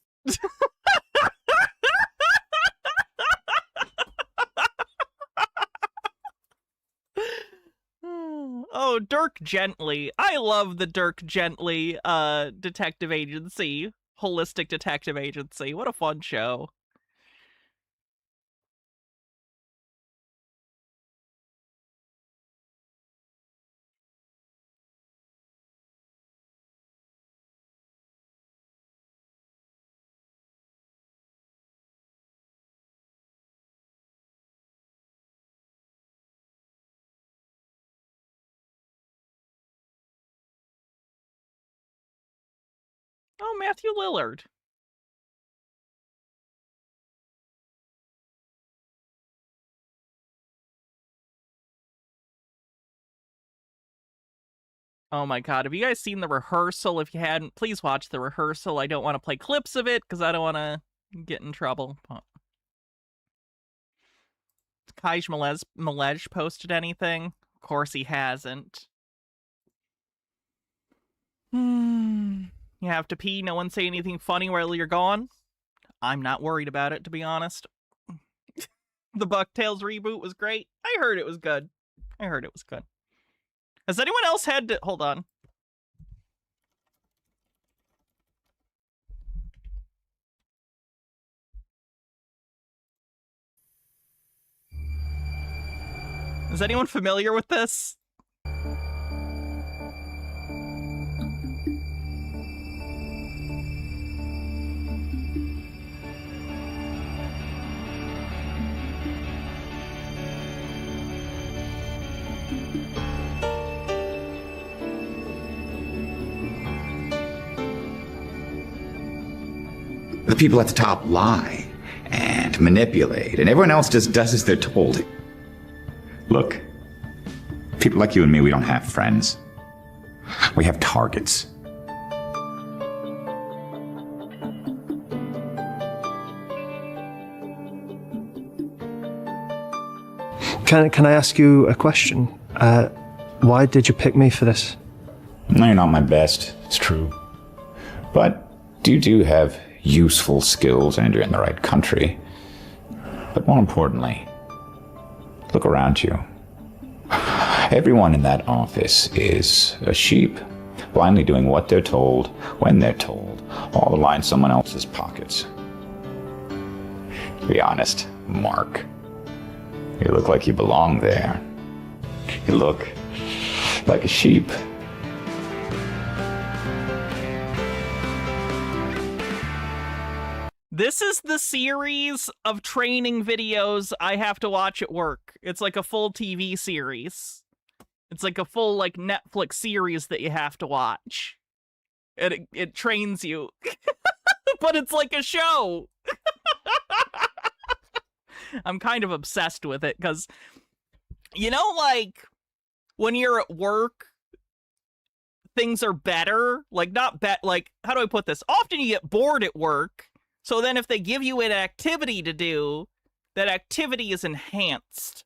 Speaker 1: Oh, Dirk Gently. I love the Dirk Gently detective agency. Holistic detective agency. What a fun show. Oh, Matthew Lillard. Oh my god, have you guys seen The Rehearsal? If you hadn't, please watch The Rehearsal. I don't want to play clips of it because I don't want to get in trouble. Kaj Malej posted anything? Of course he hasn't. You have to pee, no one say anything funny while you're gone? I'm not worried about it, to be honest. The BuckTales reboot was great. I heard it was good. Has anyone else had to... Hold on. Is anyone familiar with this?
Speaker 6: The people at the top lie and manipulate, and everyone else just does as they're told. Look, people like you and me, we don't have friends. We have targets.
Speaker 7: Can I ask you a question? Why did you pick me for this?
Speaker 6: No, you're not my best, it's true. But you do have useful skills and you're in the right country. But more importantly, look around you. Everyone in that office is a sheep, blindly doing what they're told, when they're told, all to line someone else's pockets. Be honest, Mark. You look like you belong there. You look like a sheep.
Speaker 1: This is the series of training videos I have to watch at work. It's like a full TV series. It's like a full like Netflix series that you have to watch. And it trains you. But it's like a show. I'm kind of obsessed with it because, you know, like when you're at work, things are better. Like like, how do I put this? Often you get bored at work. So then if they give you an activity to do, that activity is enhanced.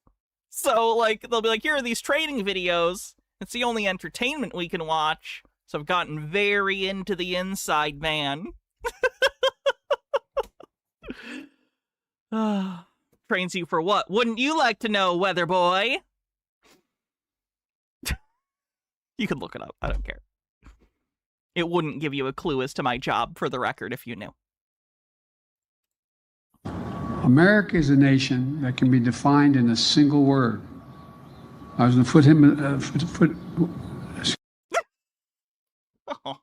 Speaker 1: So, like, they'll be like, here are these training videos. It's the only entertainment we can watch. So I've gotten very into the Inside Man. Trains you for what? Wouldn't you like to know, Weather Boy? You can look it up. I don't care. It wouldn't give you a clue as to my job, for the record, if you knew.
Speaker 13: America is a nation that can be defined in a single word. I was going to put him...
Speaker 1: Oh.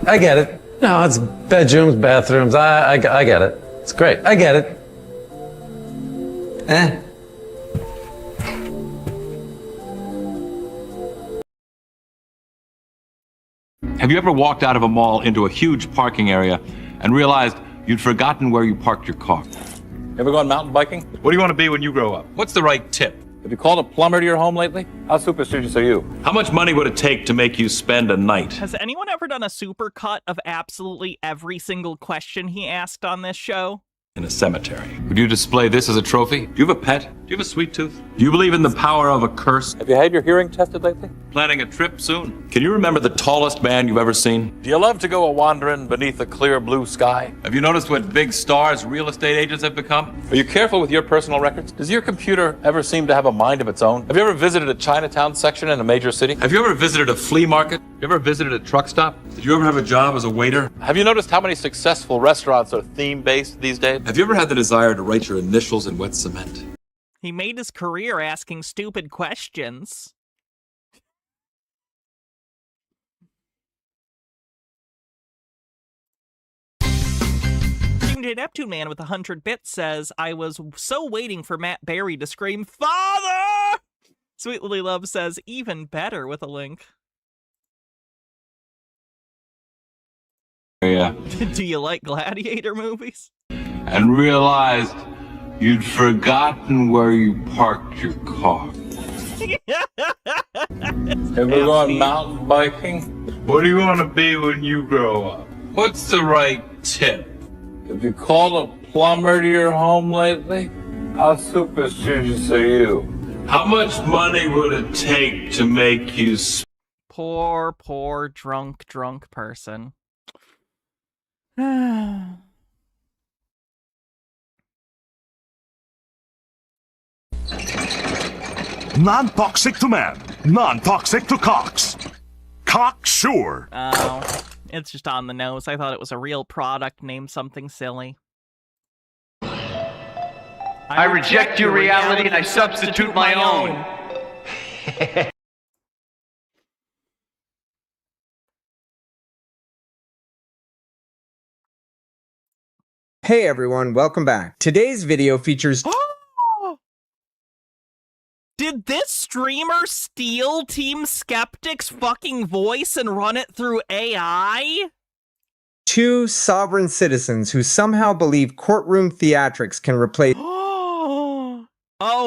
Speaker 24: I get it. No, it's bedrooms, bathrooms. I get it. It's great. I get it.
Speaker 25: Have you ever walked out of a mall into a huge parking area and realized you'd forgotten where you parked your car? Ever gone mountain biking? What do you want to be when you grow up? What's the right tip? Have you called a plumber to your home lately? How superstitious are you? How much money would it take to make you spend a night?
Speaker 1: Has anyone ever done a supercut of absolutely every single question he asked on this show?
Speaker 25: In a cemetery. Would you display this as a trophy? Do you have a pet? Do you have a sweet tooth? Do you believe in the power of a curse? Have you had your hearing tested lately? Planning a trip soon? Can you remember the tallest man you've ever seen? Do you love to go a-wandering beneath a clear blue sky? Have you noticed what big stars real estate agents have become? Are you careful with your personal records? Does your computer ever seem to have a mind of its own? Have you ever visited a Chinatown section in a major city? Have you ever visited a flea market? Have you ever visited a truck stop? Did you ever have a job as a waiter? Have you noticed how many successful restaurants are theme-based these days? Have you ever had the desire to write your initials in wet cement?
Speaker 1: He made his career asking stupid questions. J Neptune Man with 100 bits says, I was so waiting for Matt Berry to scream, Father! Sweet Lily Love says, even better with a link.
Speaker 25: Yeah.
Speaker 1: Do you like gladiator movies?
Speaker 25: And realized you'd forgotten where you parked your car. Ever gone mountain biking? What do you want to be when you grow up? What's the right tip? Have you called a plumber to your home lately? How superstitious are you? How much money would it take to make you...
Speaker 1: Poor, drunk person.
Speaker 2: Non-toxic to man, non-toxic to cocks. Cock sure.
Speaker 1: Oh, it's just on the nose. I thought it was a real product named something silly.
Speaker 9: I reject your reality and I substitute my own.
Speaker 10: Hey everyone, welcome back. Today's video features...
Speaker 1: Did this streamer steal Team Skeptic's fucking voice and run it through AI?
Speaker 10: two sovereign citizens who somehow believe courtroom theatrics can replace...
Speaker 1: Oh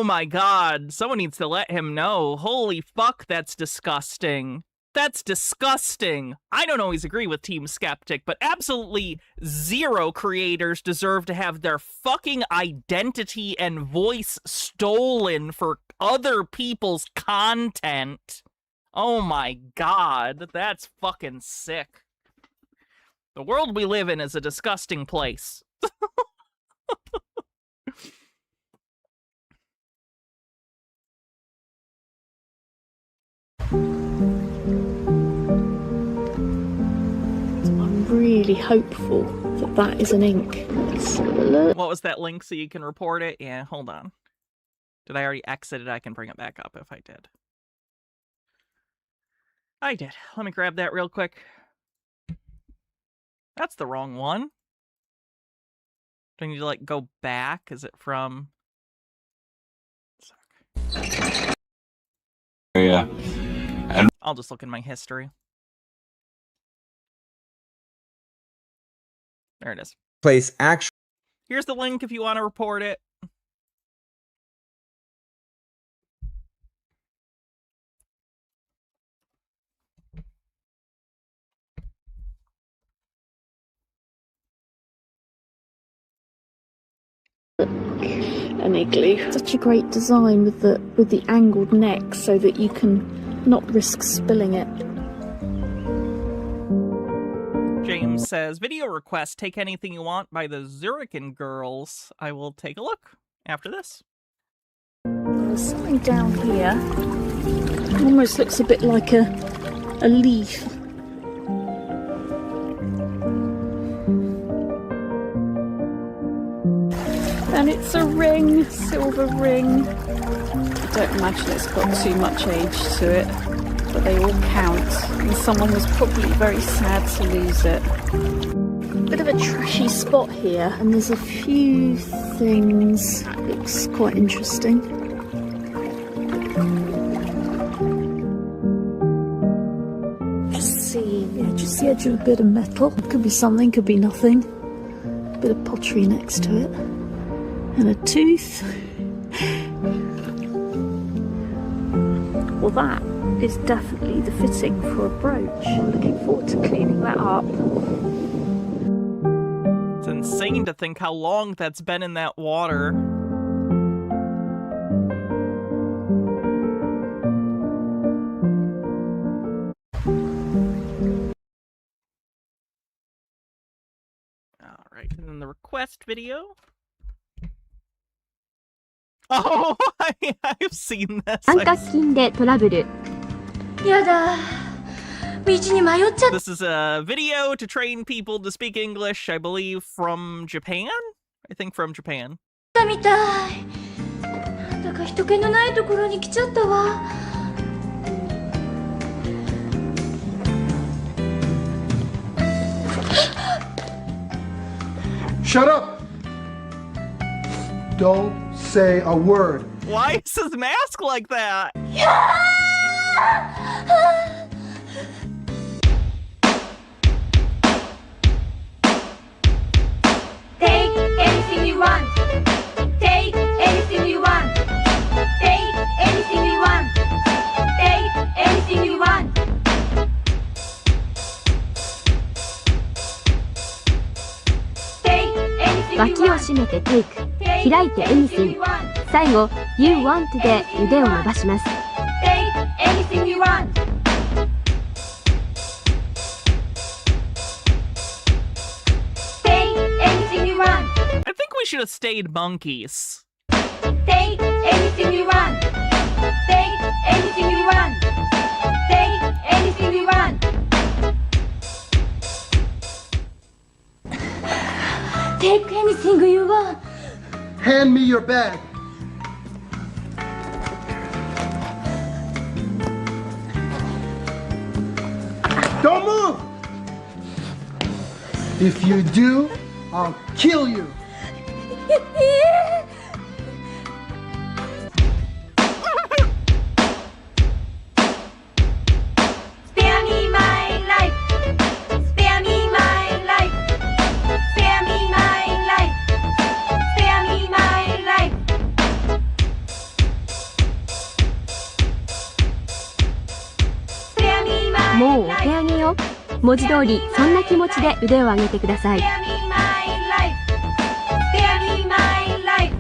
Speaker 1: my god, someone needs to let him know. Holy fuck, that's disgusting. That's disgusting. I don't always agree with Team Skeptic, but absolutely zero creators deserve to have their fucking identity and voice stolen for other people's content. Oh my god, that's fucking sick. The world we live in is a disgusting place.
Speaker 11: Really hopeful that that is an ink. Let's have a look.
Speaker 1: What was that link so you can report it? Yeah, hold on. Did I already exit it? I can bring it back up if I did. I did. Let me grab that real quick. That's the wrong one. Do I need to, like, go back? Is it from...
Speaker 25: Yeah. And
Speaker 1: I'll just look in my history. There it is.
Speaker 10: Place actual...
Speaker 1: Here's the link if you want to report it.
Speaker 11: An igloo. Such a great design with the angled neck so that you can not risk spilling it.
Speaker 1: James says, video request, take anything you want by the Zurican Girls. I will take a look after this.
Speaker 11: There's something down here. It almost looks a bit like a leaf. And it's a ring, silver ring. I don't imagine it's got too much age to it, but they all count. And someone was probably very sad to lose it. Bit of a trashy spot here, and there's a few things. Looks quite interesting. Just seeing the edge, just the edge of a bit of metal. Could be something, could be nothing. Bit of pottery next to it. And a tooth. Well, that is definitely the fitting for a brooch. I'm looking forward to cleaning that up.
Speaker 1: It's insane to think how long that's been in that water. Alright, and then the request video. Oh, I've seen this.
Speaker 12: 三角筋でトラブル。
Speaker 8: やだ。道に迷っちゃっ
Speaker 1: This is a video to train people to speak English, I believe, from Japan? I think from Japan.
Speaker 8: たみたい。なんだか人気のないところに来ちゃったわ。
Speaker 14: Shut up! Don't say a word.
Speaker 1: Why is his mask like that?
Speaker 8: Take anything you want. Take anything you want. Take anything you want. Take anything you want.
Speaker 12: 脇を締めてテイク。開いて anything。最後 you want で腕を伸ばします。
Speaker 8: Take anything you want. Take anything you want.
Speaker 1: I think we should have stayed monkeys.
Speaker 8: Take anything you want. Take anything you want. Take anything you want. Take anything you want.
Speaker 14: Hand me your bag. Don't move! If you do, I'll kill you.
Speaker 8: Spare me my life. Spare me my life. Spare me my life. Spare me my life. Spare me my
Speaker 12: もうお手上げよ。文字通りそんな気持ちで腕を上げてください。
Speaker 8: Spare me my life. Spare me my life.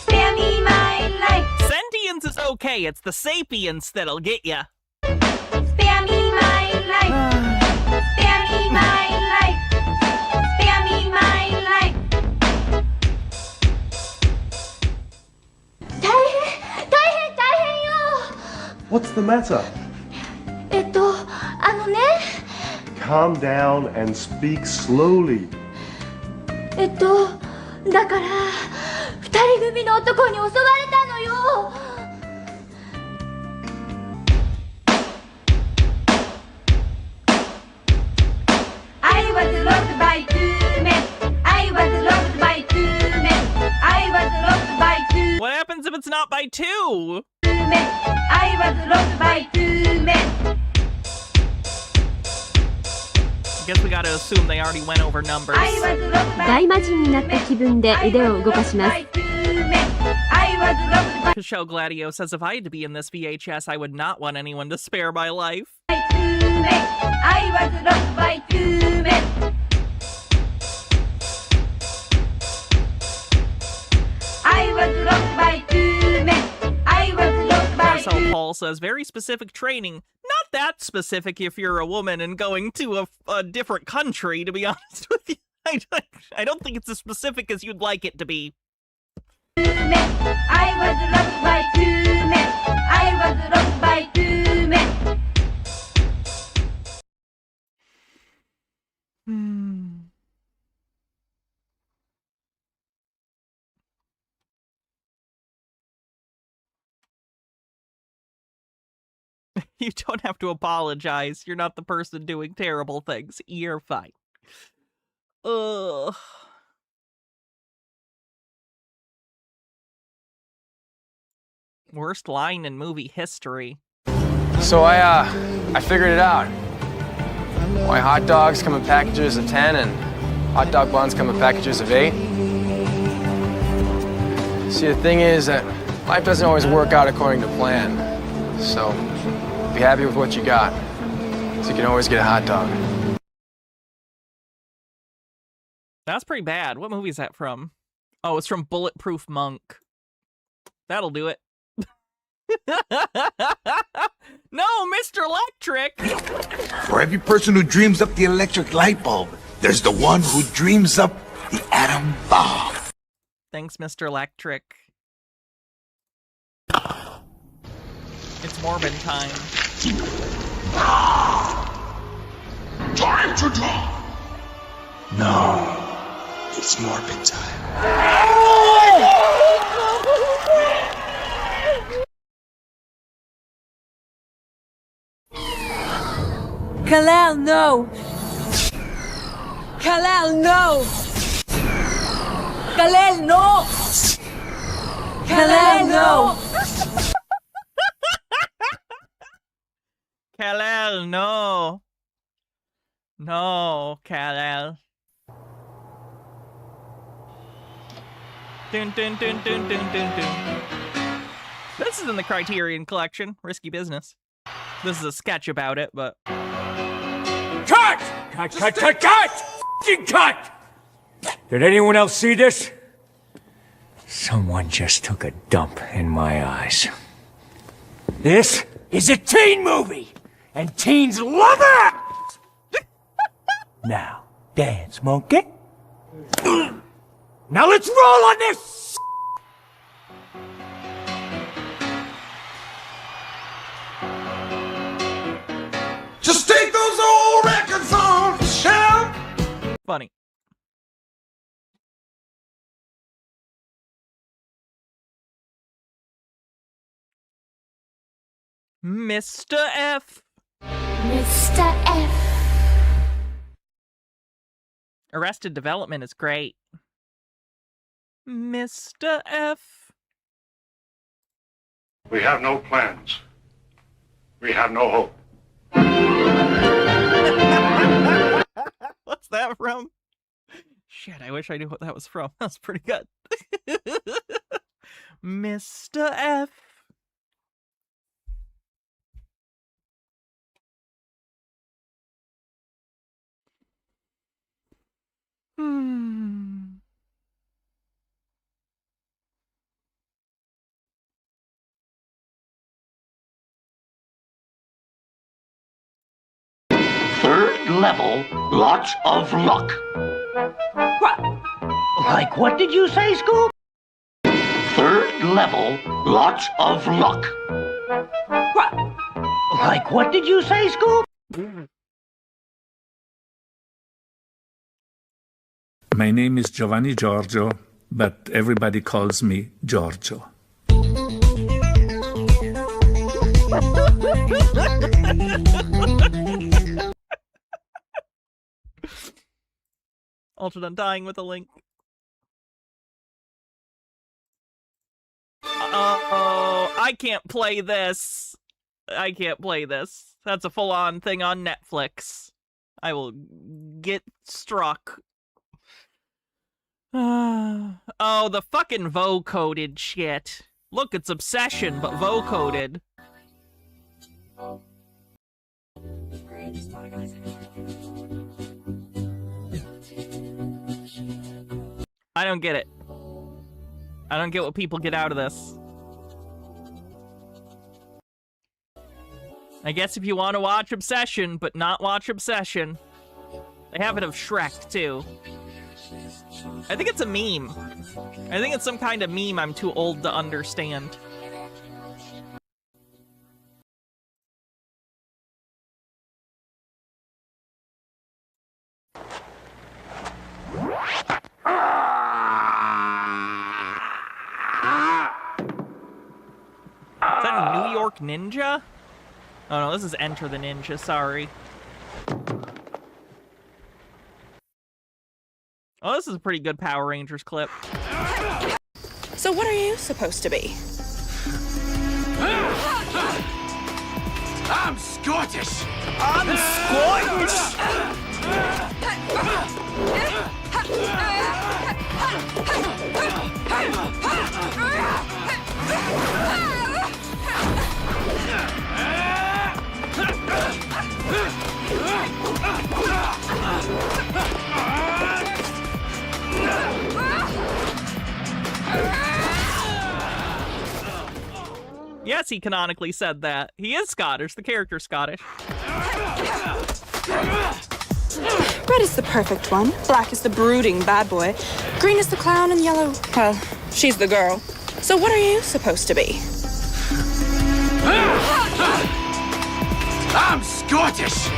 Speaker 8: Spare me my life.
Speaker 1: Sentience is okay, it's the sapience that'll get ya.
Speaker 8: Spare me my life. Spare me my life. Spare me my life. 大変よ。
Speaker 14: What's the matter?
Speaker 8: ね。
Speaker 14: Calm down and speak slowly.
Speaker 8: だから二人組の男に襲われたのよ。I was robbed by two men. I was robbed by two men. I was robbed by two
Speaker 1: What happens if it's not by two?
Speaker 8: men. I was robbed by two men.
Speaker 1: I guess we gotta assume they already went over numbers.
Speaker 12: 大魔人になった気分で腕を動かします。
Speaker 1: Show Gladio says if I had to be in this VHS, I would not want anyone to spare my life.
Speaker 8: I was robbed by two men. I was robbed by two men. I was robbed by
Speaker 1: Marcel Paul says very specific training. Not that specific if you're a woman and going to a different country, to be honest with you. I don't think it's as specific as you'd like it to be.
Speaker 8: I was robbed by two men. I was robbed by two men.
Speaker 1: You don't have to apologize. You're not the person doing terrible things. You're fine. Ugh. Worst line in movie history.
Speaker 20: So I figured it out.
Speaker 4: Why hot dogs come in packages of 10 and hot dog buns come in packages of 8? See, the thing is that life doesn't always work out according to plan. So, be happy with what you got. So you can always get a hot dog.
Speaker 1: That's pretty bad. What movie is that from? Oh, it's from Bulletproof Monk. That'll do it. No, Mr. Electric!
Speaker 5: For every person who dreams up the electric light bulb, there's the one who dreams up the atom bomb.
Speaker 1: Thanks, Mr. Electric. It's Morbin time.
Speaker 5: Time to die! No, it's Morbin time.
Speaker 16: Kal-El, no! Kal-El, no! Kal-El, no! Kal-El, no!
Speaker 1: Kal-El, no. No, Kal-El. Dun, dun, dun, dun, dun, dun, dun. This is in the Criterion Collection. Risky Business. This is a sketch about it, but...
Speaker 17: Cut! Cut, cut, cut, cut! F***ing cut! Did anyone else see this? Someone just took a dump in my eyes. This is a teen movie, and teens love it! Now, dance, monkey. Now let's roll on this!
Speaker 5: Just take those old records off the shelf.
Speaker 1: Funny. Mr. F.
Speaker 12: Mr. F.
Speaker 1: Arrested Development is great. Mr. F.
Speaker 14: We have no plans. We have no hope.
Speaker 1: What's that from? Shit, I wish I knew what that was from. That was pretty good. Mr. F.
Speaker 19: Third level, lots of luck. What? Like what did you say, Scoop? Third level, lots of luck. What? Like what did you say, Scoop?
Speaker 26: My name is Giovanni Giorgio, but everybody calls me Giorgio.
Speaker 1: Altered Undying with a link. Uh-oh, I can't play this. I can't play this. That's a full-on thing on Netflix. I will get struck. Oh, the fucking vocoded shit. Look, it's Obsession, but vocoded. I don't get it. I don't get what people get out of this. I guess if you want to watch Obsession, but not watch Obsession. They have it of Shrek, too. I think it's a meme. I think it's some kind of meme I'm too old to understand. Is that New York Ninja? Oh no, this is Enter the Ninja, sorry. Oh, this is a pretty good Power Rangers clip.
Speaker 27: So what are you supposed to be?
Speaker 5: I'm Scottish!
Speaker 1: I'm Scottish! Yes, he canonically said that. He is Scottish. The character's Scottish.
Speaker 3: Red is the perfect one. Black is the brooding bad boy. Green is the clown, and yellow, well, she's the girl. So what are you supposed to be?
Speaker 5: I'm Scottish!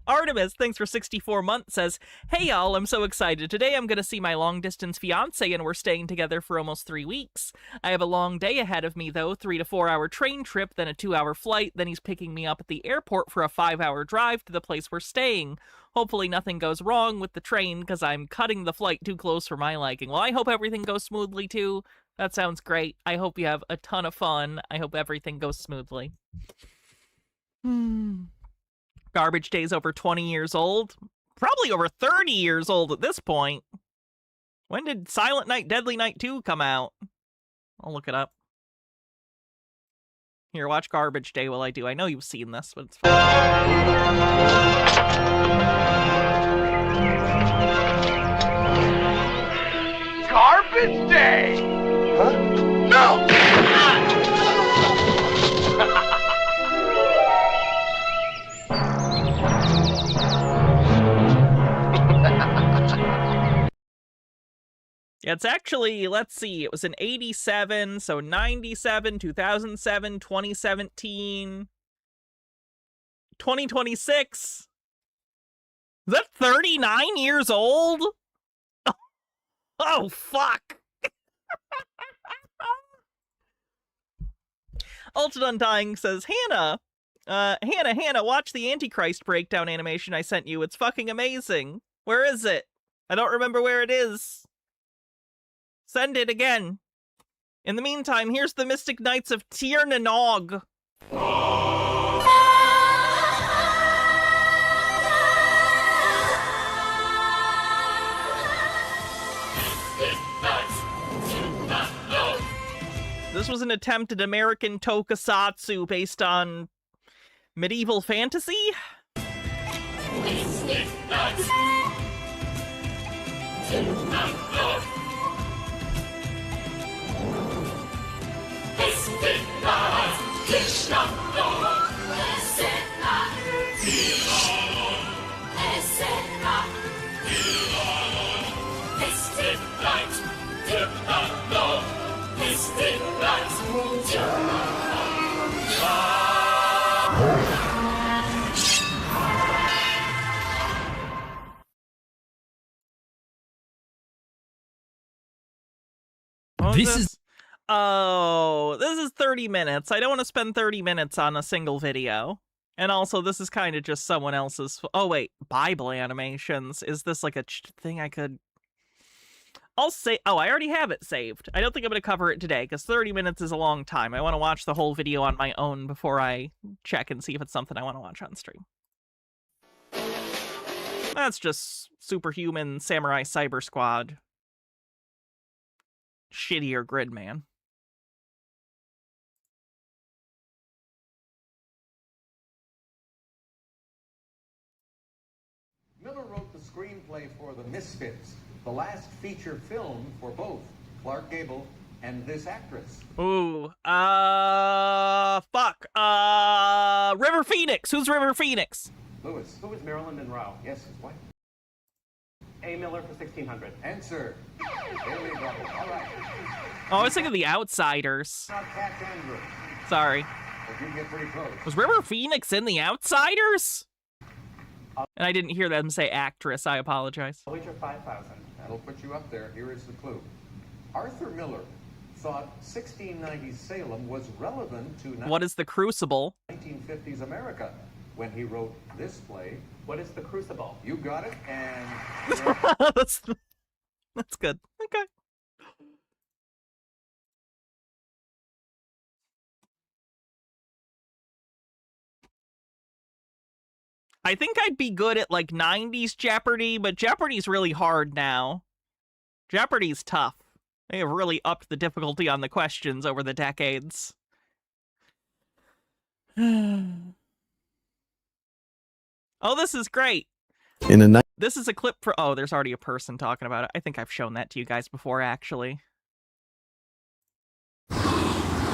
Speaker 1: Artemis, thanks for 64 months, says, "Hey y'all, I'm so excited. Today I'm gonna see my long-distance fiancé and we're staying together for almost 3 weeks. I have a long day ahead of me though, 3 to 4 hour train trip, then a 2-hour flight, then he's picking me up at the airport for a 5-hour drive to the place we're staying. Hopefully nothing goes wrong with the train because I'm cutting the flight too close for my liking. Well, I hope everything goes smoothly too. That sounds great. I hope you have a ton of fun. I hope everything goes smoothly." Garbage Day's over 20 years old. Probably over 30 years old at this point. When did Silent Night, Deadly Night 2 come out? I'll look it up. Here, watch Garbage Day while I do. I know you've seen this, but it's fine.
Speaker 5: Garbage Day! Huh? No!
Speaker 1: It's actually, let's see, it was in 87, so 97, 2007, 2017, 2026. Is that 39 years old? Oh, fuck. Ultimate Undying says, Hannah, watch the Antichrist breakdown animation I sent you. It's fucking amazing. Where is it? I don't remember where it is. Send it again. In the meantime, here's the Mystic Knights of Tir na Nog. This was an attempt at American tokusatsu based on medieval fantasy? Mystic Knights. This is 30 minutes. I don't want to spend 30 minutes on a single video. And also, this is kind of just someone else's... Oh, wait. Bible animations. Is this like a thing I could... I'll say... Oh, I already have it saved. I don't think I'm going to cover it today, because 30 minutes is a long time. I want to watch the whole video on my own before I check and see if it's something I want to watch on stream. That's just Superhuman Samurai Cyber Squad. Shittier Gridman.
Speaker 15: Miller wrote the screenplay for The Misfits, the last feature film for both Clark Gable and this actress.
Speaker 1: Ooh, fuck. River Phoenix. Who's River Phoenix?
Speaker 15: Lewis. Who is Marilyn Monroe? Yes, his wife. A. Miller for 1600. Answer. Daily Double. All right.
Speaker 1: Oh, I was thinking of The Outsiders.
Speaker 15: Not Cat Andrew.
Speaker 1: Sorry.
Speaker 15: But you get pretty close.
Speaker 1: Was River Phoenix in The Outsiders? And I didn't hear them say actress. I apologize.
Speaker 15: I'll wager 5,000. That'll put you up there. Here is the clue. Arthur Miller thought 1690 Salem was relevant to
Speaker 1: What is the Crucible?
Speaker 15: 1950s America when he wrote this play. What is the Crucible? You got it, and
Speaker 1: that's good. Okay. I think I'd be good at, like, 90s Jeopardy, but Jeopardy's really hard now. Jeopardy's tough. They have really upped the difficulty on the questions over the decades. Oh, this is great. This is a clip for... Oh, there's already a person talking about it. I think I've shown that to you guys before, actually.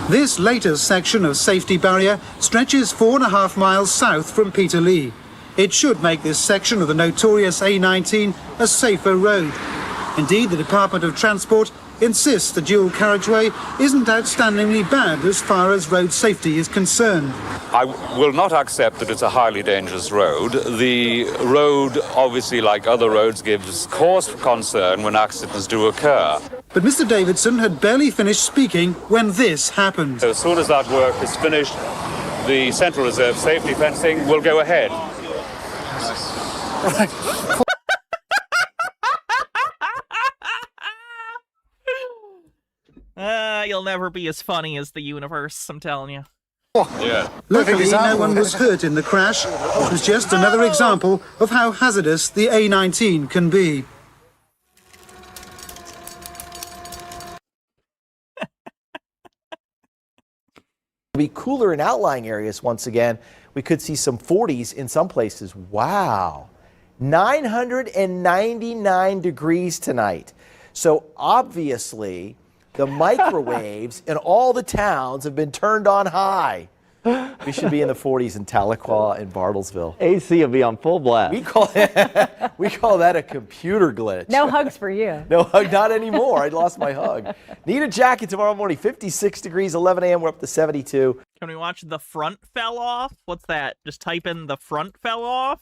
Speaker 6: This latest section of safety barrier stretches 4.5 miles south from Peterlee. It should make this section of the notorious A19 a safer road. Indeed, the Department of Transport insists the dual carriageway isn't outstandingly bad as far as road safety is concerned.
Speaker 7: I will not accept that it's a highly dangerous road. The road, obviously, like other roads, gives cause for concern when accidents do occur.
Speaker 6: But Mr. Davidson had barely finished speaking when this happened.
Speaker 7: So as soon as that work is finished, the Central Reserve safety fencing will go ahead.
Speaker 1: You'll never be as funny as the universe, I'm telling you.
Speaker 7: Yeah.
Speaker 6: Luckily, no one was hurt in the crash. It was just another example of how hazardous the A19 can be.
Speaker 18: Be cooler in outlying areas once again. We could see some 40s in some places. Wow. 999 degrees tonight. So obviously, the microwaves in all the towns have been turned on high. We should be in the 40s in Tahlequah and Bartlesville.
Speaker 21: AC will be on full blast.
Speaker 18: We call that a computer glitch.
Speaker 22: No hugs for you.
Speaker 18: No hug, not anymore. I lost my hug. Need a jacket tomorrow morning. 56 degrees, 11 a.m. We're up to 72.
Speaker 1: Can we watch The Front Fell Off? What's that? Just type in The Front Fell Off?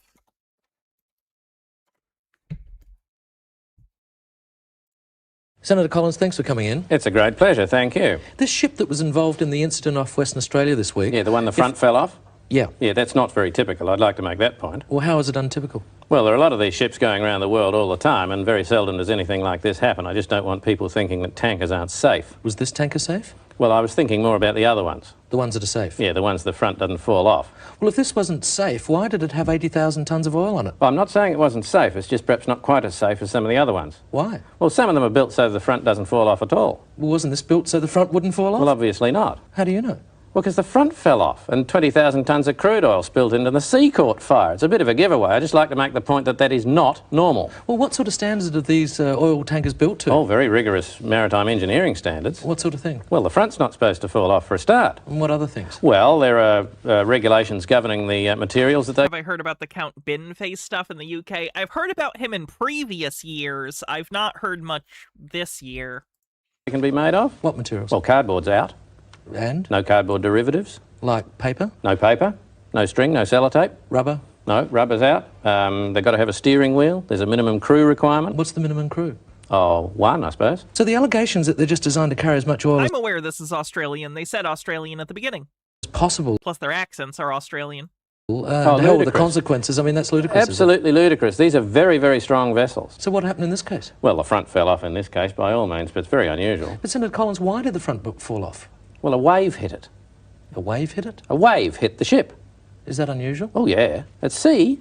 Speaker 23: Senator Collins, thanks for coming in.
Speaker 24: It's a great pleasure, thank you.
Speaker 23: This ship that was involved in the incident off Western Australia this week...
Speaker 24: Yeah, the one the front fell off?
Speaker 23: Yeah.
Speaker 24: Yeah, that's not very typical. I'd like to make that point.
Speaker 23: Well, how is it untypical?
Speaker 24: Well, there are a lot of these ships going around the world all the time, and very seldom does anything like this happen. I just don't want people thinking that tankers aren't safe.
Speaker 23: Was this tanker safe?
Speaker 24: Well, I was thinking more about the other ones.
Speaker 23: The ones that are safe?
Speaker 24: Yeah, the ones the front doesn't fall off.
Speaker 23: Well, if this wasn't safe, why did it have 80,000 tonnes of oil on it?
Speaker 24: Well, I'm not saying it wasn't safe. It's just perhaps not quite as safe as some of the other ones.
Speaker 23: Why?
Speaker 24: Well, some of them are built so the front doesn't fall off at all.
Speaker 23: Well, wasn't this built so the front wouldn't fall off?
Speaker 24: Well, obviously not.
Speaker 23: How do you know?
Speaker 24: Well, because the front fell off and 20,000 tonnes of crude oil spilled into the sea caught fire. It's a bit of a giveaway. I just like to make the point that that is not normal.
Speaker 23: Well, what sort of standards are these oil tankers built to?
Speaker 24: Oh, very rigorous maritime engineering standards.
Speaker 23: What sort of thing?
Speaker 24: Well, the front's not supposed to fall off for a start.
Speaker 23: And what other things?
Speaker 24: Well, there are regulations governing the materials that they...
Speaker 1: Have I heard about the Count Binface stuff in the UK? I've heard about him in previous years. I've not heard much this year.
Speaker 24: Can be made of?
Speaker 23: What materials?
Speaker 24: Well, cardboard's out.
Speaker 23: And?
Speaker 24: No cardboard derivatives.
Speaker 23: Like paper?
Speaker 24: No paper. No string, no sellotape.
Speaker 23: Rubber?
Speaker 24: No, rubber's out. They've got to have a steering wheel. There's a minimum crew requirement.
Speaker 23: What's the minimum crew?
Speaker 24: Oh, one, I suppose.
Speaker 23: So the allegations that they're just designed to carry as much oil as
Speaker 1: I'm aware this is Australian. They said Australian at the beginning.
Speaker 23: possible.
Speaker 1: Plus their accents are Australian.
Speaker 23: How are the consequences? I mean, that's ludicrous.
Speaker 24: Absolutely ludicrous. These are very, very strong vessels.
Speaker 23: So what happened in this case?
Speaker 24: Well, the front fell off in this case, by all means, but it's very unusual.
Speaker 23: But Senator Collins, why did the front book fall off?
Speaker 24: Well, a wave hit it.
Speaker 23: A wave hit it?
Speaker 24: A wave hit the ship.
Speaker 23: Is that unusual?
Speaker 24: Oh, yeah. At sea,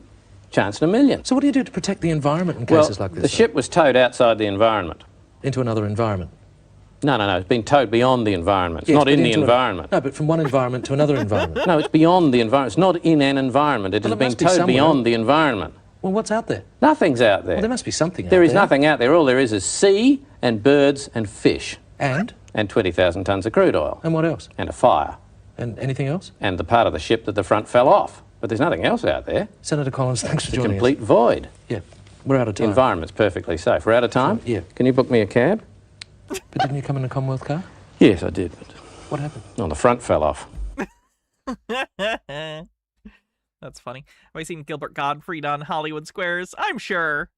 Speaker 24: chance in a million.
Speaker 23: So what do you do to protect the environment in cases like this?
Speaker 24: The ship was towed outside the environment.
Speaker 23: Into another environment?
Speaker 24: No, it's been towed beyond the environment. It's not in the environment.
Speaker 23: No, but from one environment to another environment.
Speaker 24: No, it's beyond the environment. It's not in an environment. It has been towed beyond the environment.
Speaker 23: Well, what's out there?
Speaker 24: Nothing's out there.
Speaker 23: Well, there must be something out
Speaker 24: there.
Speaker 23: There
Speaker 24: is nothing out there. All there is sea and birds and fish.
Speaker 23: And?
Speaker 24: And 20,000 tonnes of crude oil.
Speaker 23: And what else?
Speaker 24: And a fire.
Speaker 23: And anything else?
Speaker 24: And the part of the ship that the front fell off. But there's nothing else out there.
Speaker 23: Senator Collins, thanks for joining us.
Speaker 24: It's a complete void.
Speaker 23: Yeah, we're out of time.
Speaker 24: The environment's perfectly safe. We're out of time?
Speaker 23: Yeah.
Speaker 24: Can you book me a cab?
Speaker 23: But didn't you come in a Commonwealth car?
Speaker 24: Yes, I did. But
Speaker 23: what happened?
Speaker 24: Oh, the front fell off.
Speaker 1: That's funny. Have I seen Gilbert Gottfried on Hollywood Squares? I'm sure.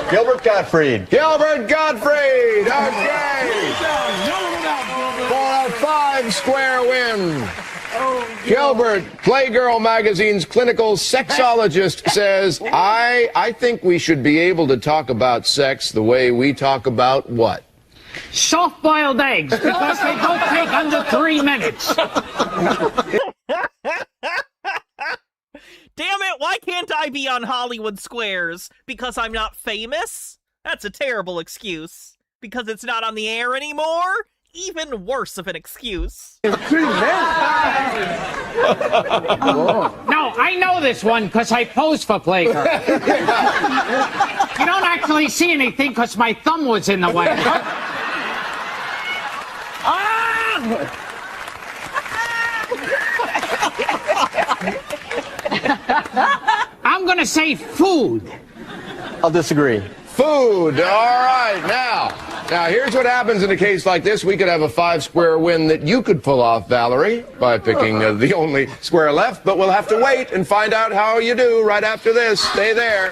Speaker 27: Gilbert Gottfried. Gilbert Gottfried! Okay! For a 5-square win. Gilbert, Playgirl magazine's clinical sexologist, says, I think we should be able to talk about sex the way we talk about what?
Speaker 28: Soft-boiled eggs, because they don't take under 3 minutes.
Speaker 1: Damn it, why can't I be on Hollywood Squares? Because I'm not famous? That's a terrible excuse. Because it's not on the air anymore? Even worse of an excuse.
Speaker 28: No, I know this one because I posed for Playgirl. You don't actually see anything because my thumb was in the way. I'm gonna say food.
Speaker 18: I'll disagree.
Speaker 27: Food. All right. Now, here's what happens in a case like this. We could have a 5-square win that you could pull off, Valerie, by picking the only square left. But we'll have to wait and find out how you do right after this. Stay there.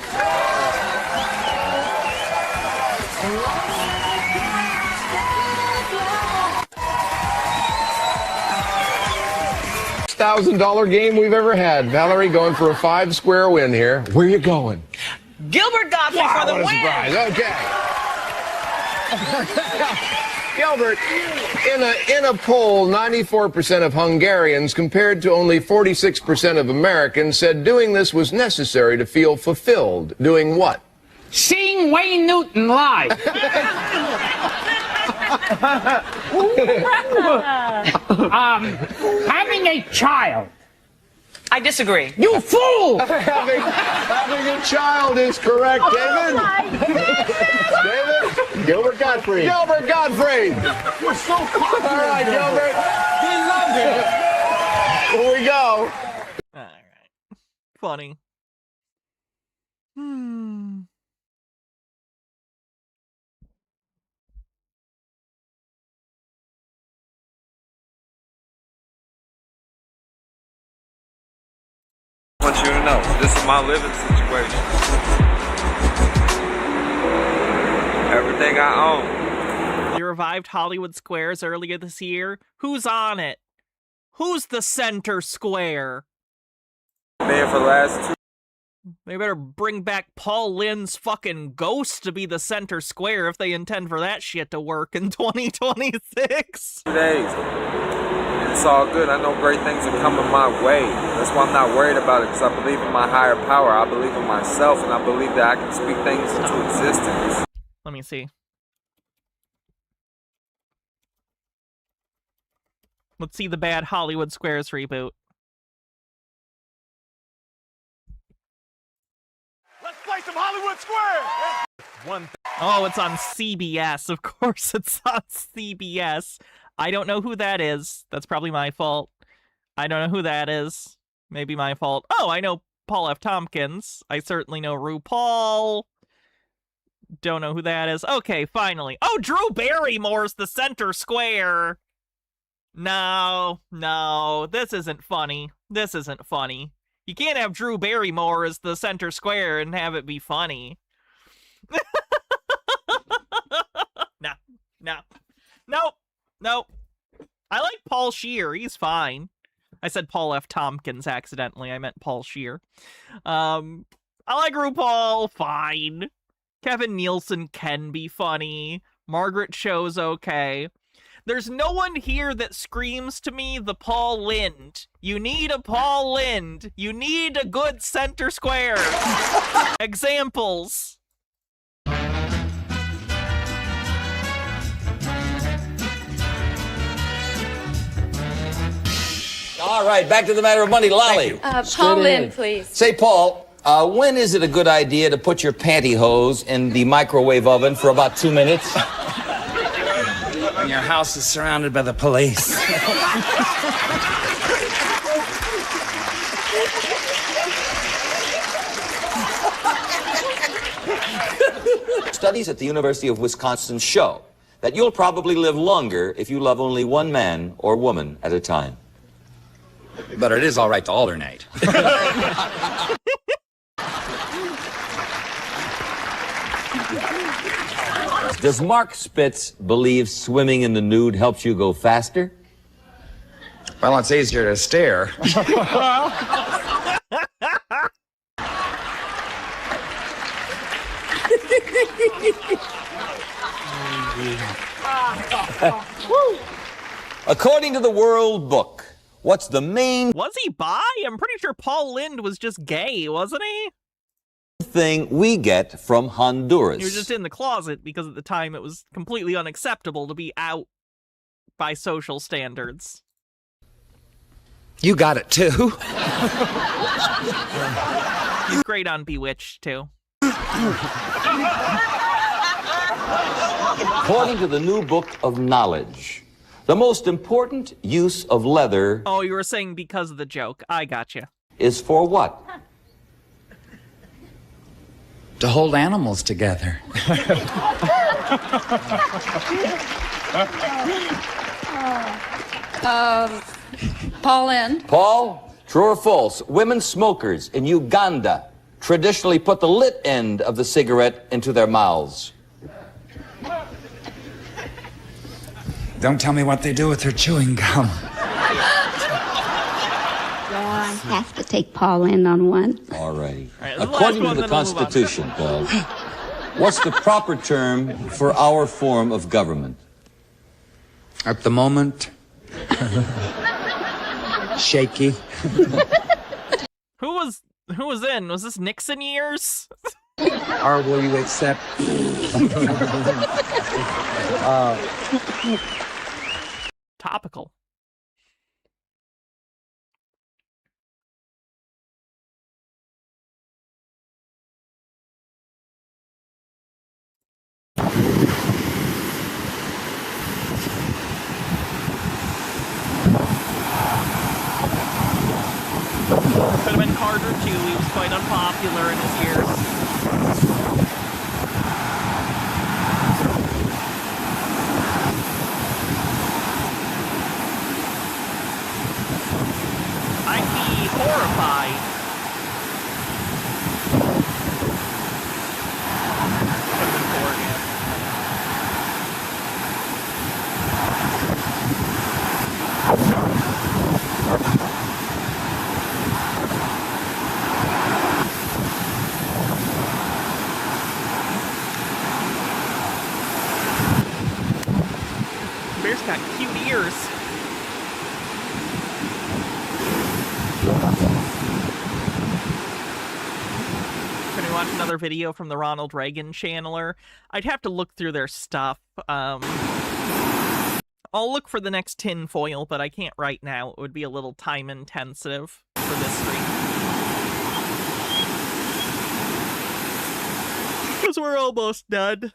Speaker 27: $1,000 game we've ever had. Valerie going for a 5-square win here. Where are you going?
Speaker 16: Gilbert Gottfried for the
Speaker 27: What a
Speaker 16: win.
Speaker 27: surprise. Okay. Gilbert, in a poll, 94% of Hungarians, compared to only 46% of Americans, said doing this was necessary to feel fulfilled. Doing what?
Speaker 28: Seeing Wayne Newton live. Having a child.
Speaker 16: I disagree.
Speaker 28: You fool!
Speaker 27: having a child is correct, David. David? Gilbert Gottfried. Gilbert Gottfried.
Speaker 28: You're so confident.
Speaker 27: All right, Gilbert.
Speaker 28: He loved it.
Speaker 27: Here we go.
Speaker 1: All right. Funny.
Speaker 2: I want you to know, this is my living situation. Everything I own.
Speaker 1: They revived Hollywood Squares earlier this year. Who's on it? Who's the center square?
Speaker 2: Man, for the last 2.
Speaker 1: They better bring back Paul Lynn's fucking ghost to be the center square if they intend for that shit to work in 2026.
Speaker 2: days. It's all good. I know great things are coming my way. That's why I'm not worried about it, because I believe in my higher power. I believe in myself, and I believe that I can speak things into existence.
Speaker 1: Let me see. Let's see the bad Hollywood Squares reboot.
Speaker 9: Let's play some Hollywood Square!
Speaker 1: Oh, it's on CBS. Of course it's on CBS. I don't know who that is. That's probably my fault. I don't know who that is. Maybe my fault. Oh, I know Paul F. Tompkins. I certainly know RuPaul. Don't know who that is. Okay, finally. Oh, Drew Barrymore's the center square. No, this isn't funny. This isn't funny. You can't have Drew Barrymore as the center square and have it be funny. Nope. I like Paul Scheer. He's fine. I said Paul F. Tompkins accidentally. I meant Paul Scheer. I like RuPaul. Fine. Kevin Nielsen can be funny. Margaret Cho's okay. There's no one here that screams to me the Paul Lynde. You need a Paul Lynde. You need a good center square. Examples.
Speaker 10: All right, back to the matter of money. Lolly.
Speaker 11: Paul Lynde, please.
Speaker 10: Say, Paul, when is it a good idea to put your pantyhose in the microwave oven for about 2 minutes?
Speaker 13: When your house is surrounded by the police.
Speaker 10: Studies at the University of Wisconsin show that you'll probably live longer if you love only one man or woman at a time.
Speaker 13: But it is all right to alternate.
Speaker 10: Does Mark Spitz believe swimming in the nude helps you go faster?
Speaker 13: Well, it's easier to stare.
Speaker 10: According to the World Book, What's the main
Speaker 1: Was he bi? I'm pretty sure Paul Lynde was just gay, wasn't he?
Speaker 10: thing we get from Honduras?
Speaker 1: He was just in the closet because at the time it was completely unacceptable to be out by social standards.
Speaker 13: You got it too.
Speaker 1: He's great on Bewitched, too.
Speaker 10: According to the new book of knowledge, the most important use of leather
Speaker 1: Oh, you were saying because of the joke. I gotcha.
Speaker 10: is for what?
Speaker 13: To hold animals together.
Speaker 4: Paul Lynde.
Speaker 10: Paul, true or false? Women smokers in Uganda traditionally put the lit end of the cigarette into their mouths.
Speaker 13: Don't tell me what they do with their chewing gum.
Speaker 12: I have to take Paul in on one.
Speaker 10: All right.
Speaker 1: All right,
Speaker 10: According to the Constitution, Paul, what's the proper term for our form of government?
Speaker 13: At the moment, shaky.
Speaker 1: Who was in? Was this Nixon years?
Speaker 13: Or will you accept?
Speaker 1: Topical. Could have been Carter too. He was quite unpopular in his years. I'd be horrified. Could have been Ford, yeah. Bear's got cute ears. Can we watch another video from the Ronald Reagan channeler? I'd have to look through their stuff. I'll look for the next tinfoil, but I can't right now. It would be a little time intensive for this stream. Because we're almost done.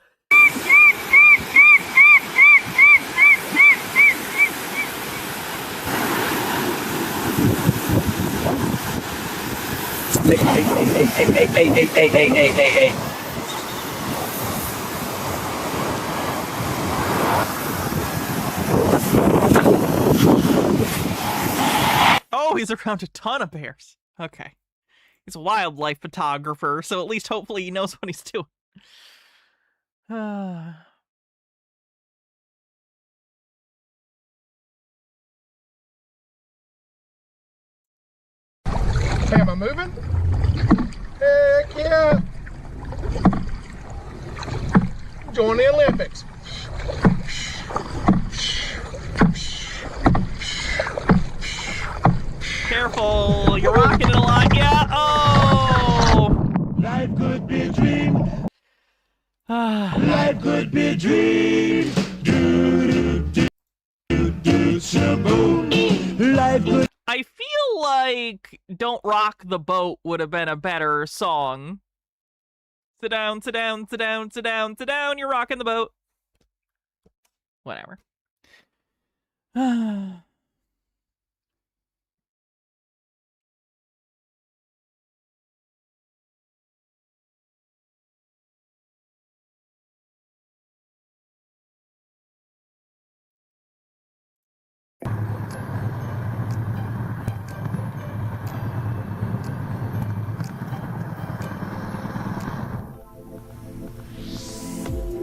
Speaker 19: Hey.
Speaker 1: Oh, he's around a ton of bears. Okay. He's a wildlife photographer, so at least hopefully he knows what he's doing.
Speaker 27: Hey, am I moving? Heck yeah! Join the Olympics.
Speaker 1: Careful, you're rocking it a lot, yeah? Oh!
Speaker 19: Life could be a dream. Life could be a dream. Life could.
Speaker 1: I feel like Don't Rock the Boat would have been a better song. Sit down, sit down, sit down, sit down, sit down, you're rocking the boat. Whatever.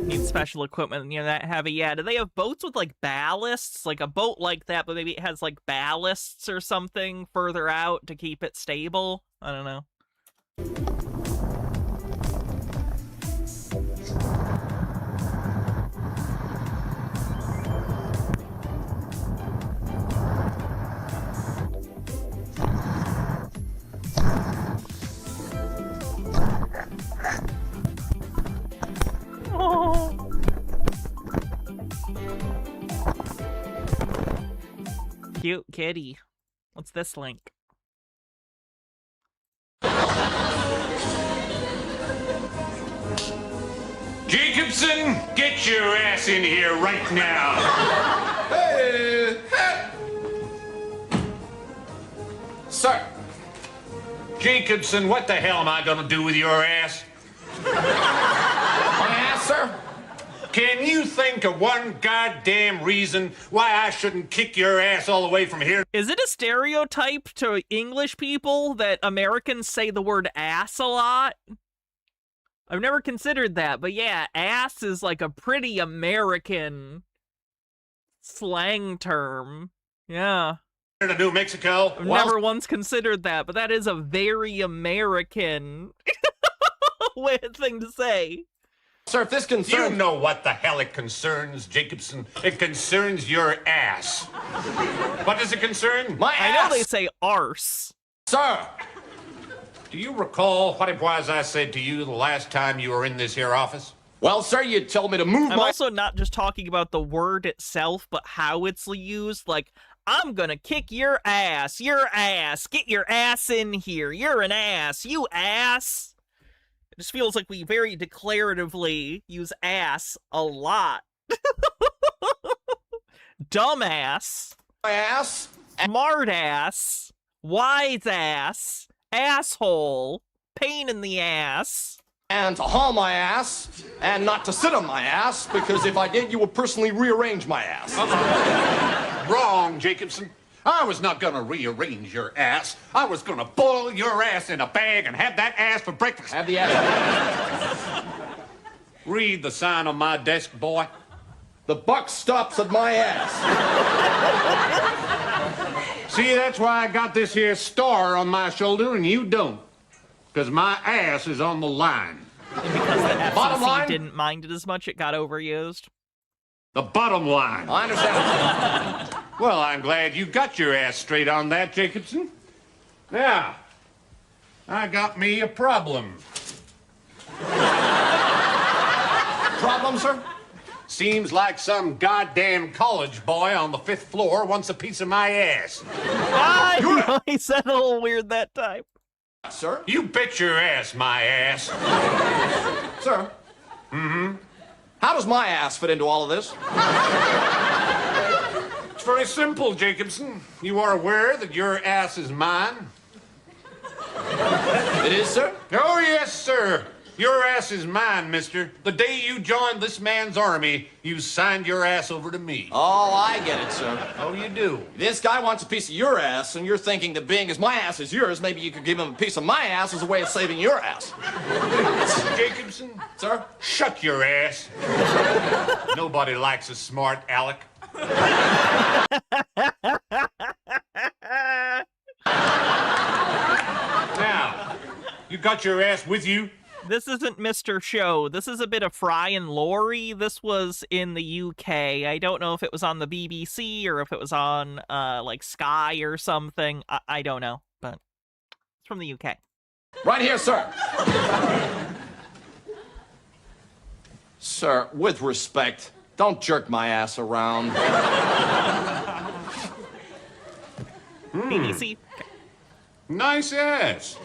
Speaker 1: Need special equipment, you know, that heavy. Yeah, do they have boats with like ballasts? Like a boat like that, but maybe it has like ballasts or something further out to keep it stable? I don't know. Cute kitty. What's this link?
Speaker 9: Jacobson, get your ass in here right now.
Speaker 27: Hey! Sir.
Speaker 9: Jacobson, what the hell am I gonna do with your ass?
Speaker 27: My ass, sir?
Speaker 9: Can you think of one goddamn reason why I shouldn't kick your ass all the way from here?
Speaker 1: Is it a stereotype to English people that Americans say the word ass a lot? I've never considered that, but yeah, ass is like a pretty American slang term. Yeah.
Speaker 9: To New Mexico?
Speaker 1: I've never once considered that, but that is a very American thing to say.
Speaker 27: Sir, if this concerns...
Speaker 9: You know what the hell it concerns, Jacobson. It concerns your ass. What does it concern?
Speaker 27: My ass!
Speaker 1: I know they say arse.
Speaker 27: Sir!
Speaker 9: Do you recall what it was I said to you the last time you were in this here office?
Speaker 27: Well, sir, you told me to move
Speaker 1: I'm
Speaker 27: my...
Speaker 1: also not just talking about the word itself, but how it's used. Like, I'm gonna kick your ass, get your ass in here, you're an ass, you ass. It just feels like we very declaratively use ass a lot. Dumbass.
Speaker 27: My ass.
Speaker 1: Smart ass. Wise ass. Asshole. Pain in the ass.
Speaker 27: And to haul my ass, and not to sit on my ass, because if I did, you would personally rearrange my ass.
Speaker 9: Wrong, Jacobson. I was not gonna rearrange your ass. I was gonna boil your ass in a bag and have that ass for breakfast.
Speaker 27: Have the ass.
Speaker 9: Read the sign on my desk, boy.
Speaker 27: The buck stops at my ass.
Speaker 9: See, that's why I got this here star on my shoulder and you don't. Because my ass is on the line.
Speaker 1: And because the
Speaker 27: Bottom
Speaker 1: FCC
Speaker 27: line?
Speaker 1: didn't mind it as much, it got overused.
Speaker 9: The bottom line.
Speaker 27: I understand.
Speaker 9: Well, I'm glad you got your ass straight on that, Jacobson. Now, I got me a problem.
Speaker 27: Problem, sir?
Speaker 9: Seems like some goddamn college boy on the 5th floor wants a piece of my ass.
Speaker 1: He said a little weird that time.
Speaker 27: Sir?
Speaker 9: You bet your ass, my ass.
Speaker 27: Sir?
Speaker 9: Mm-hmm.
Speaker 27: How does my ass fit into all of this?
Speaker 9: It's very simple, Jacobson. You are aware that your ass is mine?
Speaker 27: It is, sir?
Speaker 9: Oh, yes, sir. Your ass is mine, mister. The day you joined this man's army, you signed your ass over to me.
Speaker 27: Oh, I get it, sir.
Speaker 9: Oh, you do?
Speaker 27: This guy wants a piece of your ass, and you're thinking that being as my ass is yours, maybe you could give him a piece of my ass as a way of saving your ass.
Speaker 9: Jacobson?
Speaker 27: Sir?
Speaker 9: Shut your ass. Nobody likes a smart aleck. Now, you got your ass with you?
Speaker 1: This isn't Mr. Show. This is a bit of Fry and Laurie. This was in the UK. I don't know if it was on the BBC or if it was on, like, Sky or something. I don't know, but it's from the UK.
Speaker 27: Right here, sir. Sir, with respect, don't jerk my ass around.
Speaker 1: BBC.
Speaker 9: Nice ass.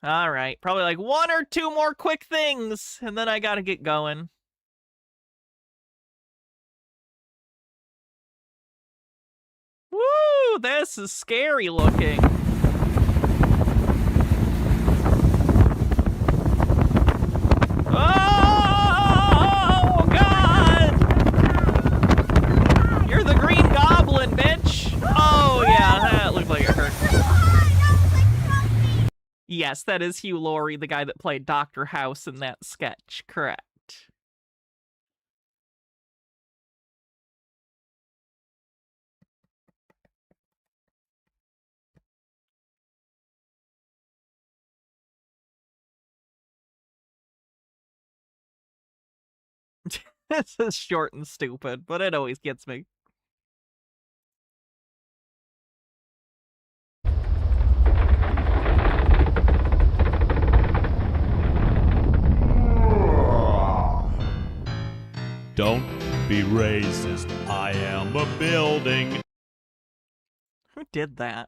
Speaker 1: All right, probably like one or two more quick things, and then I gotta get going. Woo, this is scary looking. Oh, God! You're the Green Goblin, bitch! Oh, yeah, that looked like it hurt. Yes, that is Hugh Laurie, the guy that played Dr. House in that sketch. Correct. This is short and stupid, but it always gets me.
Speaker 8: Don't be racist. I am a building.
Speaker 1: Who did that?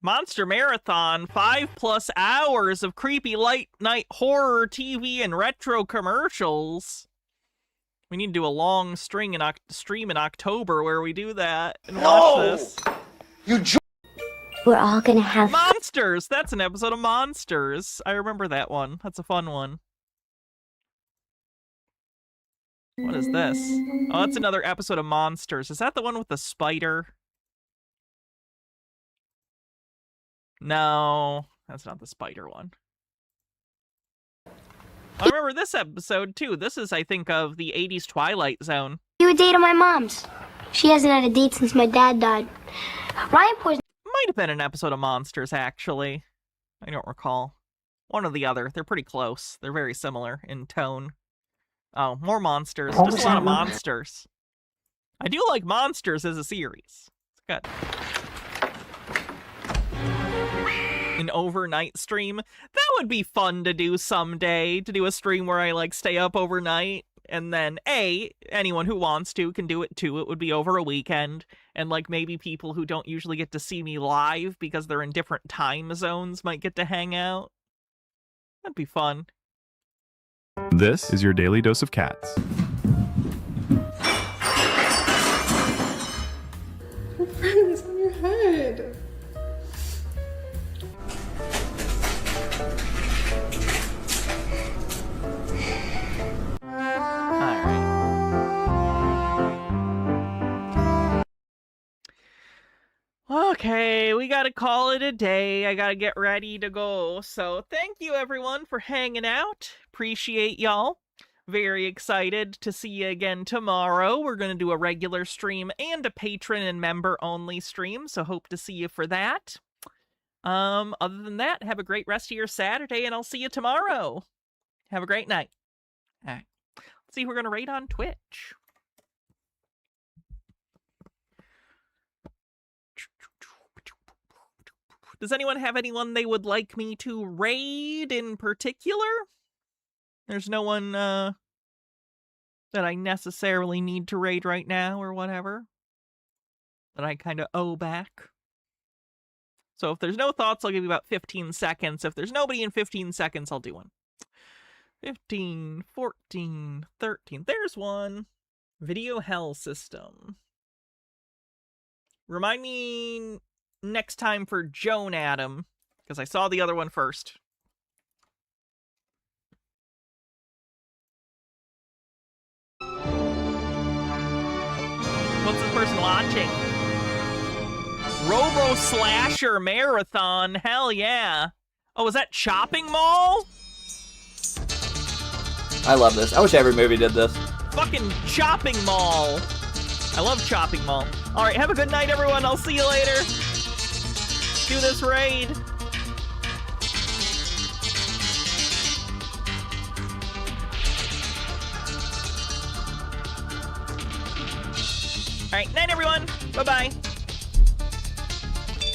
Speaker 1: Monster Marathon, 5+ hours of creepy late night horror TV and retro commercials. We need to do a long stream in October where we do that and watch this.
Speaker 12: We're all gonna have
Speaker 1: Monsters! That's an episode of Monsters. I remember that one. That's a fun one. What is this? Oh, that's another episode of Monsters. Is that the one with the spider? No, that's not the spider one. I remember this episode, too. This is, I think, of the 80s Twilight Zone.
Speaker 12: You a date on my mom's. She hasn't had a date since my dad died. Ryan pours...
Speaker 1: Might have been an episode of Monsters, actually. I don't recall. One or the other. They're pretty close. They're very similar in tone. Oh, more Monsters. Just a lot of Monsters. I do like Monsters as a series. It's good. An overnight stream. That would be fun to do someday, to do a stream where I like stay up overnight and then anyone who wants to can do it too. It would be over a weekend, and like maybe people who don't usually get to see me live because they're in different time zones might get to hang out. That'd be fun.
Speaker 11: This is your daily dose of cats.
Speaker 14: Your friend is on your head.
Speaker 1: Okay, we gotta call it a day. I gotta get ready to go. So thank you everyone for hanging out. Appreciate y'all. Very excited to see you again tomorrow. We're gonna do a regular stream and a patron and member only stream, so hope to see you for that. Other than that, have a great rest of your Saturday, and I'll see you tomorrow. Have a great night. All right. Let's see who we're gonna raid on Twitch. Does anyone have anyone they would like me to raid in particular? There's no one that I necessarily need to raid right now or whatever that I kind of owe back. So if there's no thoughts, I'll give you about 15 seconds. If there's nobody in 15 seconds, I'll do one. 15, 14, 13. There's one. Video Hell System. Remind me next time for Joan Adam, because I saw the other one first. What's this person watching? Robo Slasher Marathon. Hell yeah. Oh, is that Chopping Mall?
Speaker 17: I love this. I wish every movie did this.
Speaker 1: Fucking Chopping Mall. I love Chopping Mall. All right, have a good night, everyone. I'll see you later. Do this raid. All right, night, everyone. Bye-bye.